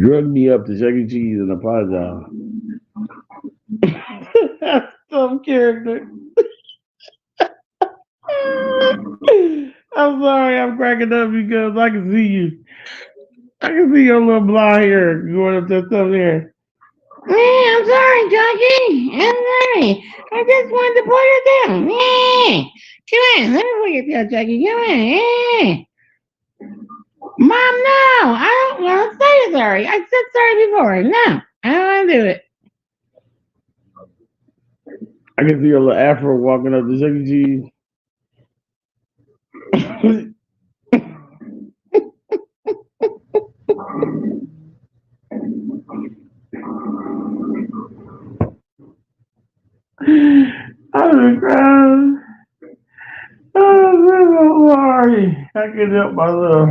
drug me up to Chuck E. Cheese and apologized. That's some character. I'm sorry, I'm cracking up because I can see you. I can see your little blonde hair going up that stuff there. I'm sorry, Jackie. I'm sorry. I just wanted to put her down. Come on, let me put your tail, Jackie. Come on. Mom, no. I don't want to say sorry. I said sorry before. No, I don't want to do it. I can see your little afro walking up the Chuck E. Cheese. I'm just crying. I'm so sorry. I can't help myself.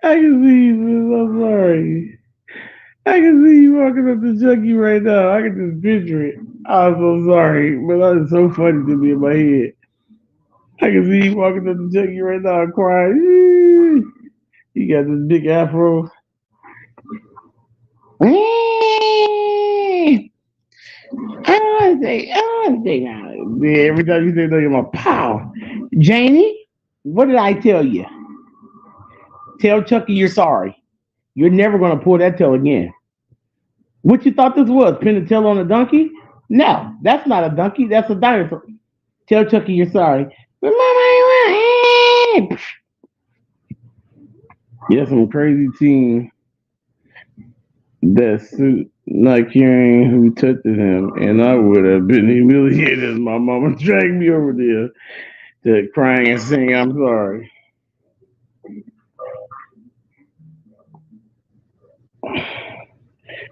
I can see you, sis. I'm sorry. I can see you walking up to Chucky right now. I can just picture it. I'm so sorry, but that is so funny to me in my head. I can see you walking up to Chucky right now crying. You got this big afro. I want to say now. Yeah, every time you say that, you're like, pow. Janie, what did I tell you? Tell Chucky you're sorry. You're never going to pull that tail again. What you thought this was? Pin a tail on a donkey? No, that's not a donkey. That's a dinosaur. Tell Chucky you're sorry. But Mama, yeah, some crazy teen that suit not caring who touches him, and I would have been humiliated as my mama dragged me over there to crying and saying I'm sorry.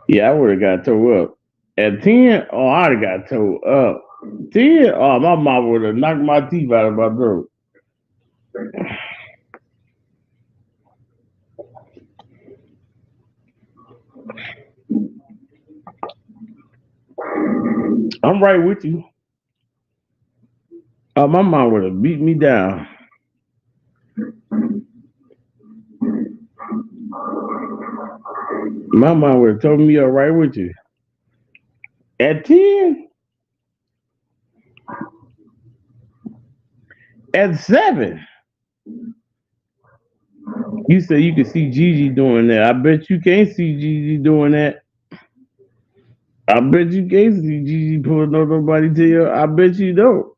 Yeah, I would have got towed up. At 10, oh, I'd have got towed up. 10, oh, my mom would have knocked my teeth out of my throat. I'm right with you. Oh, my mom would have beat me down. My mom would have told me up right with you. At 10, at 7, you said you could see Gigi doing that. I bet you can't see Gigi doing that. I bet you can't see Gigi pulling on nobody tail. I bet you don't.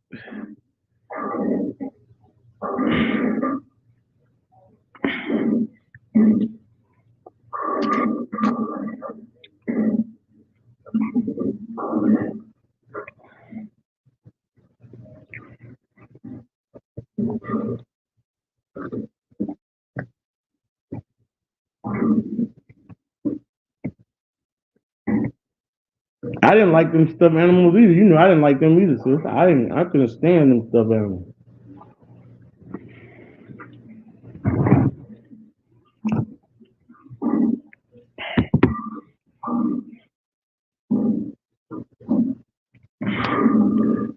I didn't like them stuffed animals either. You know, I didn't like them either, sis. I couldn't stand them stuffed animals.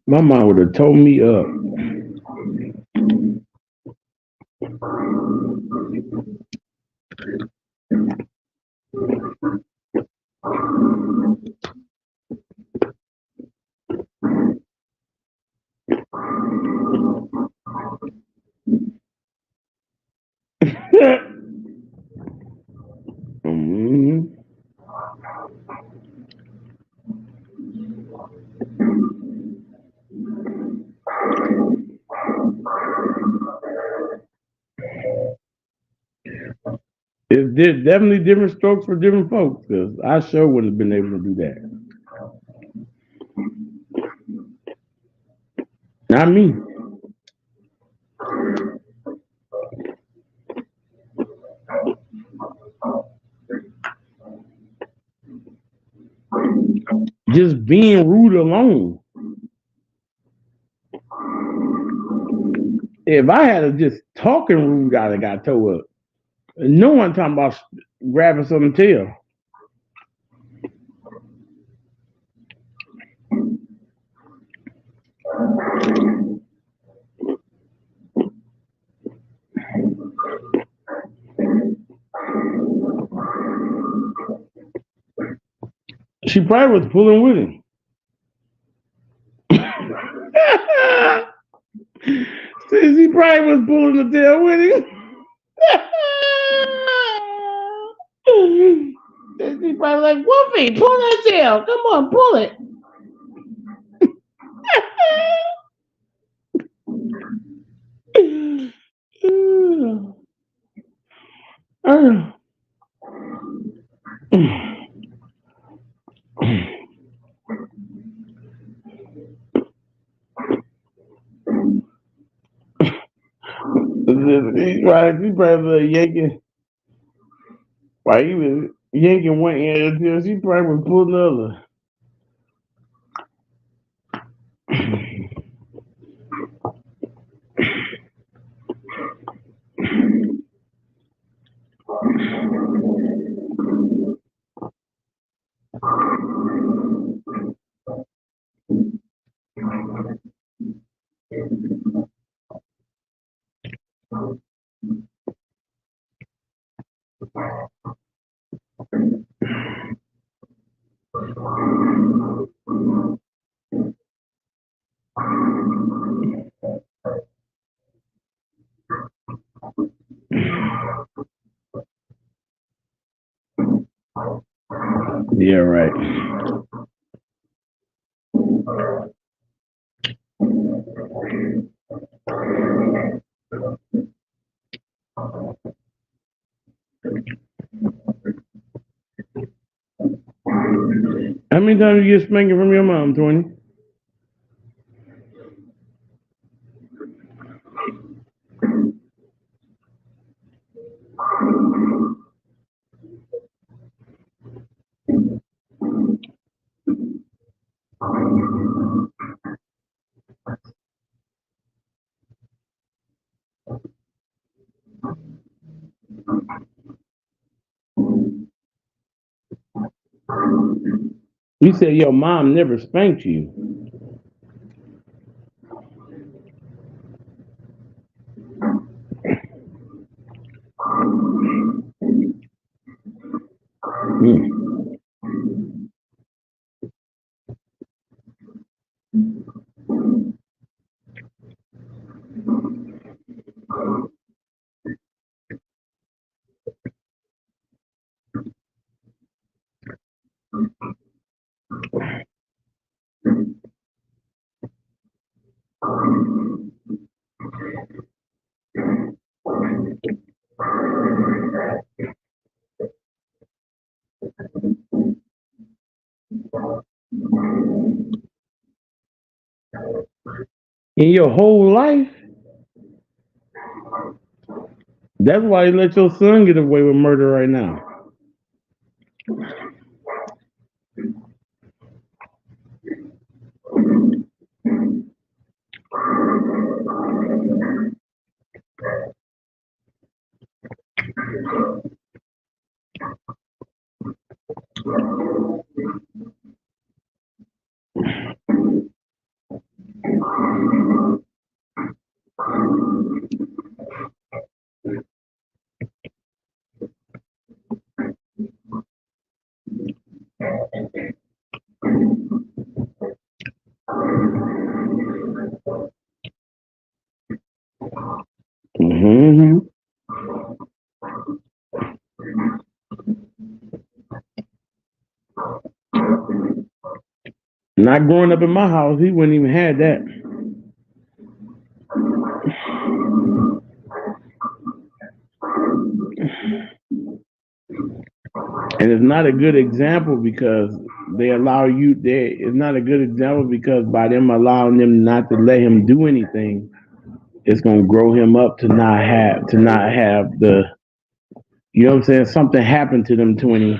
My mom would have told me up. Mhm. Definitely different strokes for different folks, because I sure wouldn't have been able to do that. Not me. Just being rude alone. If I had a just talking rude, I'd have got towed up. No one talking about grabbing something tail. She probably was pulling with him. She probably was pulling the tail with him. She probably like, Wolfie, pull that tail. Come on, pull it. He probably yanking. While he was yanking one end of the tail, she probably was pulling the other. Yeah, right. How many times you get spanking from your mom, 20? You said your mom never spanked you. Hmm. In your whole life? That's why you let your son get away with murder right now. Hmm. Not growing up in my house, he wouldn't even had that. And it's not a good example because they allow you there. It's not a good example because by them allowing them not to let him do anything, it's gonna grow him up to not have the, you know what I'm saying, something happened to them 20.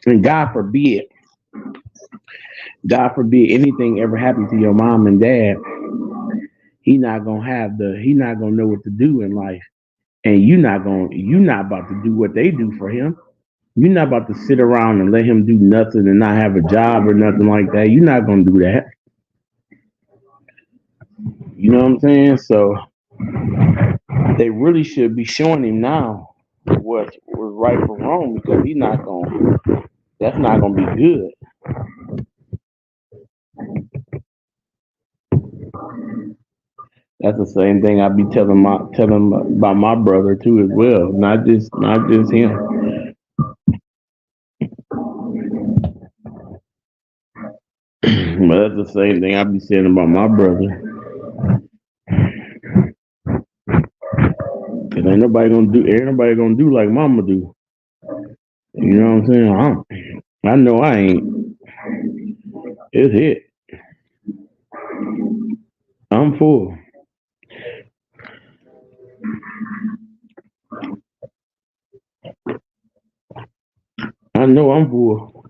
And God forbid anything ever happened to your mom and dad, he not gonna know what to do in life. And you're not about to do what they do for him. You're not about to sit around and let him do nothing and not have a job or nothing like that. You're not gonna do that. You know what I'm saying? So they really should be showing him now what was right from wrong because he's not gonna. That's not gonna be good. That's the same thing I be telling about my brother too as well. Not just him. But that's the same thing I be saying about my brother. Cause ain't nobody gonna do like mama do. You know what I'm saying? I know I ain't. It's it. I'm full. I know I'm full.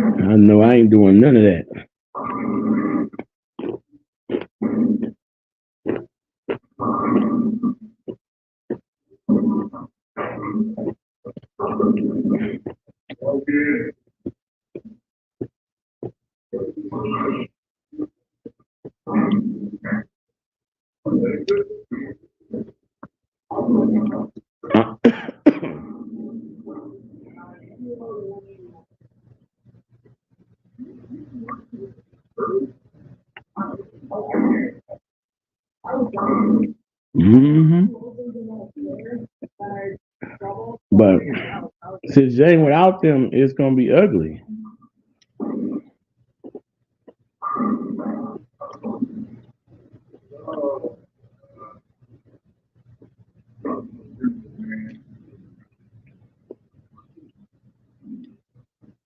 I know I ain't doing none of that. hmm But since Jane without them, it's gonna be ugly.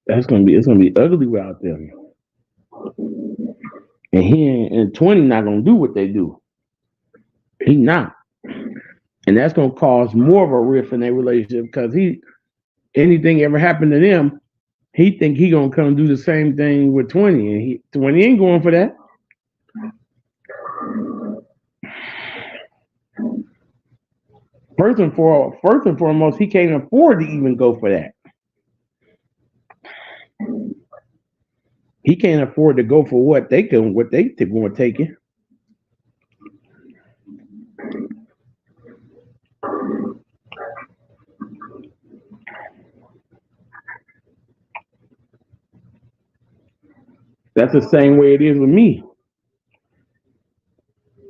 It's gonna be ugly without them. And and 20 not gonna do what they do. He not. And that's gonna cause more of a rift in their relationship because anything ever happened to them, he think he gonna come do the same thing with 20, and 20 ain't going for that. First and foremost, he can't afford to even go for that. He can't afford to go for what they going to take it. That's the same way it is with me.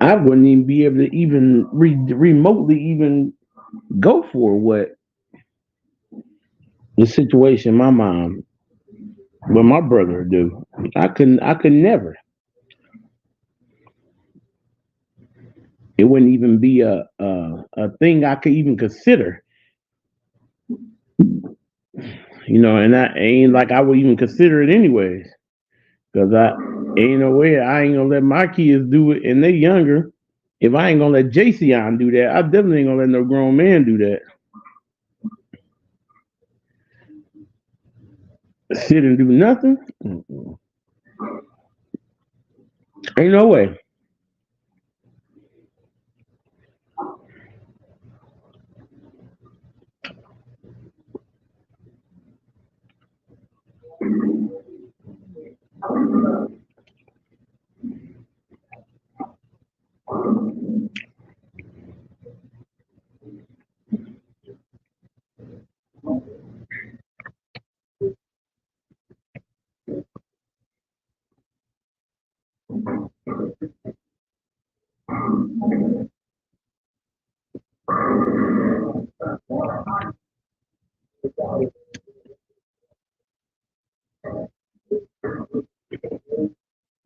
I wouldn't even be able to even remotely even go for what the situation my mom, what my brother do. I could never. It wouldn't even be a thing I could even consider. And I ain't like I would even consider it anyways. Cause I ain't no way I ain't gonna let my kids do it, and they younger. If I ain't gonna let JCon do that, I definitely ain't gonna let no grown man do that. Sit and do nothing. Ain't no way.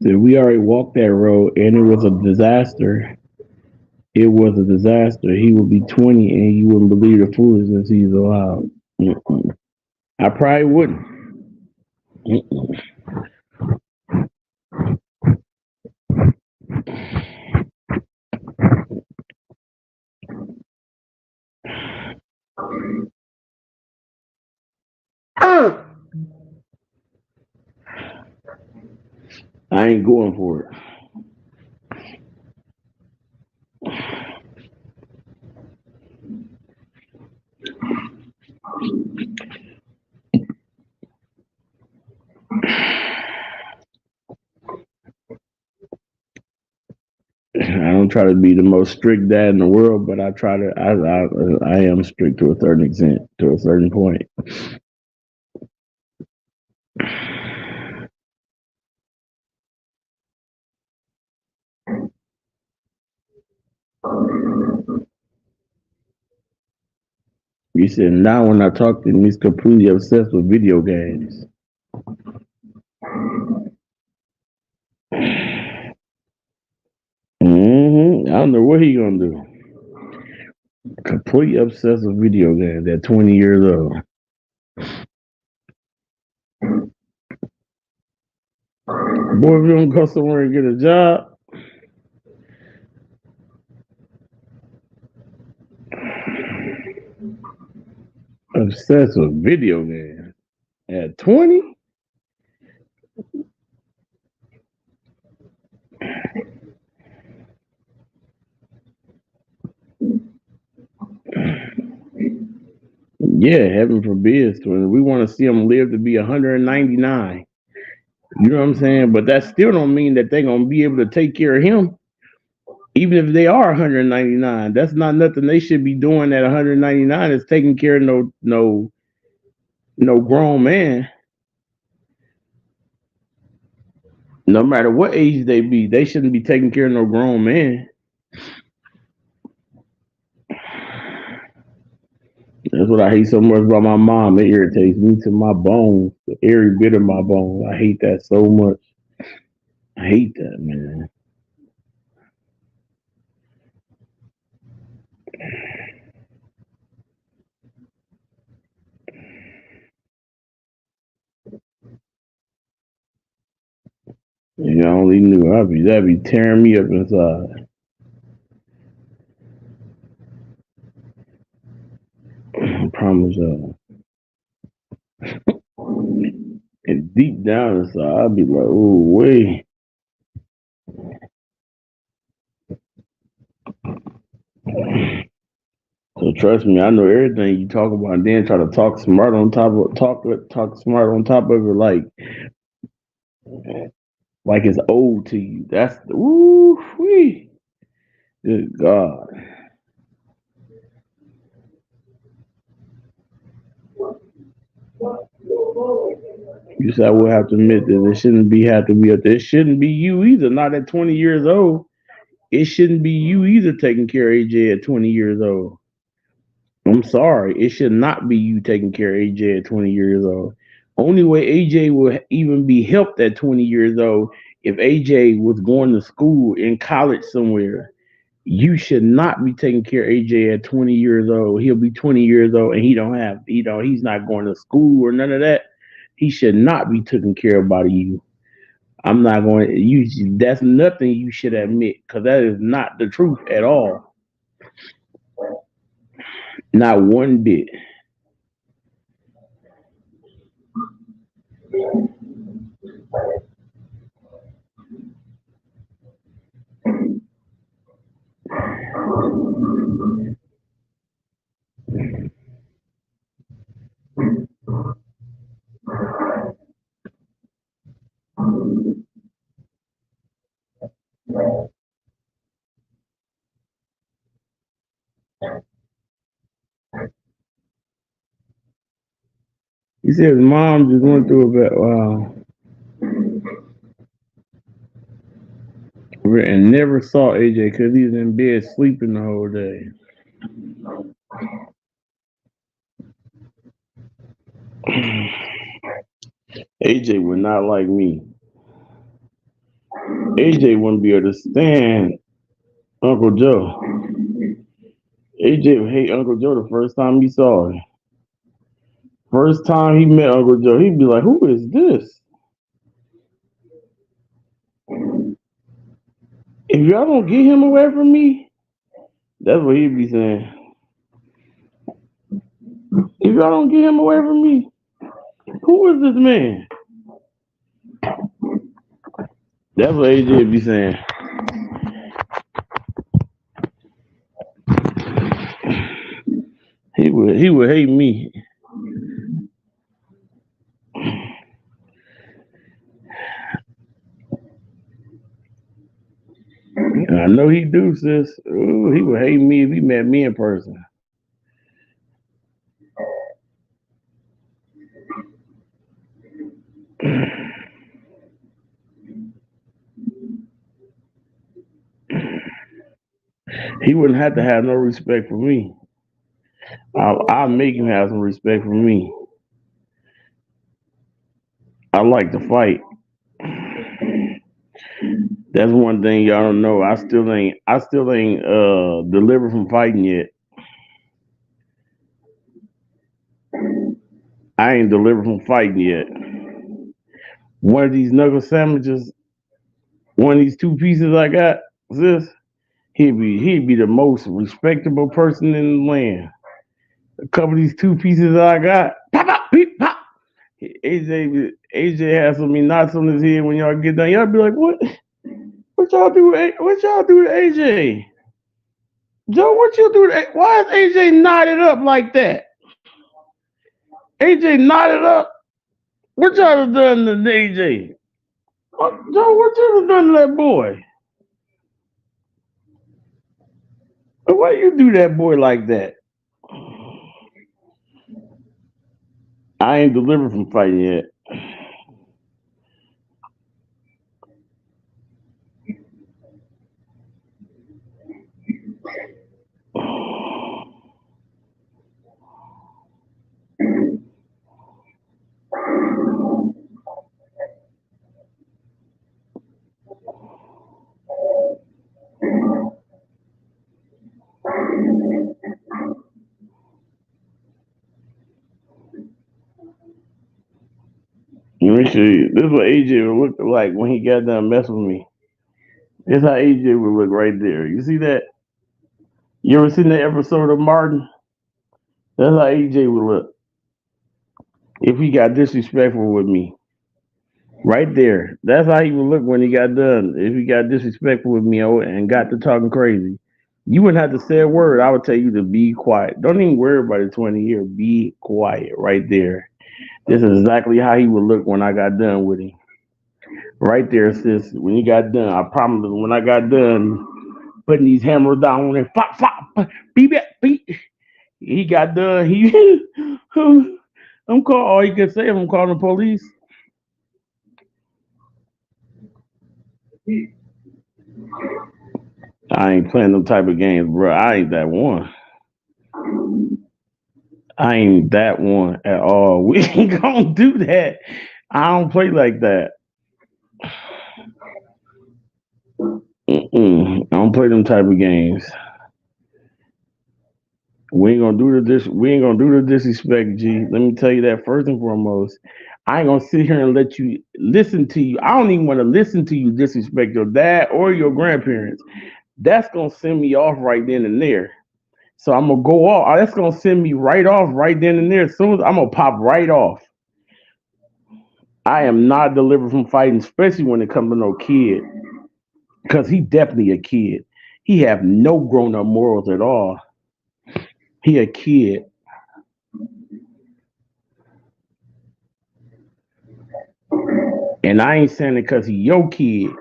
So we already walked that road, and it was a disaster. It was a disaster. He would be 20, and you wouldn't believe the foolishness he's allowed. Mm-mm. I probably wouldn't. Mm-mm. I ain't going for it. I don't try to be the most strict dad in the world, but I try to. I am strict to a certain extent, to a certain point. You said now when I talk to him, he's completely obsessed with video games. I don't know what he gonna do. Completely obsessed with video games at 20 years old. Boy, if you don't go somewhere and get a job, obsessed with video games at 20. Yeah, heaven forbid. We want to see them live to be 199. You know what I'm saying? But that still don't mean that they're gonna be able to take care of him. Even if they are 199, that's not nothing they should be doing at 199. Is taking care of no grown man. No matter what age they be, they shouldn't be taking care of no grown man. That's what I hate so much about my mom. It irritates me to my bones, every bit of my bones. I hate that so much. I hate that, man. You only knew that'd be tearing me up inside. I promise you. And deep down inside, I'd be like, oh wait. So trust me, I know everything you talk about, and then try to talk smart on top of talk smart on top of it, like it's old to you. That's the woo wee. Good God. You said I would have to admit that it shouldn't be have to be up there. It shouldn't be you either. Not at 20 years old. It shouldn't be you either taking care of AJ at 20 years old. I'm sorry. It should not be you taking care of AJ at 20 years old. Only way AJ will even be helped at 20 years old if AJ was going to school in college somewhere. You should not be taking care of AJ at 20 years old. He'll be 20 years old and he's not going to school or none of that. He should not be taken care of by you. I'm not going to, you, that's nothing you should admit because that is not the truth at all. Not one bit. He said his mom just went through a bit, wow, and never saw AJ because he was in bed sleeping the whole day. AJ would not like me. AJ wouldn't be able to stand Uncle Joe. AJ would hate Uncle Joe the first time he saw him. First time he met Uncle Joe, he'd be like, "Who is this? If y'all don't get him away from me," that's what he'd be saying. If y'all don't get him away from me, who is this man? That's what AJ would be saying. He would hate me. And I know he do, sis. Ooh, he would hate me if he met me in person. He wouldn't have to have no respect for me. I'll make him have some respect for me. I like to fight. That's one thing y'all don't know. I still ain't delivered from fighting yet. I ain't delivered from fighting yet. One of these knuckle sandwiches, one of these two pieces I got, sis, he'd be the most respectable person in the land. A couple of these two pieces I got, pop pop beep pop. AJ has some knots on his head when y'all get done. Y'all be like, what? What y'all do? What y'all do to AJ? Joe, what you do? Why is AJ knotted up like that? AJ knotted up. What y'all have done to AJ? Joe, what you have done to that boy? Why you do that boy like that? I ain't delivered from fighting yet. Let me show you. This is what AJ would look like when he got done messing with me. This how AJ would look right there. You see that? You ever seen that episode of Martin? That's how AJ would look if he got disrespectful with me. Right there. That's how he would look when he got done. If he got disrespectful with me and got to talking crazy. You wouldn't have to say a word. I would tell you to be quiet. Don't even worry about it 20 years. Be quiet right there. This is exactly how he would look when I got done with him. Right there, sis. When he got done, I promise when I got done putting these hammers down on it, pop, pop, beep, beep. He got done. I'm called. All you can say, I'm calling the police. I ain't playing them type of games, bro. I ain't that one. I ain't that one at all. We ain't gonna do that. I don't play like that. Mm-mm. I don't play them type of games. We ain't gonna do the disrespect, G. Let me tell you that first and foremost. I ain't gonna sit here and let you listen to you. I don't even want to listen to you disrespect your dad or your grandparents. That's gonna send me off right then and there. So I'm gonna go off. That's gonna send me right off right then and there. As soon as I'm gonna pop right off. I am not delivered from fighting, especially when it comes to no kid, because he definitely a kid. He have no grown up morals at all. He a kid, and I ain't saying it because he your kid.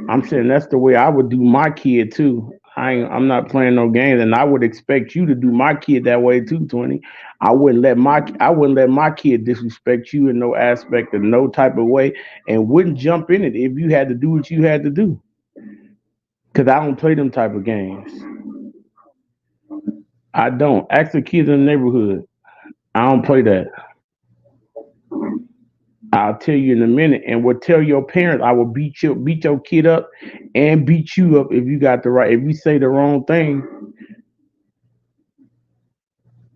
I'm saying that's the way I would do my kid too. I'm not playing no games, and I would expect you to do my kid that way too, 20. I wouldn't let my kid disrespect you in no aspect of no type of way, and wouldn't jump in it if you had to do what you had to do. Cause I don't play them type of games. I don't. Ask the kids in the neighborhood. I don't play that. I'll tell you in a minute, and will tell your parents I will beat your kid up, and beat you up if you got the right if you say the wrong thing.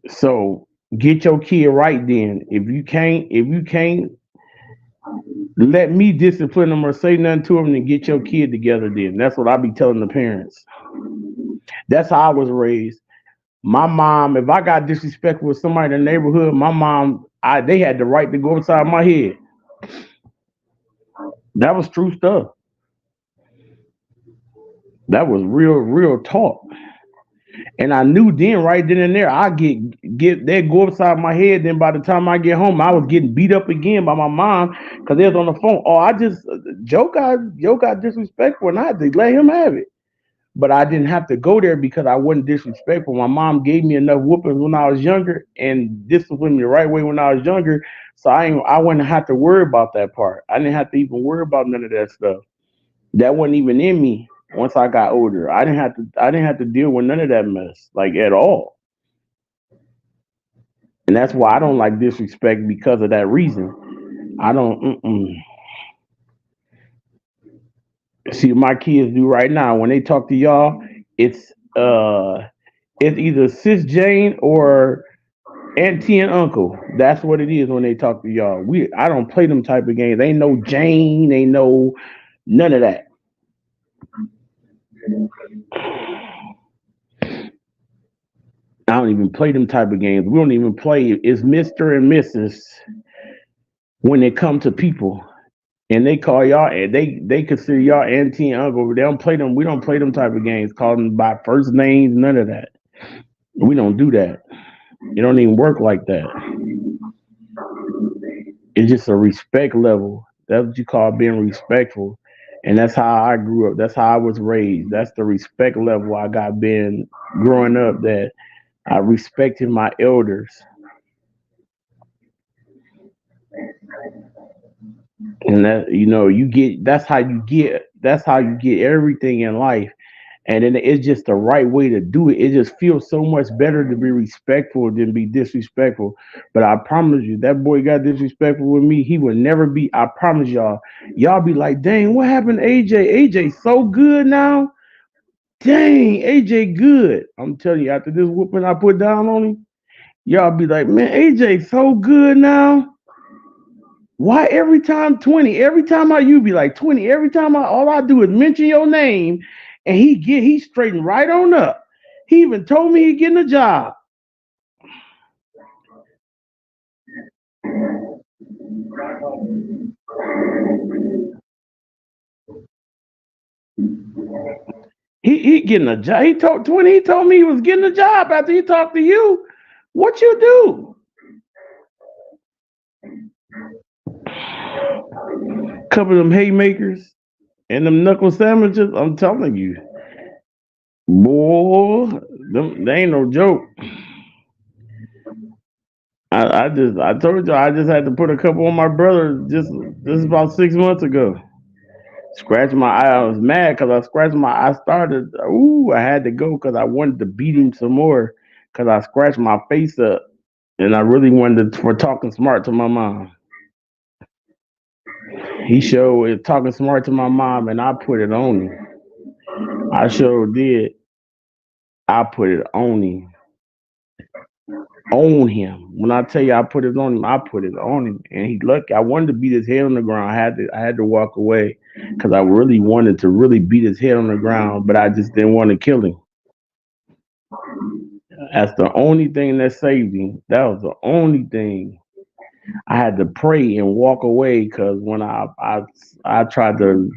So get your kid right then. If you can't let me discipline them or say nothing to them, then get your kid together. Then that's what I be telling the parents. That's how I was raised. My mom, if I got disrespectful with somebody in the neighborhood, my mom, they had the right to go inside my head. That was true stuff. That was real talk. And I knew then, right then and there, I get they go upside my head. Then by the time I get home, I was getting beat up again by my mom because they was on the phone. Oh, Joe got disrespectful, and I had to let him have it. But I didn't have to go there because I wasn't disrespectful. My mom gave me enough whoopings when I was younger and disciplined me the right way when I was younger. So I wouldn't have to worry about that part. I didn't have to even worry about none of that stuff. That wasn't even in me. Once I got older, I didn't have to deal with none of that mess like at all. And that's why I don't like disrespect because of that reason. I don't see what my kids do right now when they talk to y'all. It's uh it's either sis Jane or auntie and uncle. That's what it is when they talk to y'all. I don't play them type of games. Ain't no Jane, ain't no none of that. I don't even play them type of games. We don't even play. It's Mister and Mrs. when it come to people, and they call y'all and they consider y'all auntie and uncle. They don't play them. We don't play them type of games. Call them by first names. None of that. We don't do that. It don't even work like that. It's just a respect level. That's what you call being respectful. And that's how I grew up. That's how I was raised. That's the respect level I got being growing up, that I respected my elders. And that, you get, that's how you get everything in life. And then it's just the right way to do it. It just feels so much better to be respectful than be disrespectful. But I promise you, that boy got disrespectful with me. He would never be. I promise y'all. Y'all be like, dang, what happened to AJ? AJ so good now. Dang, AJ good. I'm telling you, after this whooping I put down on him, y'all be like, man, AJ so good now. Why every time 20? Every time you be like 20. Every time all I do is mention your name, and he straightened right on up. He even told me he getting a job. He getting a job. He told 20. He told me he was getting a job after he talked to you. What you do? Couple of them haymakers and them knuckle sandwiches. I'm telling you, boy, they ain't no joke. I told you I just had to put a couple on my brother just about 6 months ago. Scratch my eye. I was mad because I scratched my. I started. Ooh, I had to go because I wanted to beat him some more because I scratched my face up, and I really wanted to, for talking smart to my mom. He showed talking smart to my mom, and I put it on him. I sure did. I put it on him. When I tell you I put it on him, I put it on him, and he lucky. I wanted to beat his head on the ground. I had to walk away because I really wanted to really beat his head on the ground, but I just didn't want to kill him. That's the only thing that saved him. That was the only thing. I had to pray and walk away because when I tried to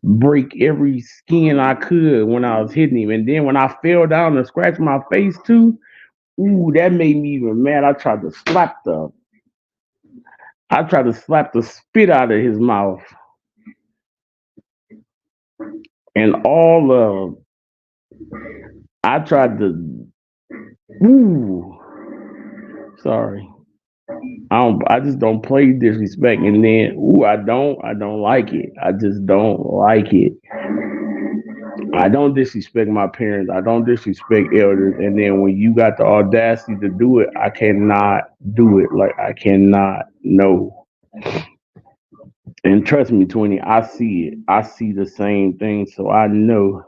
break every skin I could when I was hitting him, and then when I fell down and scratched my face too, ooh, that made me even mad. I tried to slap the spit out of his mouth and all of. I tried to. Ooh, sorry. I just don't play disrespect, and then ooh, I don't like it. I just don't like it. I don't disrespect my parents. I don't disrespect elders, and then when you got the audacity to do it, I cannot do it. Like I cannot. No. And trust me, 20, I see it. I see the same thing, so I know.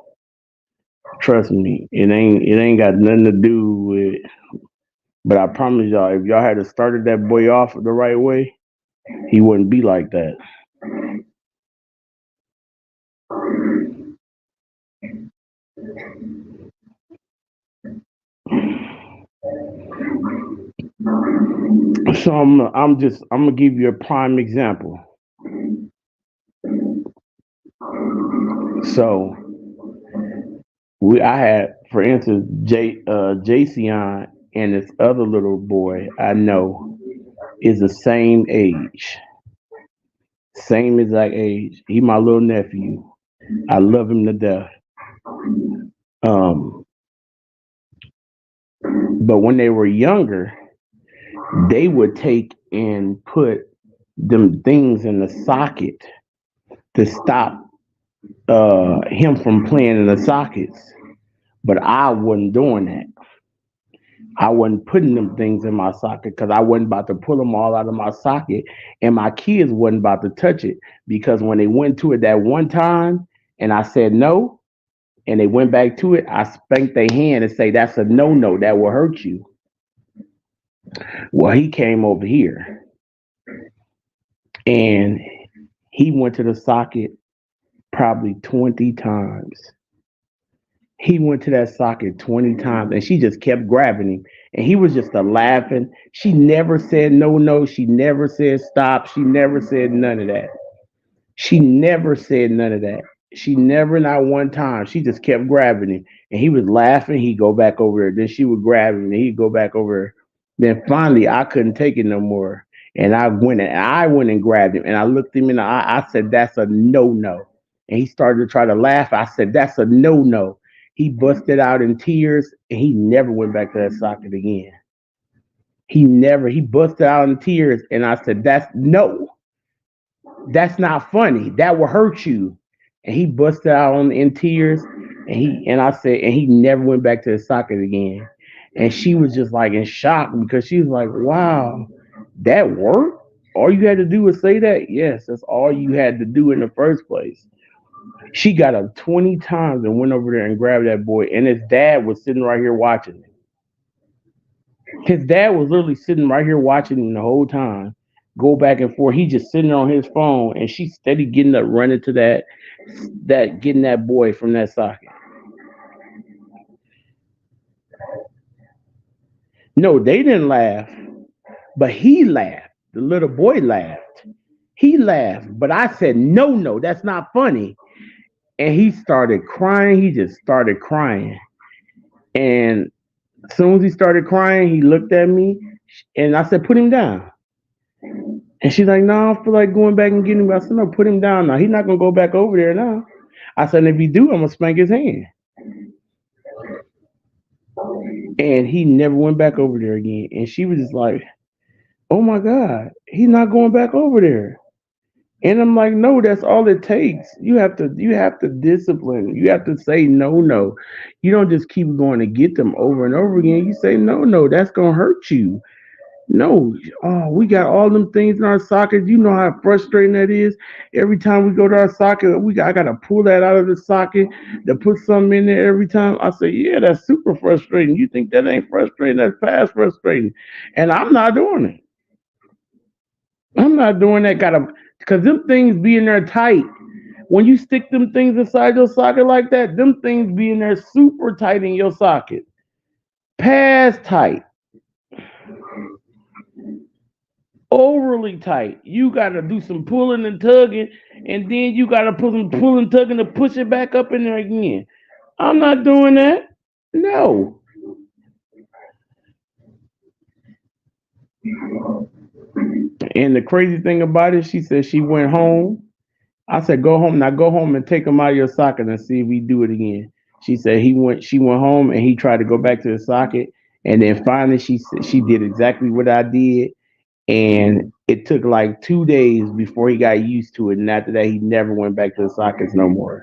Trust me, it ain't got nothing to do with. But I promise y'all, if y'all had started that boy off the right way, he wouldn't be like that. So I'm gonna give you a prime example. So I had, for instance, Jason and this other little boy I know is the same exact age. He my little nephew. I love him to death. Um, but when they were younger, they would take and put them things in the socket to stop. him from playing in the sockets, but I wasn't doing that. I wasn't putting them things in my socket because I wasn't about to pull them all out of my socket, and my kids wasn't about to touch it because when they went to it that one time, and I said no, and they went back to it, I spanked their hand and say that's a no no that will hurt you. Well, he came over here and he went to the socket probably 20 times. He went to that socket 20 times and she just kept grabbing him. And he was just a laughing. She never said no, no. She never said stop. She never said none of that. She never said none of that. She never, not one time. She just kept grabbing him. And he was laughing. He'd go back over there. Then she would grab him and he'd go back over there. Then finally, I couldn't take it no more. And I went and grabbed him. And I looked him in the eye. I said, that's a no no. And he started to try to laugh. I said, that's a no no. He busted out in tears and he never went back to that socket again. He busted out in tears. And I said, that's no. That's not funny. That will hurt you. And he busted out in tears. And I said, and he never went back to the socket again. And she was just like in shock because she was like, wow, that worked? All you had to do was say that? Yes, that's all you had to do in the first place. She got up 20 times and went over there and grabbed that boy. And his dad was sitting right here watching him. His dad was literally sitting right here watching him the whole time. Go back and forth. He just sitting there on his phone and she steady getting up running to that getting that boy from that socket. No, they didn't laugh, but he laughed. The little boy laughed. He laughed, but I said, no, no, that's not funny. And he started crying. He just started crying. And as soon as he started crying, he looked at me and I said, put him down. And she's like, no, I don't feel like going back and getting him. I said, no, put him down now. He's not going to go back over there now. I said, if he do, I'm going to spank his hand. And he never went back over there again. And she was just like, oh my God, he's not going back over there. And I'm like, no, that's all it takes. You have to discipline. You have to say no, no. You don't just keep going to get them over and over again. You say no, no, that's gonna hurt you. No, oh, we got all them things in our sockets. You know how frustrating that is. Every time we go to our socket, I gotta pull that out of the socket to put something in there every time. I say, yeah, that's super frustrating. You think that ain't frustrating? That's past frustrating, and I'm not doing it. I'm not doing that. Gotta, because them things be in there tight. When you stick them things inside your socket like that, them things be in there super tight in your socket. Past tight, overly tight. You gotta do some pulling and tugging, and then you gotta put some pulling, tugging to push it back up in there again. I'm not doing that. No. And the crazy thing about it, she said she went home. I said, go home now. Go home and take him out of your socket and see if we do it again. She said he went. She went home and he tried to go back to the socket, and then finally she did exactly what I did, and it took like 2 days before he got used to it. And after that, he never went back to the sockets no more.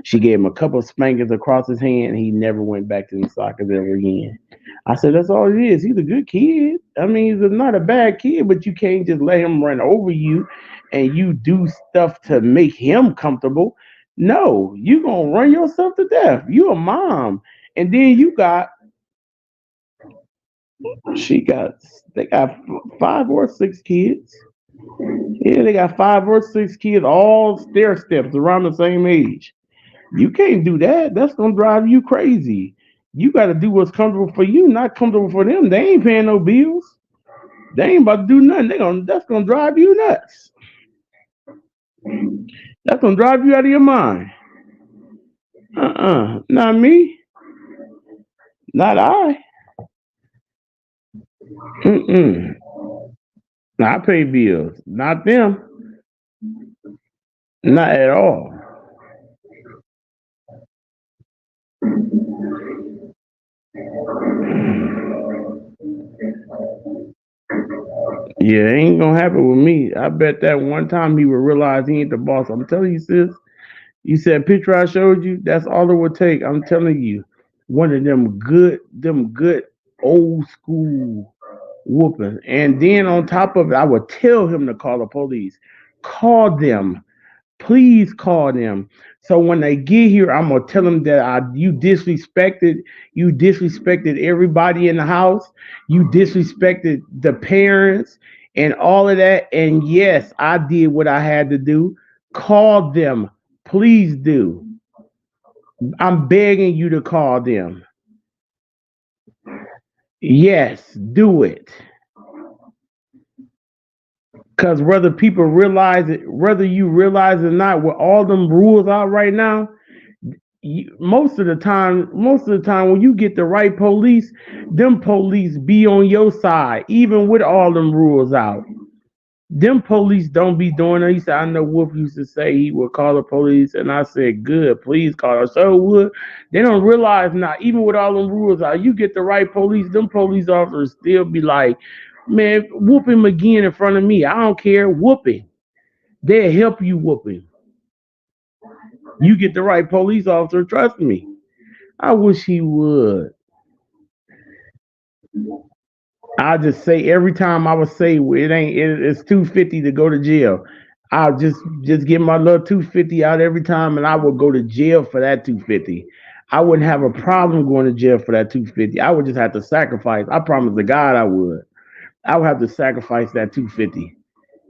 She gave him a couple of spankings across his hand, and he never went back to the sockets ever again. I said, that's all it is. He's a good kid. I mean, he's not a bad kid, but you can't just let him run over you and you do stuff to make him comfortable. No, you gonna run yourself to death. You a mom. And then she got, they got 5 or 6 kids. Yeah, they got 5 or 6 kids, all stair steps around the same age. You can't do that. That's gonna drive you crazy. You got to do what's comfortable for you, not comfortable for them. They ain't paying no bills. They ain't about to do nothing. That's gonna drive you nuts. That's gonna drive you out of your mind. Not me. Not I. Mm-mm. I pay bills. Not them. Not at all. Yeah, it ain't gonna happen with me. I bet that one time he will realize he ain't the boss. I'm telling you, sis. You said picture I showed you. That's all it would take. I'm telling you, one of them good old school whooping. And then on top of it, I would tell him to call the police. Call them. Please call them. So when they get here, I'm gonna tell them that you disrespected everybody in the house, you disrespected the parents and all of that. And yes, I did what I had to do. Call them. Please do. I'm begging you to call them. Yes, do it. Cause whether people realize it, whether you realize it or not, with all them rules out right now, most of the time when you get the right police, them police be on your side, even with all them rules out. Them police don't be doing it. He said, I know Wolf used to say he would call the police, and I said, good, please call us. So would. They don't realize now, even with all them rules out, you get the right police, them police officers still be like, man, whoop him again in front of me. I don't care, whoop him. They'll help you whoop him. You get the right police officer, trust me. I wish he would. I just say every time I would say it's 250 to go to jail. I'll just get my little 250 out every time, and I would go to jail for that 250. I wouldn't have a problem going to jail for that 250. I would just have to sacrifice. I promise the God I would. I would have to sacrifice that 250.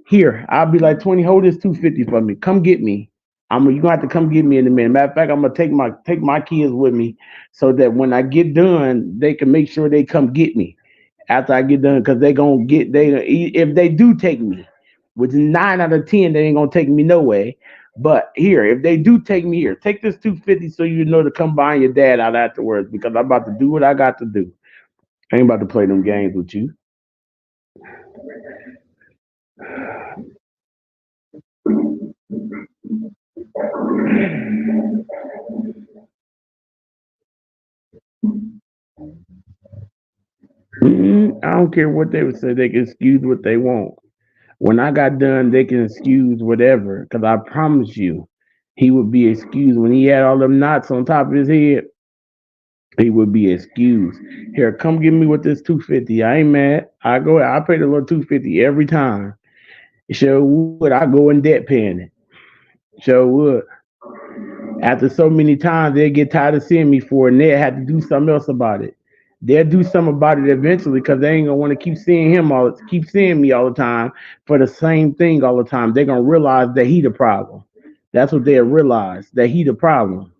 Here, I'll be like 20. Hold this 250 for me. Come get me. You gonna have to come get me in a minute. Matter of fact, I'm gonna take my kids with me so that when I get done, they can make sure they come get me after I get done, because they gonna get they if they do take me, which is 9 out of 10, they ain't gonna take me no way. But here, if they do take me, here, take this 250 so you know to come by your dad out afterwards, because I'm about to do what I got to do. I ain't about to play them games with you. I don't care what they would say. They can excuse what they want. When I got done, they can excuse whatever. Because I promise you, he would be excused. When he had all them knots on top of his head, he would be excused. Here, come give me with this 250. I ain't mad. I pay the little 250 every time. Sure would. I go in debt paying it. Sure would. After so many times, they'll get tired of seeing me for it, and they'll have to do something else about it. They'll do something about it eventually, because they ain't gonna want to keep seeing me all the time for the same thing all the time. They're gonna realize that he the problem. That's what they'll realize, that he the problem.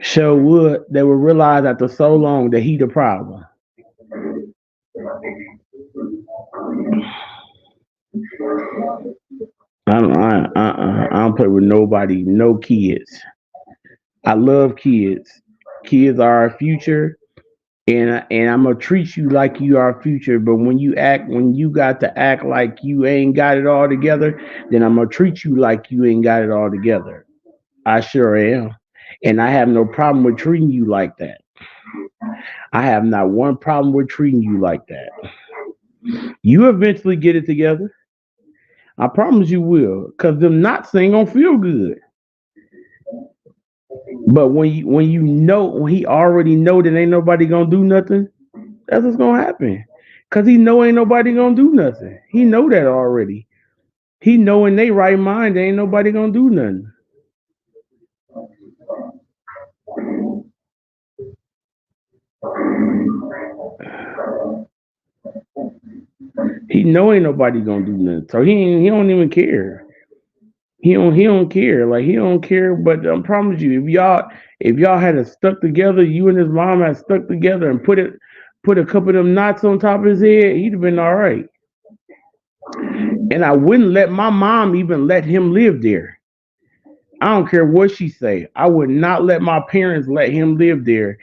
Sure would. They will realize after so long that he the problem. I don't play with nobody, no kids. I love kids. Kids are our future, and I'm gonna treat you like you are future. But when you got to act like you ain't got it all together, then I'm gonna treat you like you ain't got it all together. I sure am, and I have no problem with treating you like that. I have not one problem with treating you like that. You eventually get it together. I promise you will, cause them knots ain't gonna feel good. But when he already know that ain't nobody gonna do nothing, that's what's gonna happen. Cause he know ain't nobody gonna do nothing. He know that already. He know in they right mind there ain't nobody gonna do nothing. He know ain't nobody gonna do nothing. So he don't even care. He don't care. Like he don't care. But I promise you, if y'all had a stuck together, you and his mom had stuck together and put a couple of them knots on top of his head, he'd have been all right. And I wouldn't let my mom even let him live there. I don't care what she say. I would not let my parents let him live there.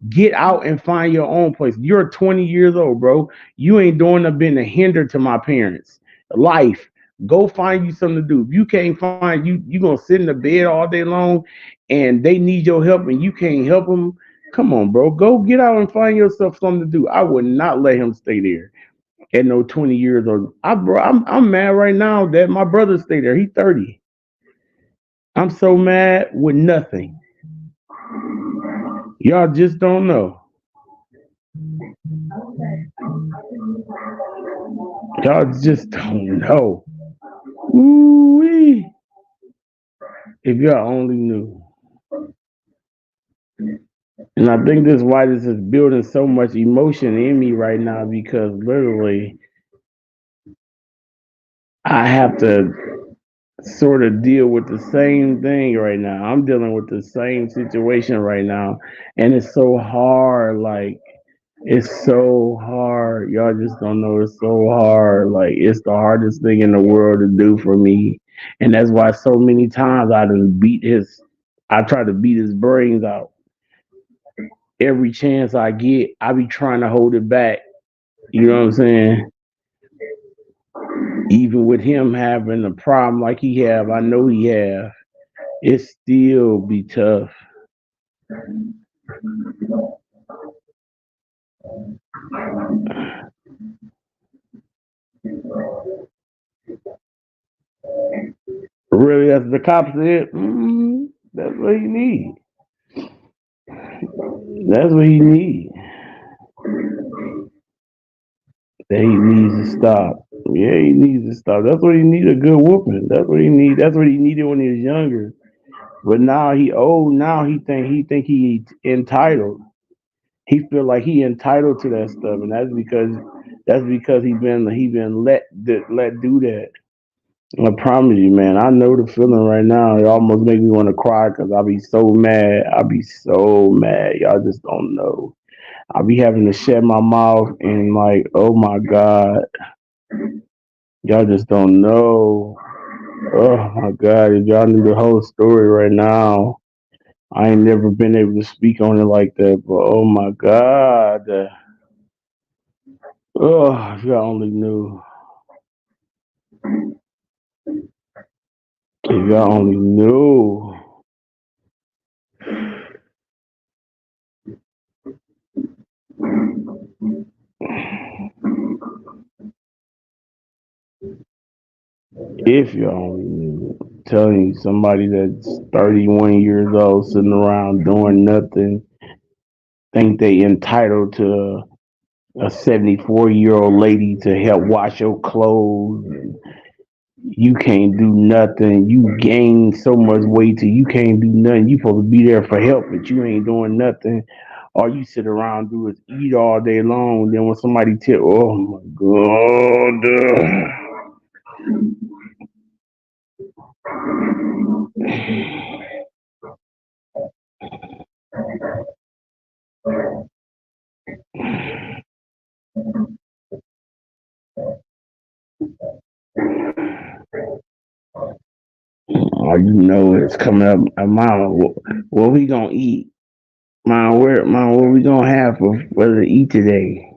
Get out and find your own place. You're 20 years old, bro. You ain't doing a been a hinder to my parents' life. Go find you something to do. If you can't find you gonna sit in the bed all day long, and they need your help and you can't help them. Come on, bro. Go get out and find yourself something to do. I would not let him stay there at no 20 years old. I'm mad right now that my brother stay there. He's 30. I'm so mad with nothing. Y'all just don't know. Y'all just don't know. Ooh-wee. If y'all only knew. And I think this is why this is building so much emotion in me right now because literally I have to sort of deal with the same thing right now. I'm dealing with the same situation right now. And it's so hard. Like, it's so hard. Y'all just don't know it's so hard. Like, it's the hardest thing in the world to do for me. And that's why so many times I try to beat his brains out. Every chance I get, I be trying to hold it back. You know what I'm saying? Even with him having a problem like he have, I know he have. It still be tough. Really, as the cops said, that's what he need. That's what he need. That he needs to stop. Yeah, he needs to stop. That's what he need a good whooping. That's what he need. That's what he needed when he was younger. But now he old. Now he entitled. He feel like he entitled to that stuff, and that's because he been let do that. I promise you, man. I know the feeling right now. It almost make me want to cry because I be so mad. I be so mad. Y'all just don't know. I be having to shut my mouth and like, oh my god, y'all just don't know. Oh my god, if y'all knew the whole story right now, I ain't never been able to speak on it like that. But oh my god, oh, if y'all only knew. If y'all only knew. If y'all only knew. I'm telling you, somebody that's 31 years old sitting around doing nothing, think they entitled to a 74-year-old lady to help wash your clothes. You can't do nothing. You gain so much weight till you can't do nothing. You supposed to be there for help, but you ain't doing nothing. All you sit around do is eat all day long. Then when somebody tell, oh my god, all you know is coming up, mama. What we gonna eat? Mom, what we gonna have for to eat today?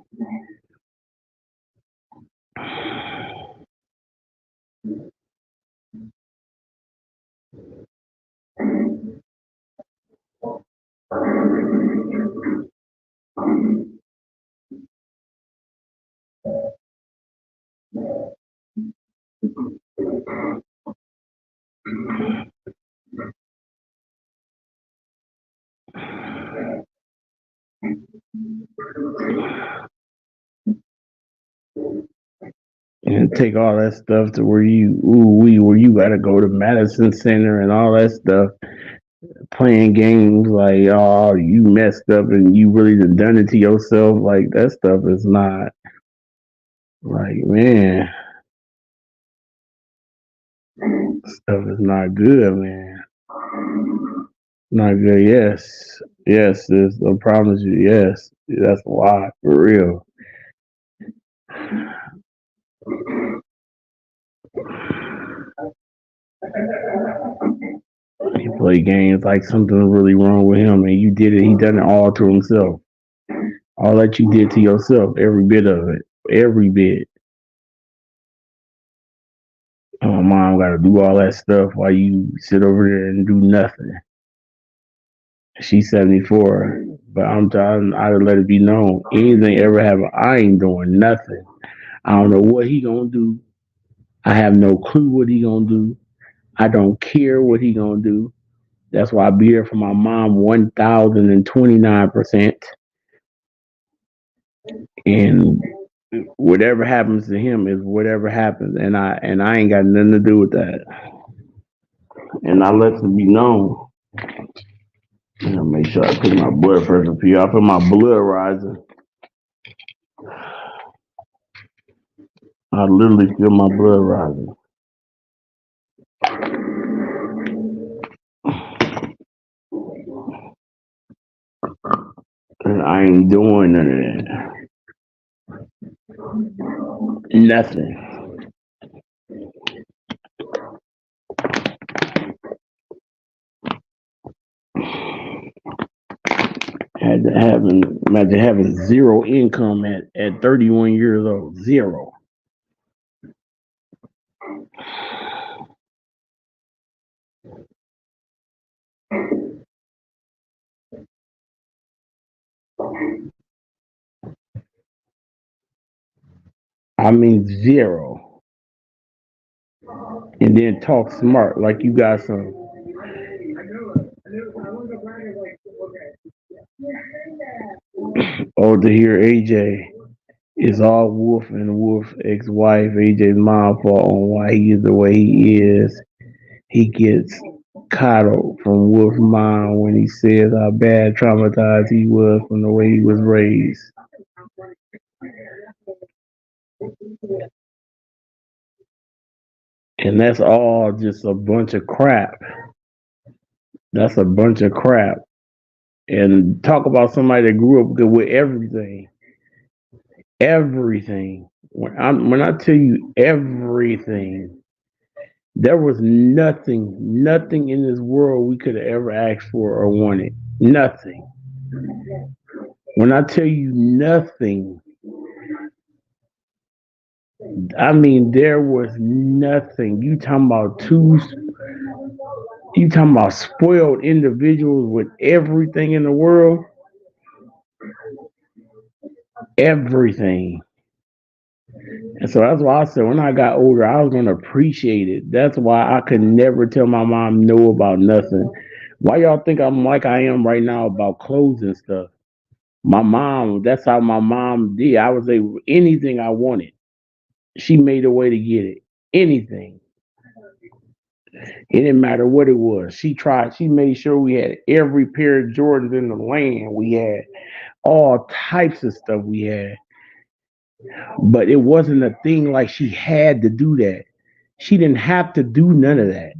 And take all that stuff to where you gotta go to Madison Center and all that stuff, playing games like, oh, you messed up and you really done it to yourself. Like that stuff is not like, man, stuff is not good, man. Not good. Yes, yes, sis, I promise you. Yes, that's why for real. He play games like something really wrong with him, and you did it. He done it all to himself. All that you did to yourself, every bit of it, every bit. Oh, mom got to do all that stuff while you sit over there and do nothing. She's 74, but I'm telling, I let it be known. Anything ever happen, I ain't doing nothing. I don't know what he gonna do. I have no clue what he gonna do. I don't care what he gonna do. That's why I be there for my mom 1029%. And whatever happens to him is whatever happens, and I ain't got nothing to do with that. And I let it be known. And I make sure I put my blood pressure up here. I put my blood rising. I literally feel my blood rising. And I ain't doing none of that. Nothing. Had to having Imagine having zero income at 31 years old. Zero. I mean zero. And then talk smart like you got some. Oh, to hear AJ is all Wolf and Wolf ex-wife AJ's mom fault on why he is the way he is. He gets coddled from Wolf's mom when he says how bad traumatized he was from the way he was raised. And that's all just a bunch of crap. That's a bunch of crap. And talk about somebody that grew up good with everything. Everything. When I tell you everything, there was nothing in this world we could have ever asked for or wanted. Nothing. When I tell you nothing, I mean there was nothing. You talking about spoiled individuals with everything in the world, everything. And so that's why I said when I got older, I was gonna appreciate it. That's why I could never tell my mom no about nothing. Why y'all think I'm like I am right now about clothes and stuff? My mom, that's how my mom did. I was able anything I wanted. She made a way to get it. Anything. It didn't matter what it was. She made sure we had every pair of Jordans in the land. We had all types of stuff we had. But it wasn't a thing like she had to do that. She didn't have to do none of that.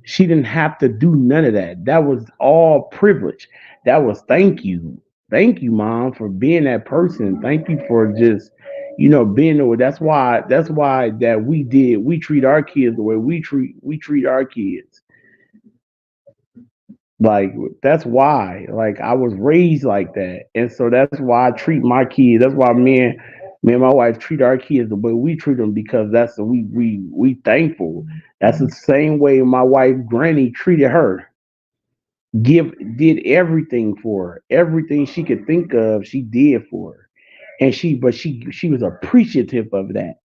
She didn't have to do none of that. That was all privilege. That was thank you. Thank you, mom, for being that person. Thank you for just, being there. That's why that we treat our kids the way we treat our kids. Like that's why. Like I was raised like that. And so that's why I treat my kids. That's why me and my wife treat our kids the way we treat them because we thankful. That's the same way my wife Granny treated her. Did everything for her. Everything she could think of, she did for her. And she was appreciative of that.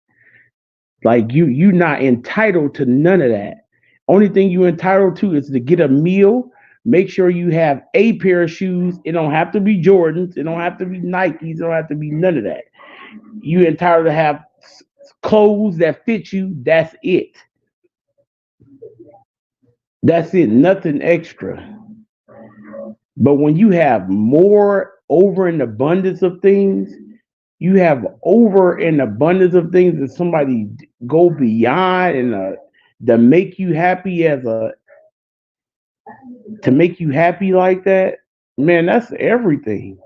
Like you not entitled to none of that. Only thing you entitled to is to get a meal. Make sure you have a pair of shoes. It don't have to be Jordans. It don't have to be Nikes. It don't have to be none of that. You entitled to have clothes that fit you. That's it. That's it. Nothing extra. But when you have more over an abundance of things, you have over an abundance of things that somebody go beyond and to make you happy to make you happy like that, man, that's everything.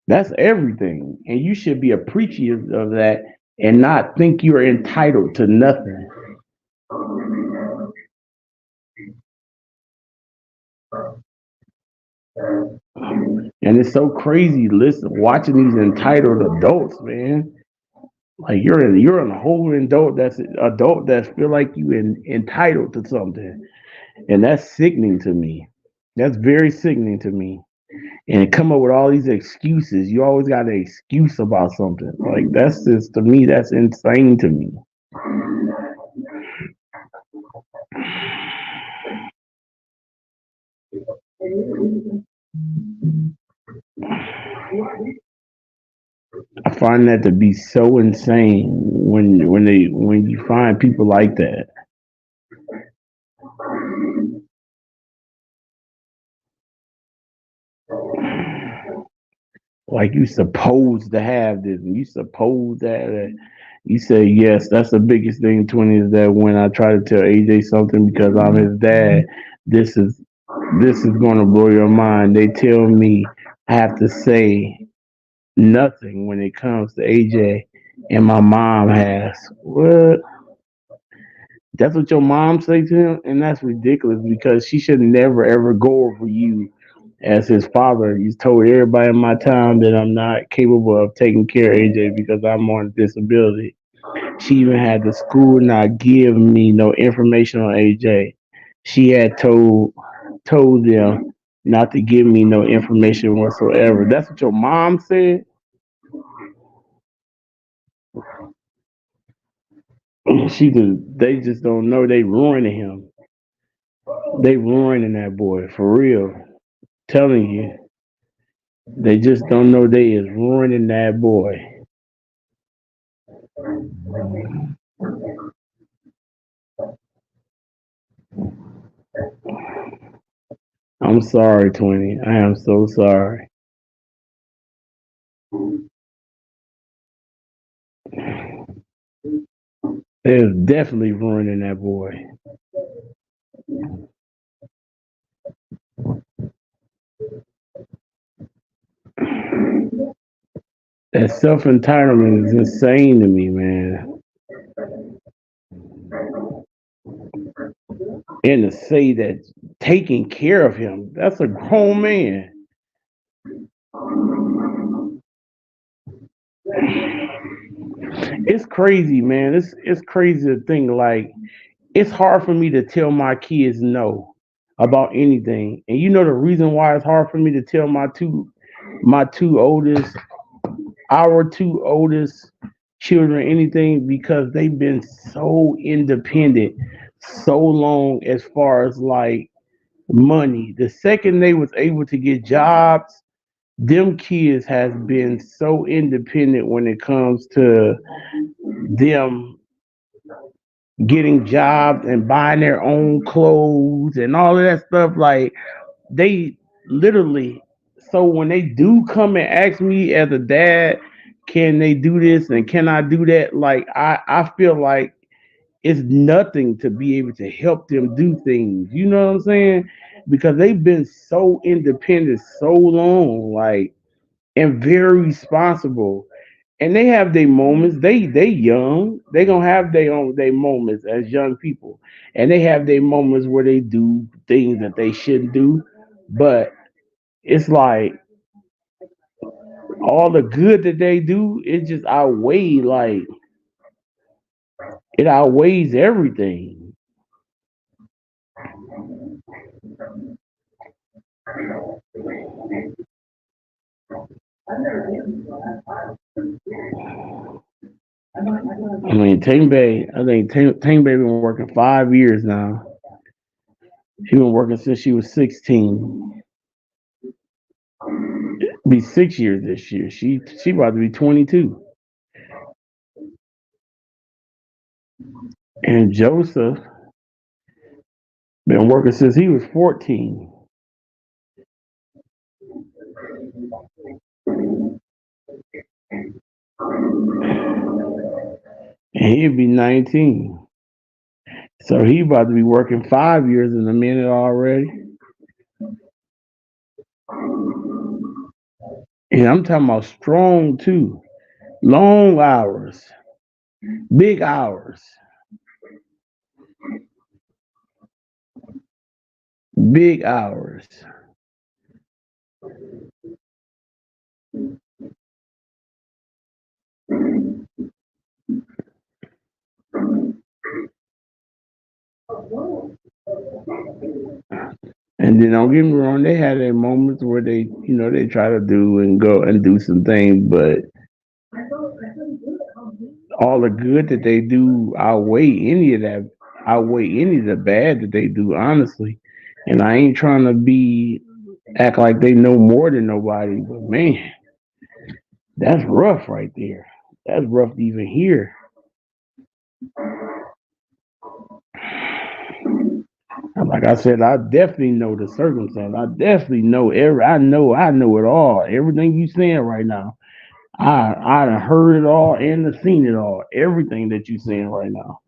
That's everything. And you should be appreciative of that and not think you're entitled to nothing. And it's so crazy listen watching these entitled adults, man. Like you're a whole adult that feel like entitled to something. And that's sickening to me. That's very sickening to me. And come up with all these excuses. You always got an excuse about something. Like that's just to me, that's insane to me. I find that to be so insane when you find people like that. Like you supposed to have this, and you supposed to have that. You say yes. That's the biggest thing. 20 is that when I try to tell AJ something because I'm his dad, this is this is going to blow your mind. They tell me I have to say nothing when it comes to AJ, and my mom has what? That's what your mom say to him, and that's ridiculous because she should never ever go over you as his father. He's told everybody in my town that I'm not capable of taking care of AJ because I'm on disability. She even had the school not give me no information on AJ. She had told them not to give me no information whatsoever. That's what your mom said. They just don't know they ruining him. They ruining that boy for real. Telling you, they just don't know they is ruining that boy. I'm sorry, 20. I am so sorry. They're definitely ruining that boy. That self entitlement is insane to me, man. And to say that taking care of him, that's a grown man. It's crazy, man. It's crazy to think like it's hard for me to tell my kids no about anything. And you know the reason why it's hard for me to tell my two oldest our two oldest children anything because they've been so independent so long as far as like money. The second they was able to get jobs, them kids has been so independent when it comes to them getting jobs and buying their own clothes and all of that stuff. Like they literally, so when they do come and ask me as a dad, can they do this and can I do that? Like I feel like it's nothing to be able to help them do things. You know what I'm saying? Because they've been so independent so long, like and very responsible. And they have their moments. They young. They gonna have their moments as young people. And they have their moments where they do things that they shouldn't do. But it's like all the good that they do, it just outweighs like it outweighs everything. I mean, Tang Bay been working 5 years now. She been working since she was 16. Be 6 years this year. She about to be 22. And Joseph been working since he was 14. And he'd be 19. So he about to be working 5 years in a minute already. And I'm talking about strong too. Long hours. Big hours. Big hours. And then don't get me wrong, they had their moments where they try to do and go and do some things, but all the good that they do outweigh any of the bad that they do, honestly. And I ain't trying to be. act like they know more than nobody. But man, that's rough right there. That's rough to even hear. Like I said, I definitely know the circumstance. I definitely know I know it all. Everything you saying right now. I done heard it all and done seen it all. Everything that you saying right now.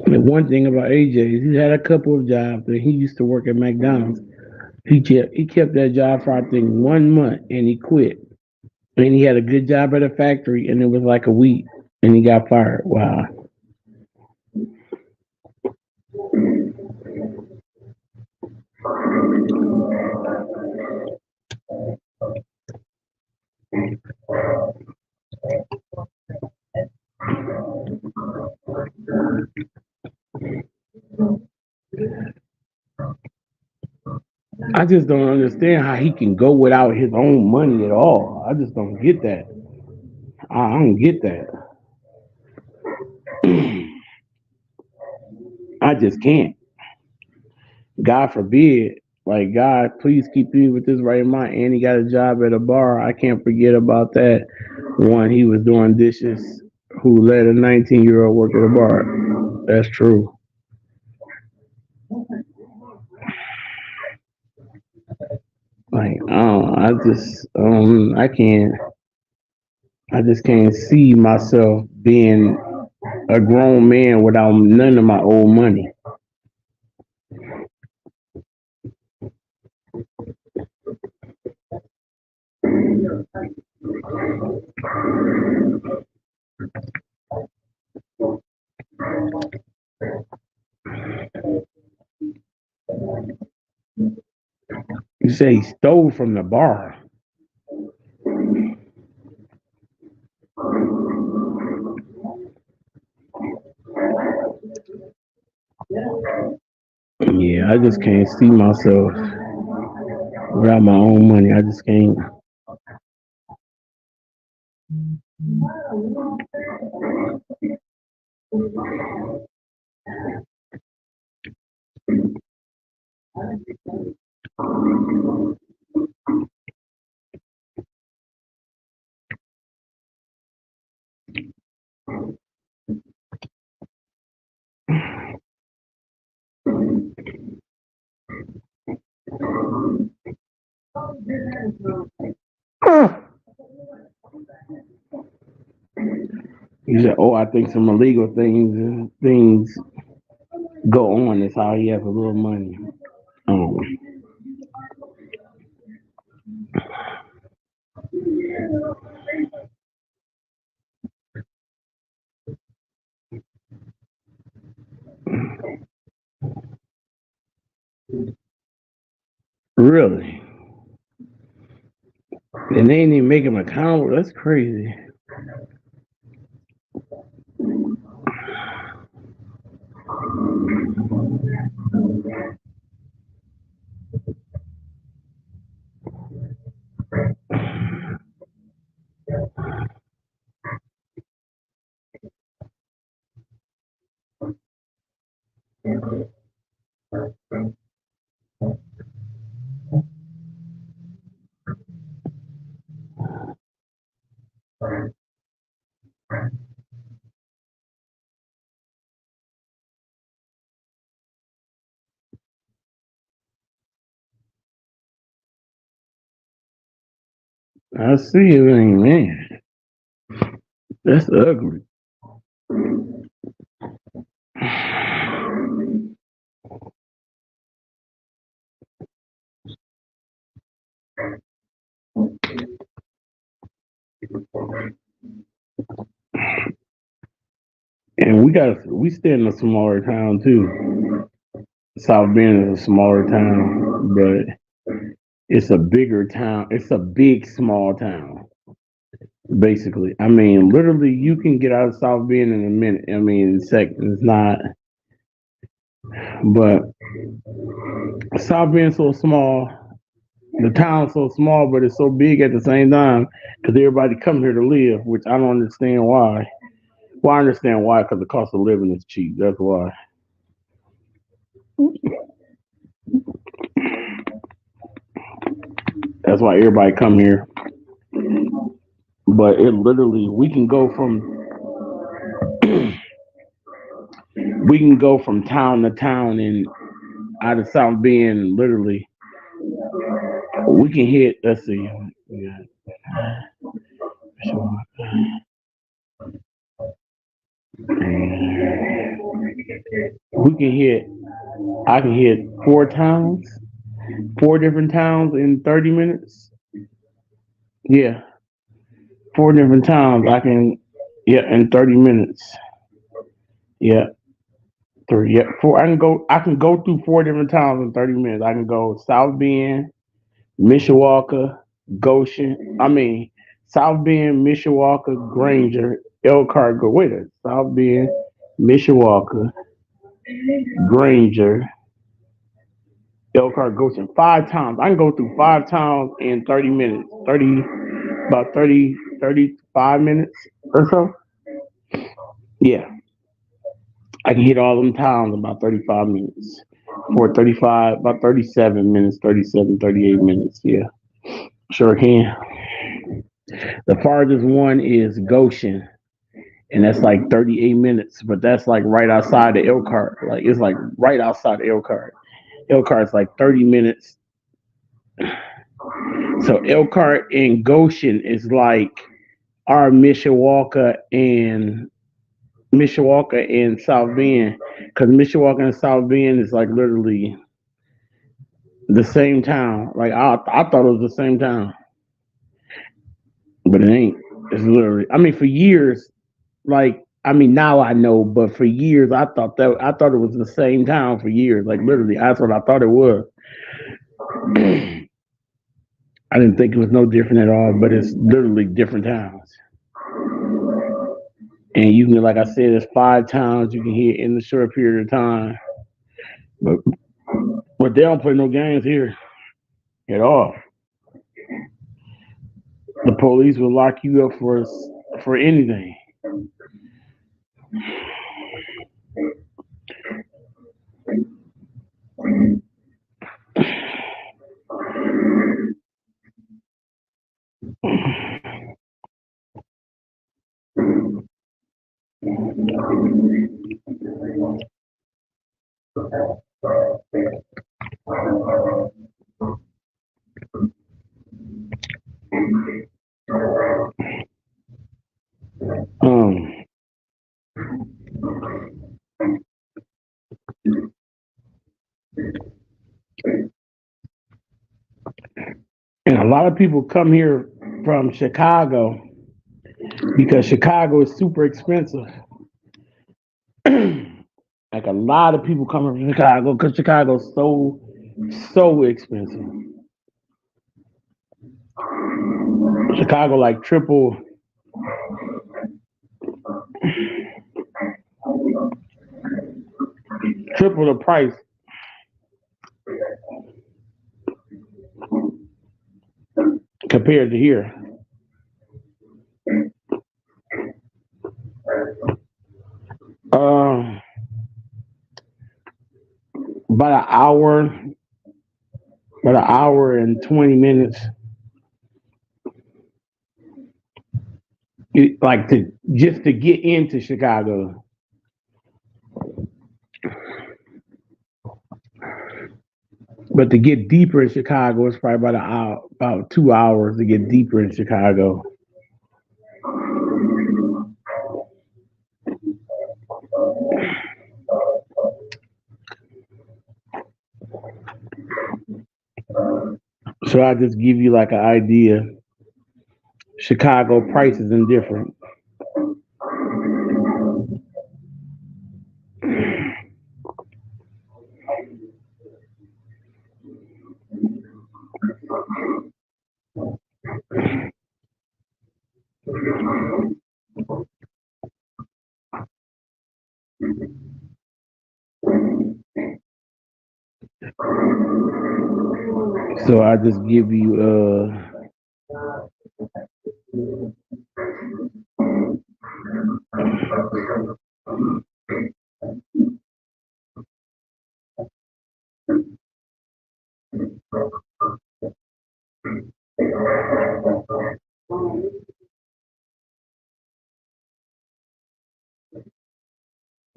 The one thing about AJ is he had a couple of jobs and he used to work at McDonald's. He kept that job for I think 1 month and he quit. And he had a good job at a factory and it was like a week and he got fired. Wow. I just don't understand how he can go without his own money at all. I just don't get that. I don't get that. I just can't. God forbid. Like God, please keep me with this right in mind. And he got a job at a bar. I can't forget about that. One, he was doing dishes. Who let a 19-year-old work at a bar? That's true. Like, I can't. I just can't see myself being a grown man without none of my old money. You say he stole from the bar. Yeah, I just can't see myself without my own money. I just can't. He said, "Oh, I think some illegal things go on. That's how he has a little money." Oh, really? And they ain't even make him accountable. That's crazy. I see it, man. That's ugly. And we stay in a smaller town too. South Bend is a smaller town, but it's a bigger town. It's a big small town. Basically, I mean, literally, you can get out of South Bend in a minute. I mean, in seconds. It's not, but South Bend's so small. The town's so small, but it's so big at the same time because everybody come here to live, which I don't understand why. Well, I understand why because the cost of living is cheap. That's why. That's why everybody come here. But it literally, we can go from town to town and out of South Bend. Literally, we can hit. Let's see. Yeah, sure. We can hit. I can hit four towns, four different towns in 30 minutes. Yeah, four different towns. I can. Yeah, in 30 minutes. Yeah, three. Yeah, four. I can go. I can go through four different towns in 30 minutes. I can go South Bend, Mishawaka, Goshen. I mean, South Bend, Mishawaka, Granger, Elkhart. Go wait a South Bend, Mishawaka, Granger, Elkhart, Goshen. Five towns. I can go through five towns in 30 minutes. 35 minutes or so. Yeah, I can hit all them towns in about 35 minutes. For 35, about 37 minutes, 37, 38 minutes. Yeah, sure can. The farthest one is Goshen, and that's like 38 minutes, but that's like right outside of Elkhart. Like it's like right outside of Elkhart. Elkhart's like 30 minutes. So Elkhart and Goshen is like our Mishawaka and South Bend, because Mishawaka and South Bend is like literally the same town. Like I thought it was the same town, but it ain't. It's literally. I mean, for years, like I mean, now I know, but for years I thought it was the same town for years. Like literally, that's what I thought it was. I didn't think it was no different at all, but it's literally different towns. And you can, like I said, there's five towns you can hit in the short period of time. But but they don't play no games here at all. The police will lock you up for anything. Um, and a lot of people come here from Chicago because Chicago is super expensive. Like a lot of people coming from Chicago because Chicago's so expensive. Chicago like triple the price compared to here. Uh, about an hour, about an hour and 20 minutes. Like to just to get into Chicago, but to get deeper in Chicago, it's probably about an hour, about 2 hours to get deeper in Chicago. So I just give you like an idea. Chicago prices and different. So I just give you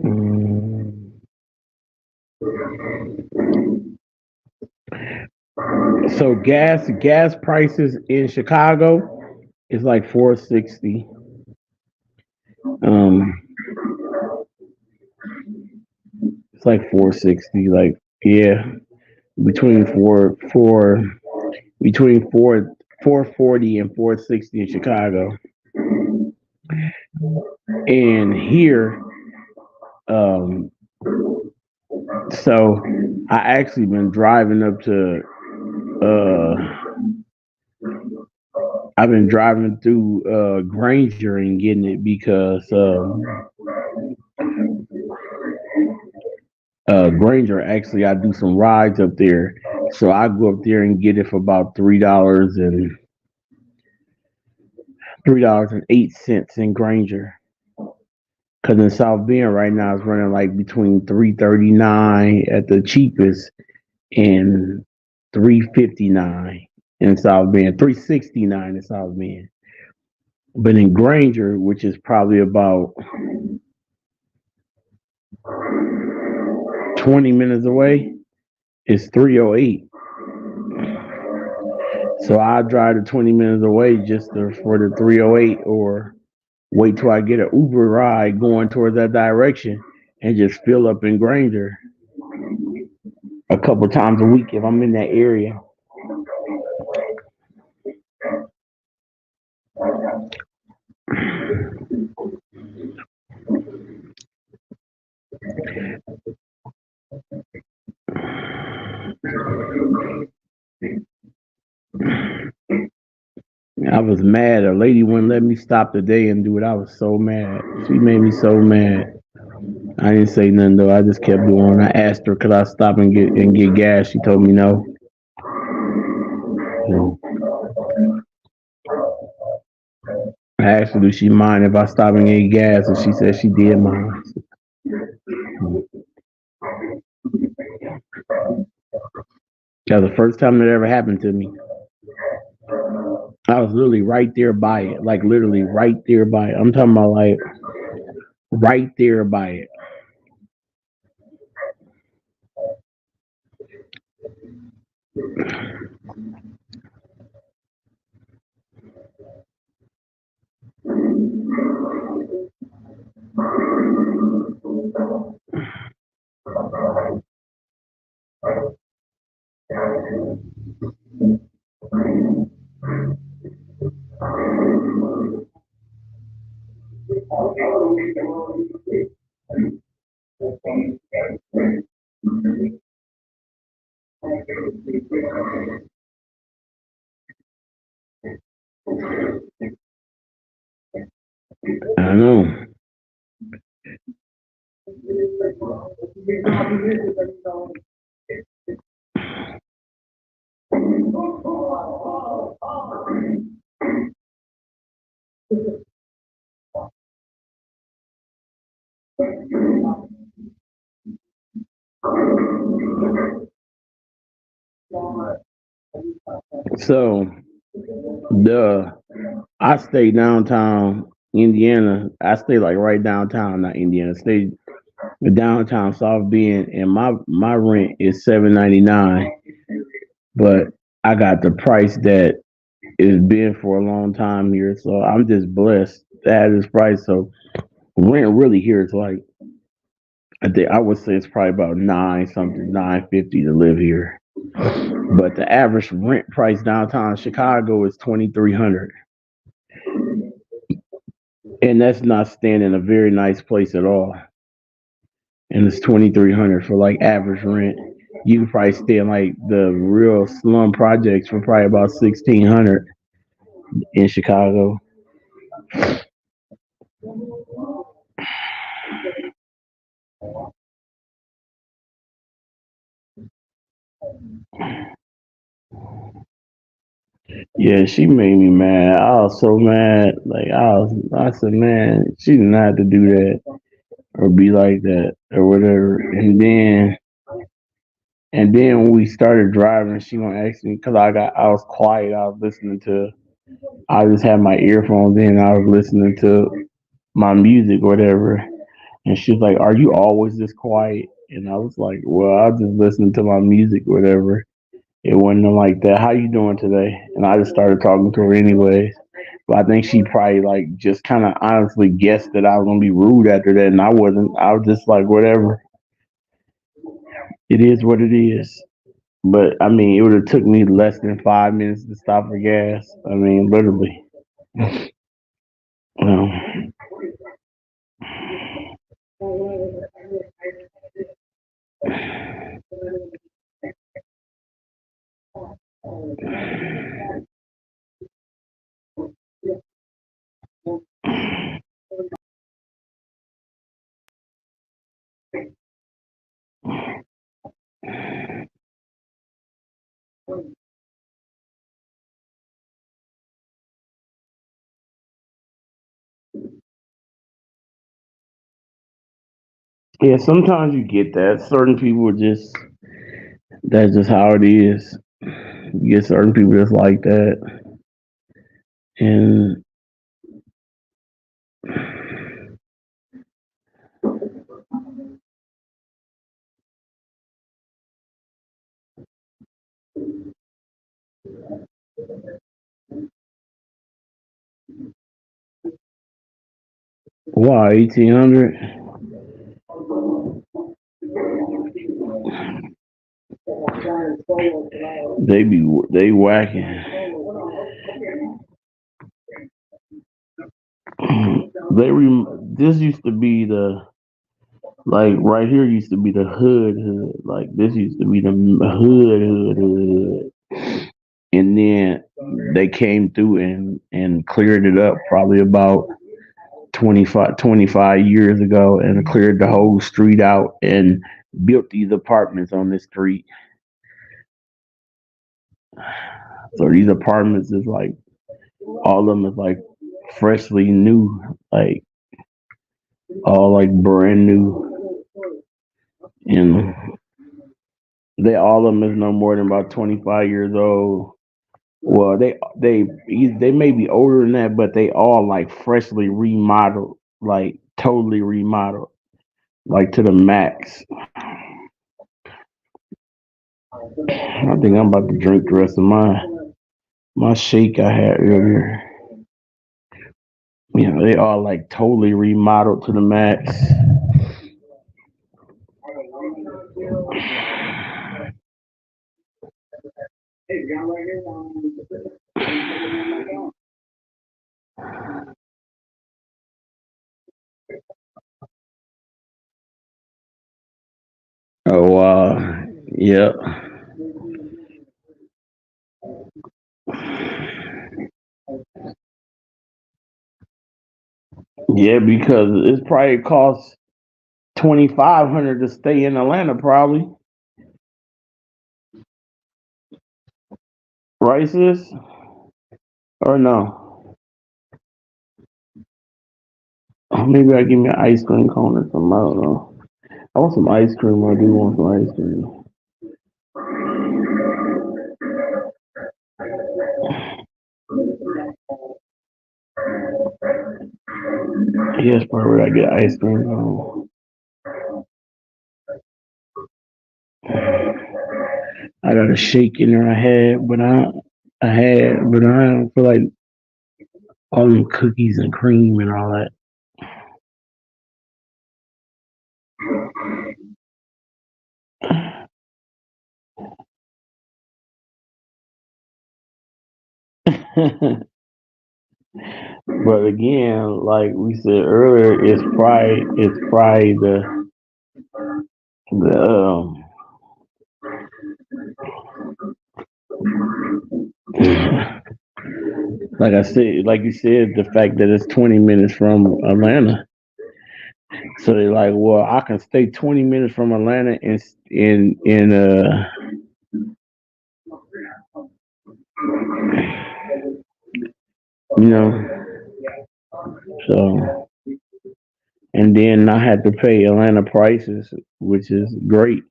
mm, so gas prices in Chicago is like 460. Um it's like 460 like yeah, between between 440 and 460 in Chicago. And here um so I actually been driving up to I've been driving through Granger and getting it because Granger actually I do some rides up there, so I go up there and get it for about $3.08 in Granger. Cause in South Bend right now it's running like between 339 at the cheapest and 359 in South Bend, 369 in South Bend. But in Granger, which is probably about 20 minutes away, it's 308. So I drive the 20 minutes away for the 308 or wait till I get an Uber ride going towards that direction and just fill up in Granger a couple times a week if I'm in that area. I was mad. A lady wouldn't let me stop today and do it. I was so mad. She made me so mad. I didn't say nothing though. I just kept going. I asked her could I stop and get gas. She told me no. So I asked her do she mind if I stop and get gas, and she said she did mind. That was the first time that ever happened to me. I was literally right there by it, like literally right there by it. I'm talking about like right there by it. I know. So the I stay downtown Indiana. I stay like right downtown, not Indiana. I stay downtown South Bend, and my rent is $7.99. But I got the price that it's been for a long time here, so I'm just blessed to have this price. So rent really here is like I would say it's probably about nine something, 950 to live here. but the average rent price downtown Chicago is 2,300, and that's not staying in a very nice place at all. And it's 2,300 for like average rent. You can probably stay in like the real slum projects for probably about 1,600 in Chicago. Yeah, she made me mad. I was so mad. I said, man, she didn't have to do that or be like that or whatever. And then when we started driving, she gonna ask me because I was quiet. I just had my earphones in. I was listening to my music or whatever. And she was like, "Are you always this quiet?" And I was like, "Well, I just listening to my music or whatever." It wasn't like that. How you doing today? And I just started talking to her anyways. But I think she probably like just kind of honestly guessed that I was gonna be rude after that, and I wasn't. I was just like, whatever. It is what it is. But I mean, it would have took me less than 5 minutes to stop for gas. I mean, literally. Um, yeah, sometimes you get that. Certain people just that's just how it is. You get certain people just like that, and why 1,800? They whacking. This used to be the like right here used to be the hood. Like this used to be the hood. And then they came through and cleared it up probably about 25 years ago and cleared the whole street out and built these apartments on this street. So these apartments is like all of them is like freshly new, like all like brand new, and they all of them is no more than about 25 years old. Well, they may be older than that, but they all like freshly remodeled, like totally remodeled, like to the max. I think I'm about to drink the rest of my shake I had earlier. You know, they all like totally remodeled to the max. Oh, yeah, yeah, because it's probably cost 2,500 to stay in Atlanta, probably. Right, sis? Or no? Oh, maybe I give me an ice cream cone or something. I don't know. I want some ice cream. I do want some ice cream. Yes, probably where I get ice cream cone. I got a shake in there. I don't feel like all them cookies and cream and all that. But again, like we said earlier, it's probably the like I said, like you said, the fact that it's 20 minutes from Atlanta. So they're like, well, I can stay 20 minutes from Atlanta and in you know, so and then I had to pay Atlanta prices, which is great.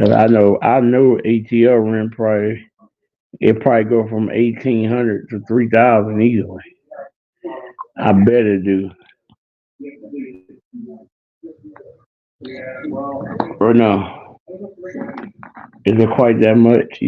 Cause I know ATL rent probably it probably go from 1,800 to 3,000 easily. I bet it do. Or no, is it quite that much?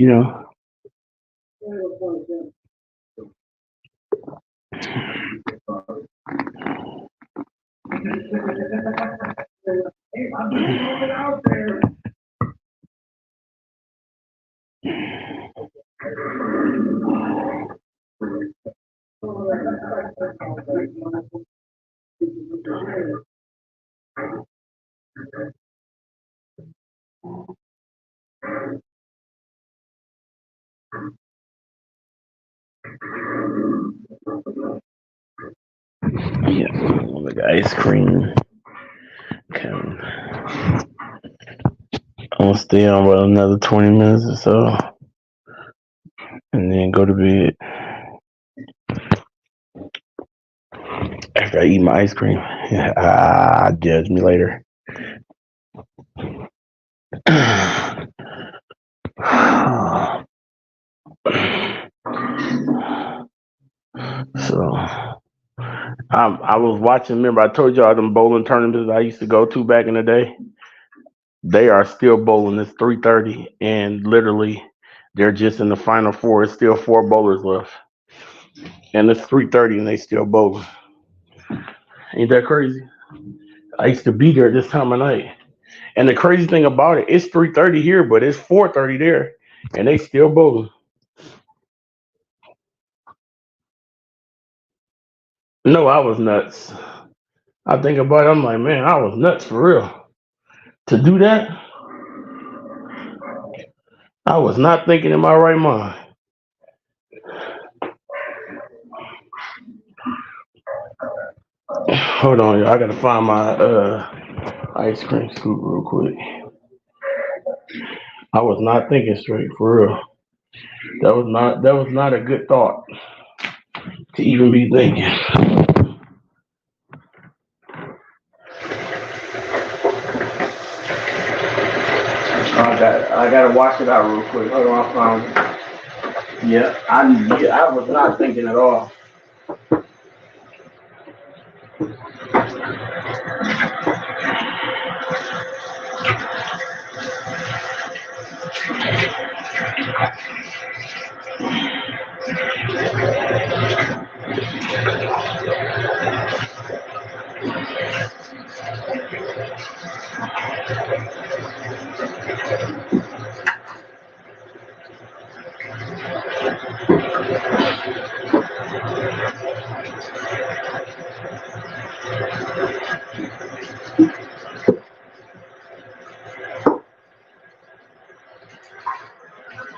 Yeah, like ice cream. Okay. I'm gonna stay on about another 20 minutes or so, and then go to bed after I eat my ice cream. Yeah, judge me later. So I was watching. Remember, I told y'all them bowling tournaments I used to go to back in the day. They are still bowling. It's 3:30, and literally, they're just in the final four. It's still four bowlers left, and it's 3:30, and they still bowling. Ain't that crazy? I used to be there this time of night, and the crazy thing about it, it's 3:30 here, but it's 4:30 there, and they still bowling. No, I was nuts. I think about it. I'm like, man, I was nuts for real. To do that, I was not thinking in my right mind. Hold on, y'all. I gotta find my ice cream scoop real quick. I was not thinking straight for real. That was not a good thought to even be thinking. I gotta wash it out real quick. Hold on, I found it. Yeah, I was not thinking at all.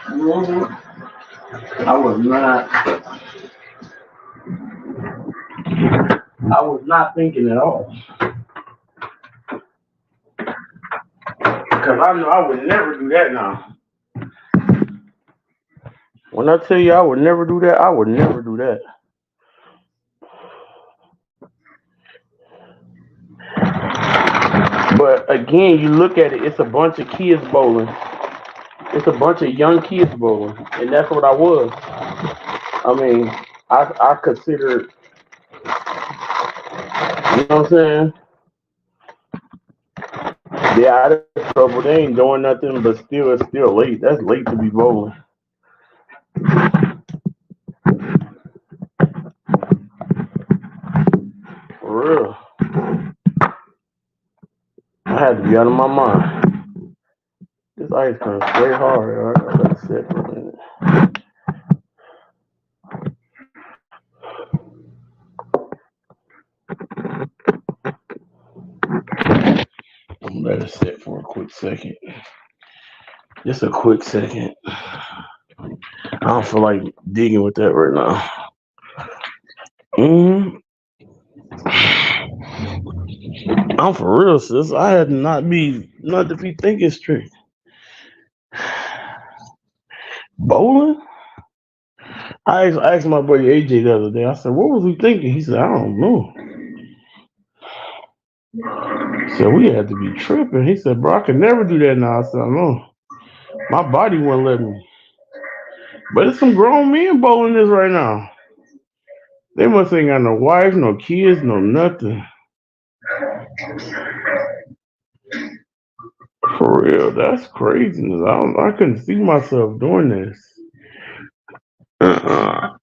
Mhm. I was not. I was not thinking at all because I know I would never do that now. When I tell you I would never do that, I would never do that. But again, you look at it, it's a bunch of kids bowling. It's a bunch of young kids bowling, and that's what I was. I mean, I consider, you know what I'm saying? They're out of trouble. They ain't doing nothing, but still, it's still late. That's late to be bowling. For real. I had to be out of my mind. This ice cream is straight hard. Yo. I gotta let it sit for a minute. let it sit for a quick second. Just a quick second. I don't feel like digging with that right now. Mm, I'm for real, sis. I had to not to be thinking straight. Bowling? I asked my buddy AJ the other day. I said, "What was we thinking?" He said, "I don't know." So we had to be tripping. He said, "Bro, I could never do that now." I said, "I know. My body wouldn't let me." But it's some grown men bowling this right now. They must ain't got no wife, no kids, no nothing. For real, that's craziness. I couldn't see myself doing this. Uh-uh.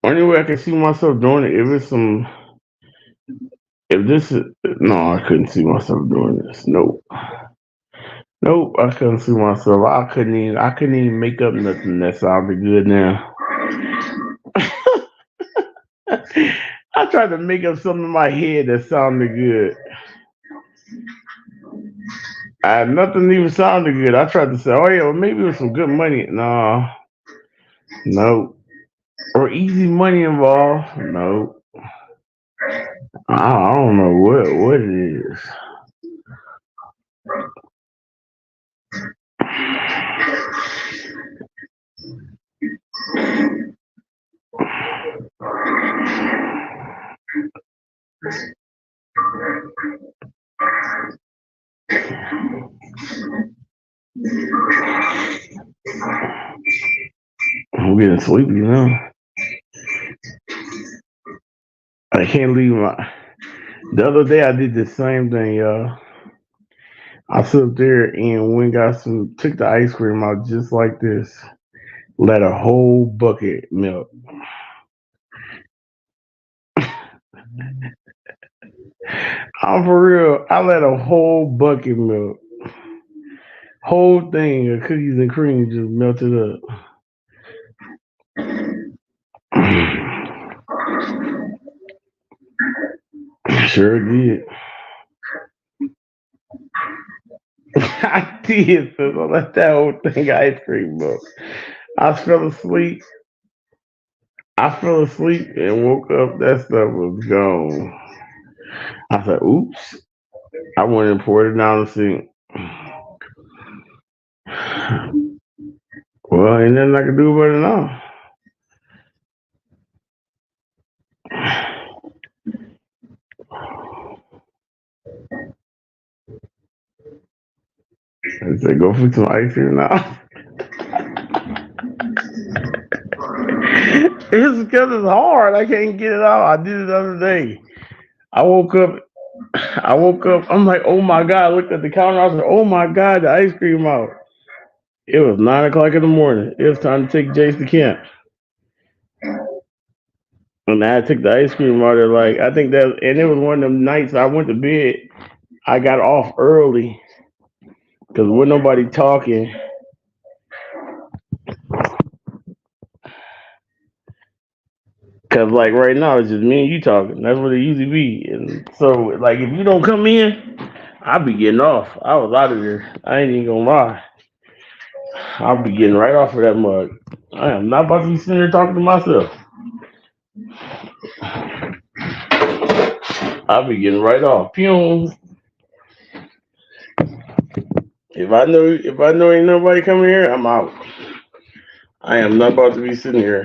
Only way I can see myself doing it if it's some. If this is no, I couldn't see myself doing this. Nope, nope. I couldn't see myself. I couldn't even make up nothing that sounded good now. I tried to make up something in my head that sounded good. I had nothing even sounded good. I tried to say, oh yeah, well, maybe it was some good money. No, no. Or easy money involved. No. I don't know what it is. I'm getting sleepy now. I can't leave my. The other day I did the same thing, y'all. I sit there and went got some, took the ice cream out just like this. Let a whole bucket melt. I'm for real. I let a whole bucket melt. Whole thing of cookies and cream just melted up. Sure did. I did, so I let that whole thing of ice cream melt. I fell asleep. I fell asleep and woke up. That stuff was gone. I said, "Oops." I went and poured it down the sink. Well, ain't nothing I can do about it now. I said, "Go fix some ice cream now." It's because it's hard. I can't get it out. I did it the other day. I woke up. I woke up. I'm like, "Oh my god!" I looked at the counter. I was like, "Oh my god, the ice cream out." It was 9 o'clock in the morning. It was time to take Jace to camp. And I took the ice cream out there, like I think that, and it was one of them nights I went to bed. I got off early because with nobody talking. Cause like right now it's just me and you talking. That's what it usually be. And so like if you don't come in, I'll be getting off. I was out of there. I ain't even gonna lie. I'll be getting right off of that mug. I am not about to be sitting there talking to myself. I'll be getting right off. Pew. If I know ain't nobody coming here, I'm out. I am not about to be sitting here.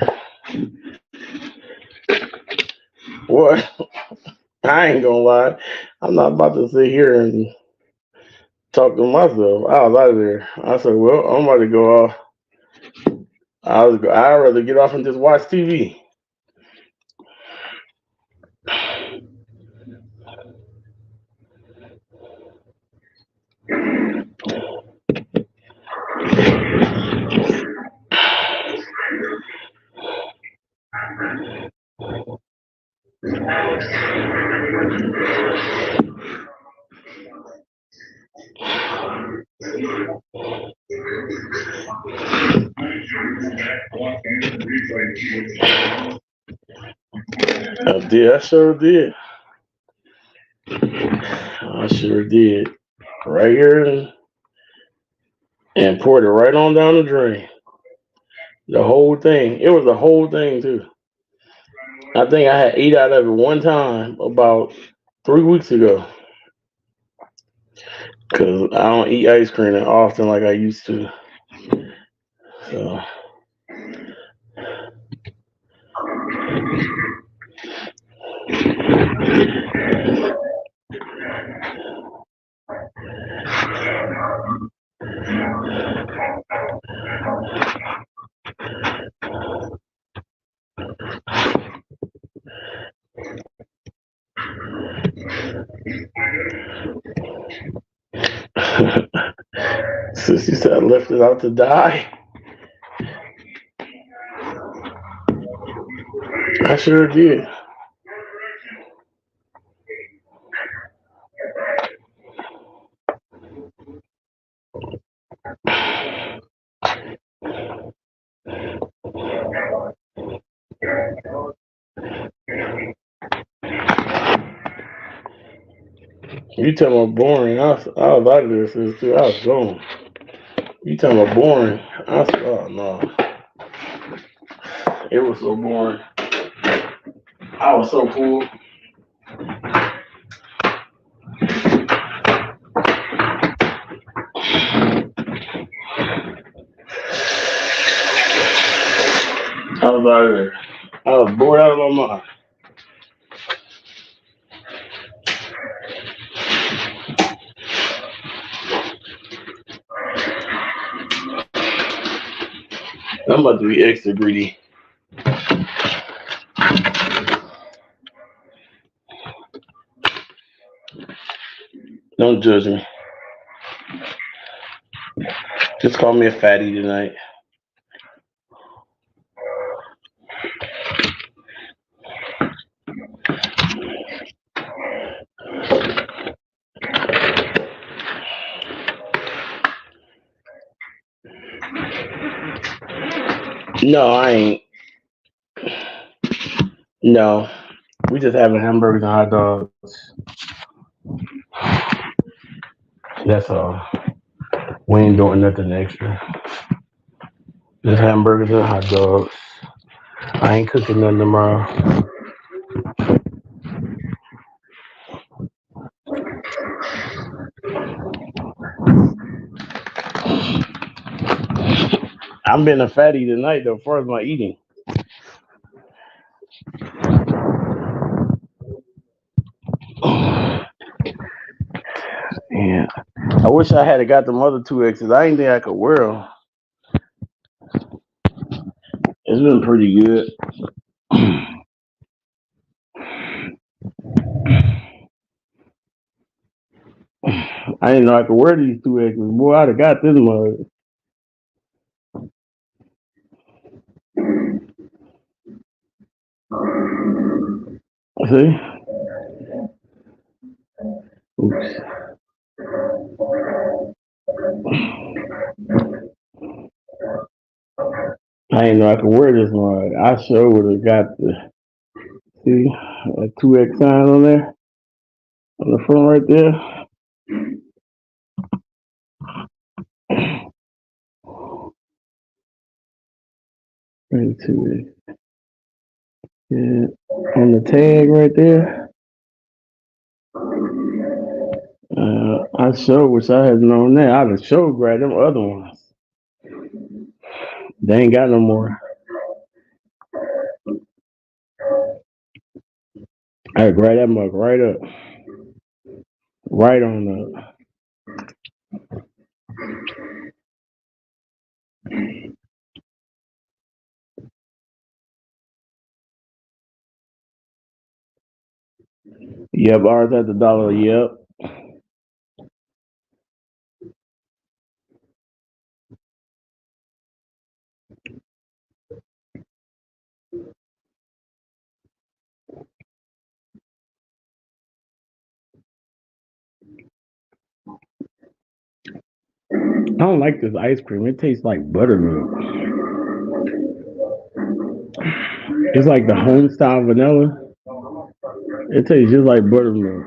What? I ain't gonna lie. I'm not about to sit here and talk to myself. I was out of there. I said, well, I'm about to go off. I'd rather get off and just watch TV. I did. I sure did. I sure did. Right here and poured it right on down the drain. The whole thing. It was the whole thing too. I think I had ate out of it one time about 3 weeks ago. Cause I don't eat ice cream that often like I used to. So since you said I left it out to die, I sure did. You talking about boring? I was out of there since too. I was gone. You talking about boring? I said, oh no, it was so boring. I was so full. I was out of there. I was bored out of my mind. I'm about to be extra greedy. Don't judge me. Just call me a fatty tonight. No, I ain't. No, we just having hamburgers and hot dogs. That's all. We ain't doing nothing extra. Just hamburgers and hot dogs. I ain't cooking nothing tomorrow. I'm being a fatty tonight though, as far as my eating. Yeah. I wish I had got them other two X's. I ain't think I could wear them. It's been pretty good. I didn't know I could wear these two X's. Boy, I'd have got this mug. See? Oops. I didn't know I could wear this mug. I sure would have got the see a 2X sign on there on the front right there. 2X. Yeah. On the tag right there. I sure wish I had known that. I'd have sure grabbed them other ones. They ain't got no more. I grab that mug right up, right on up. Yep, ours at the dollar. Yep. I don't like this ice cream. It tastes like buttermilk. It's like the home style vanilla. It tastes just like buttermilk.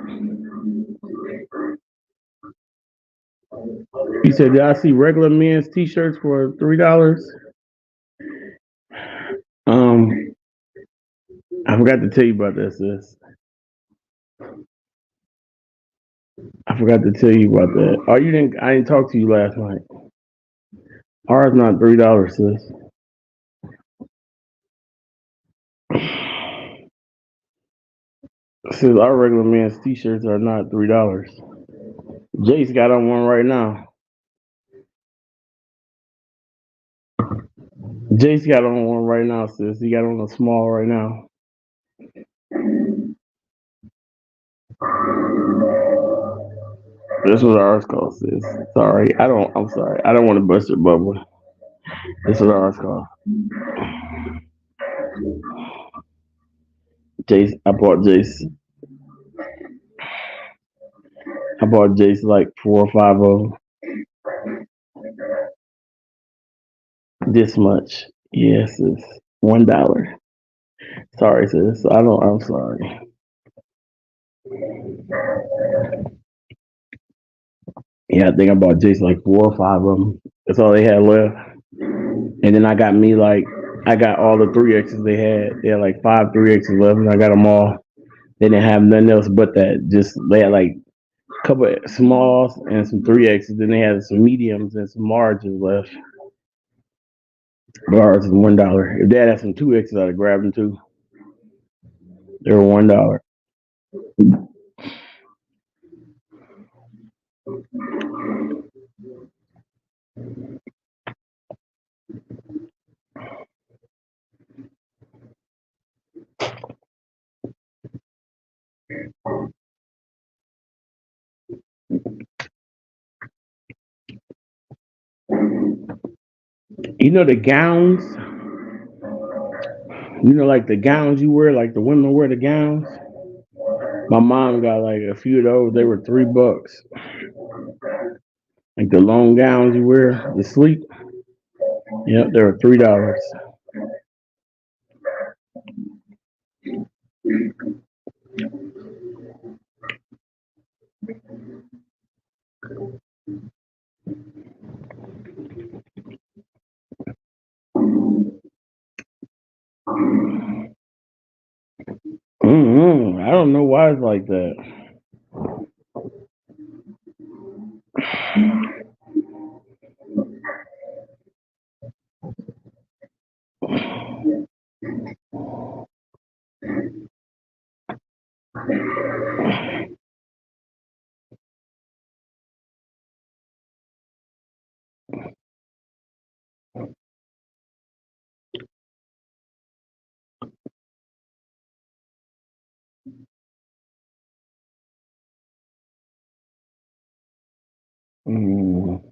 You said, did I see regular men's t-shirts for $3? Um, I forgot to tell you about this. Sis. I forgot to tell you about that. Oh, you didn't? I didn't talk to you last night. Ours not $3, sis. Says our regular men's t-shirts are not $3. Jace got on one right now. Jace got on one right now, sis. He got on a small right now. That's what ours cost, sis. Sorry, I don't. I'm sorry. I don't want to bust your bubble. That's what ours cost. Jace, I bought Jace. I bought Jace like 4 or 5 of them. This much. Yes, sis. $1. Sorry, sis. I don't. I'm sorry. Yeah, I think I bought Jace like 4 or 5 of them. That's all they had left. And then I got me like I got all the 3X's they had. They had like 5 3X's left, and I got them all. They didn't have nothing else but that. Just they had like a couple of smalls and some 3X's. Then they had some mediums and some larges left. But ours is $1. If they had some 2X's, I'd have grabbed them too. They were $1. You know the gowns. You know like the gowns you wear, like the women wear the gowns. My mom got like a few of those. They were $3. Like the long gowns you wear to sleep. Yep, they were $3. I don't know why it's like that. Mm.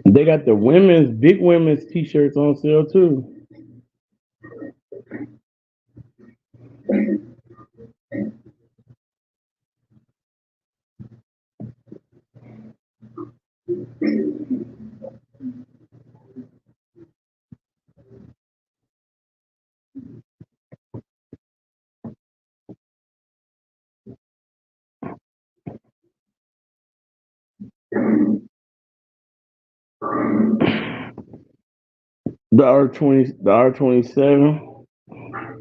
They got the big women's t-shirts on sale too. The R 27,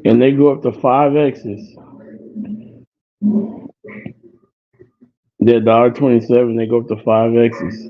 and they go up to 5X's. The R 27, they go up to 5X's.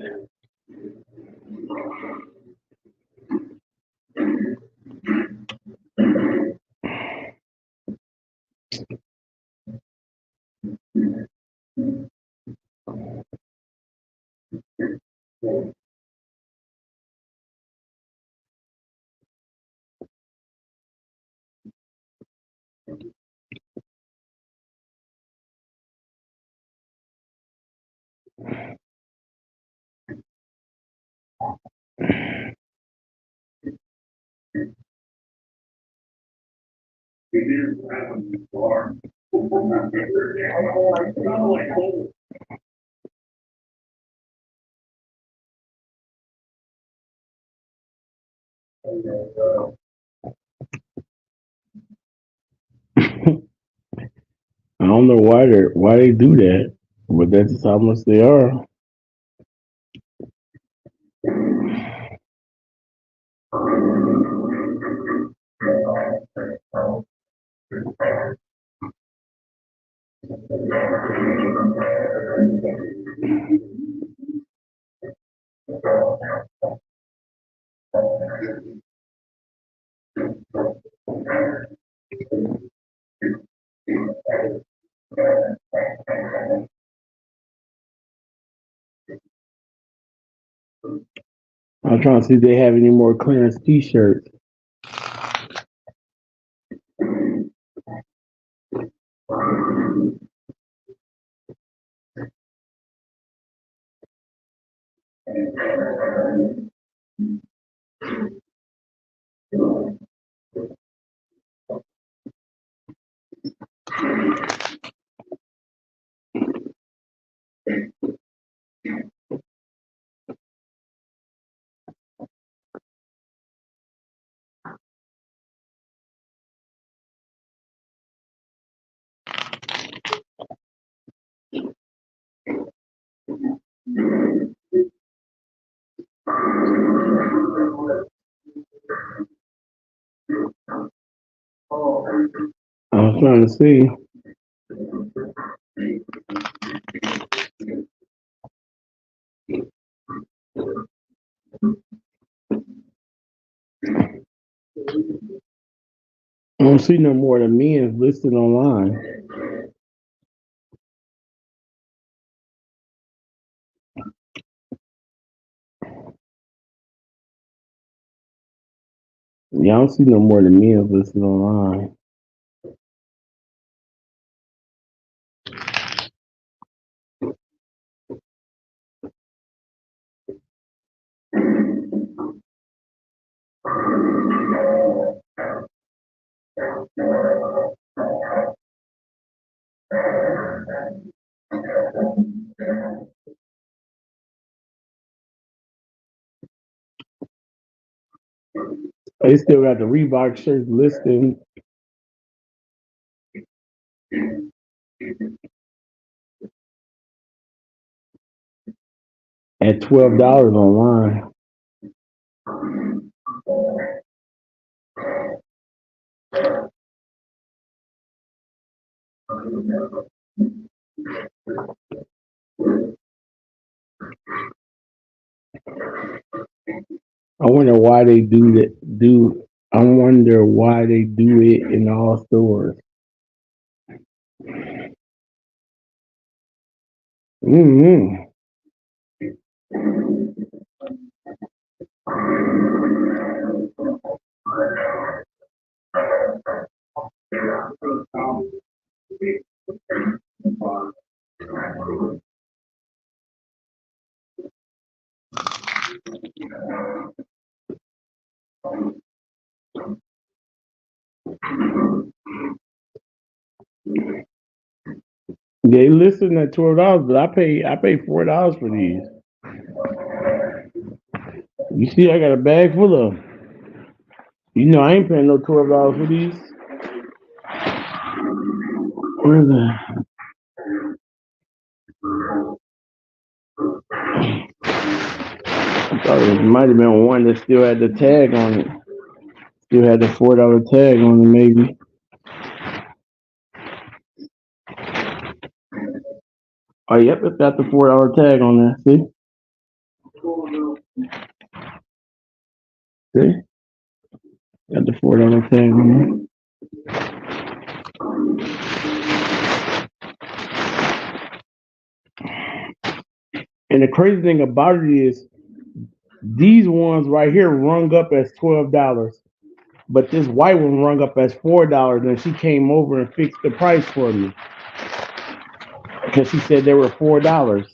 I don't know why they do that, but that's just how much they are. I'm trying to see if they have any more clearance T-shirts. I was trying to see. I don't see no more than men's listed online. Yeah, I don't see no more than men's listed online. They still got the Reebok shirts listed at $12 online. I wonder why they do that. I wonder why they do it in all stores. Mm-hmm. They listed at $12, but I pay $4 for these. You see, I got a bag full of 'em. I ain't paying no $12 for these. Where's the? I thought it might have been one that still had the tag on it. Still had the $4 tag on it, maybe. Oh, yep, it's got the $4 tag on there. See, got the $4 tag on there. And the crazy thing about it is, these ones right here rung up as $12, but this white one rung up as $4, and she came over and fixed the price for me because she said they were $4.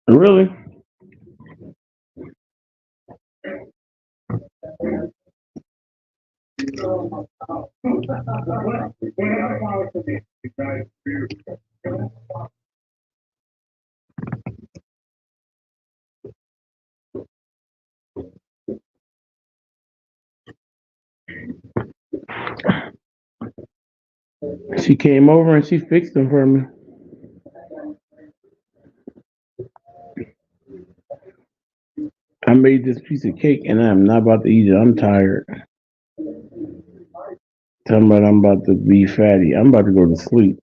Really? She came over and she fixed them for me. I made this piece of cake and I'm not about to eat it. I'm tired. Tell me I'm about to be fatty. I'm about to go to sleep.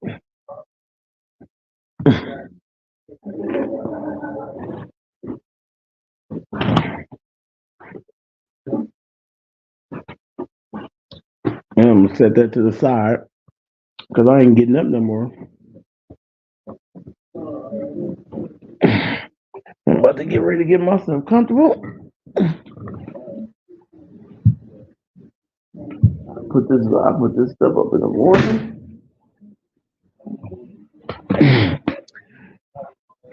And I'm gonna set that to the side because I ain't getting up no more. I'm about to get ready to get myself comfortable. I put this stuff up in the morning.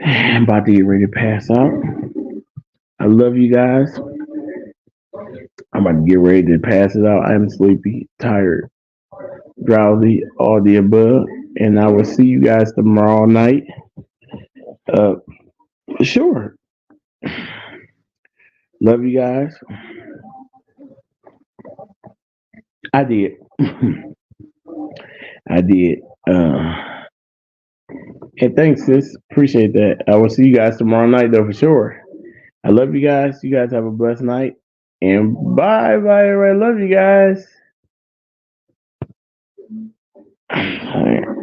I'm about to get ready to pass out. I love you guys. I'm about to get ready to pass it out. I'm sleepy, tired, drowsy, all the above. And I will see you guys tomorrow night. Uh, sure. Love you guys. I did. I did. And thanks, sis. Appreciate that. I will see you guys tomorrow night, though, for sure. I love you guys. You guys have a blessed night. And bye, bye, everybody. Love you guys. All right.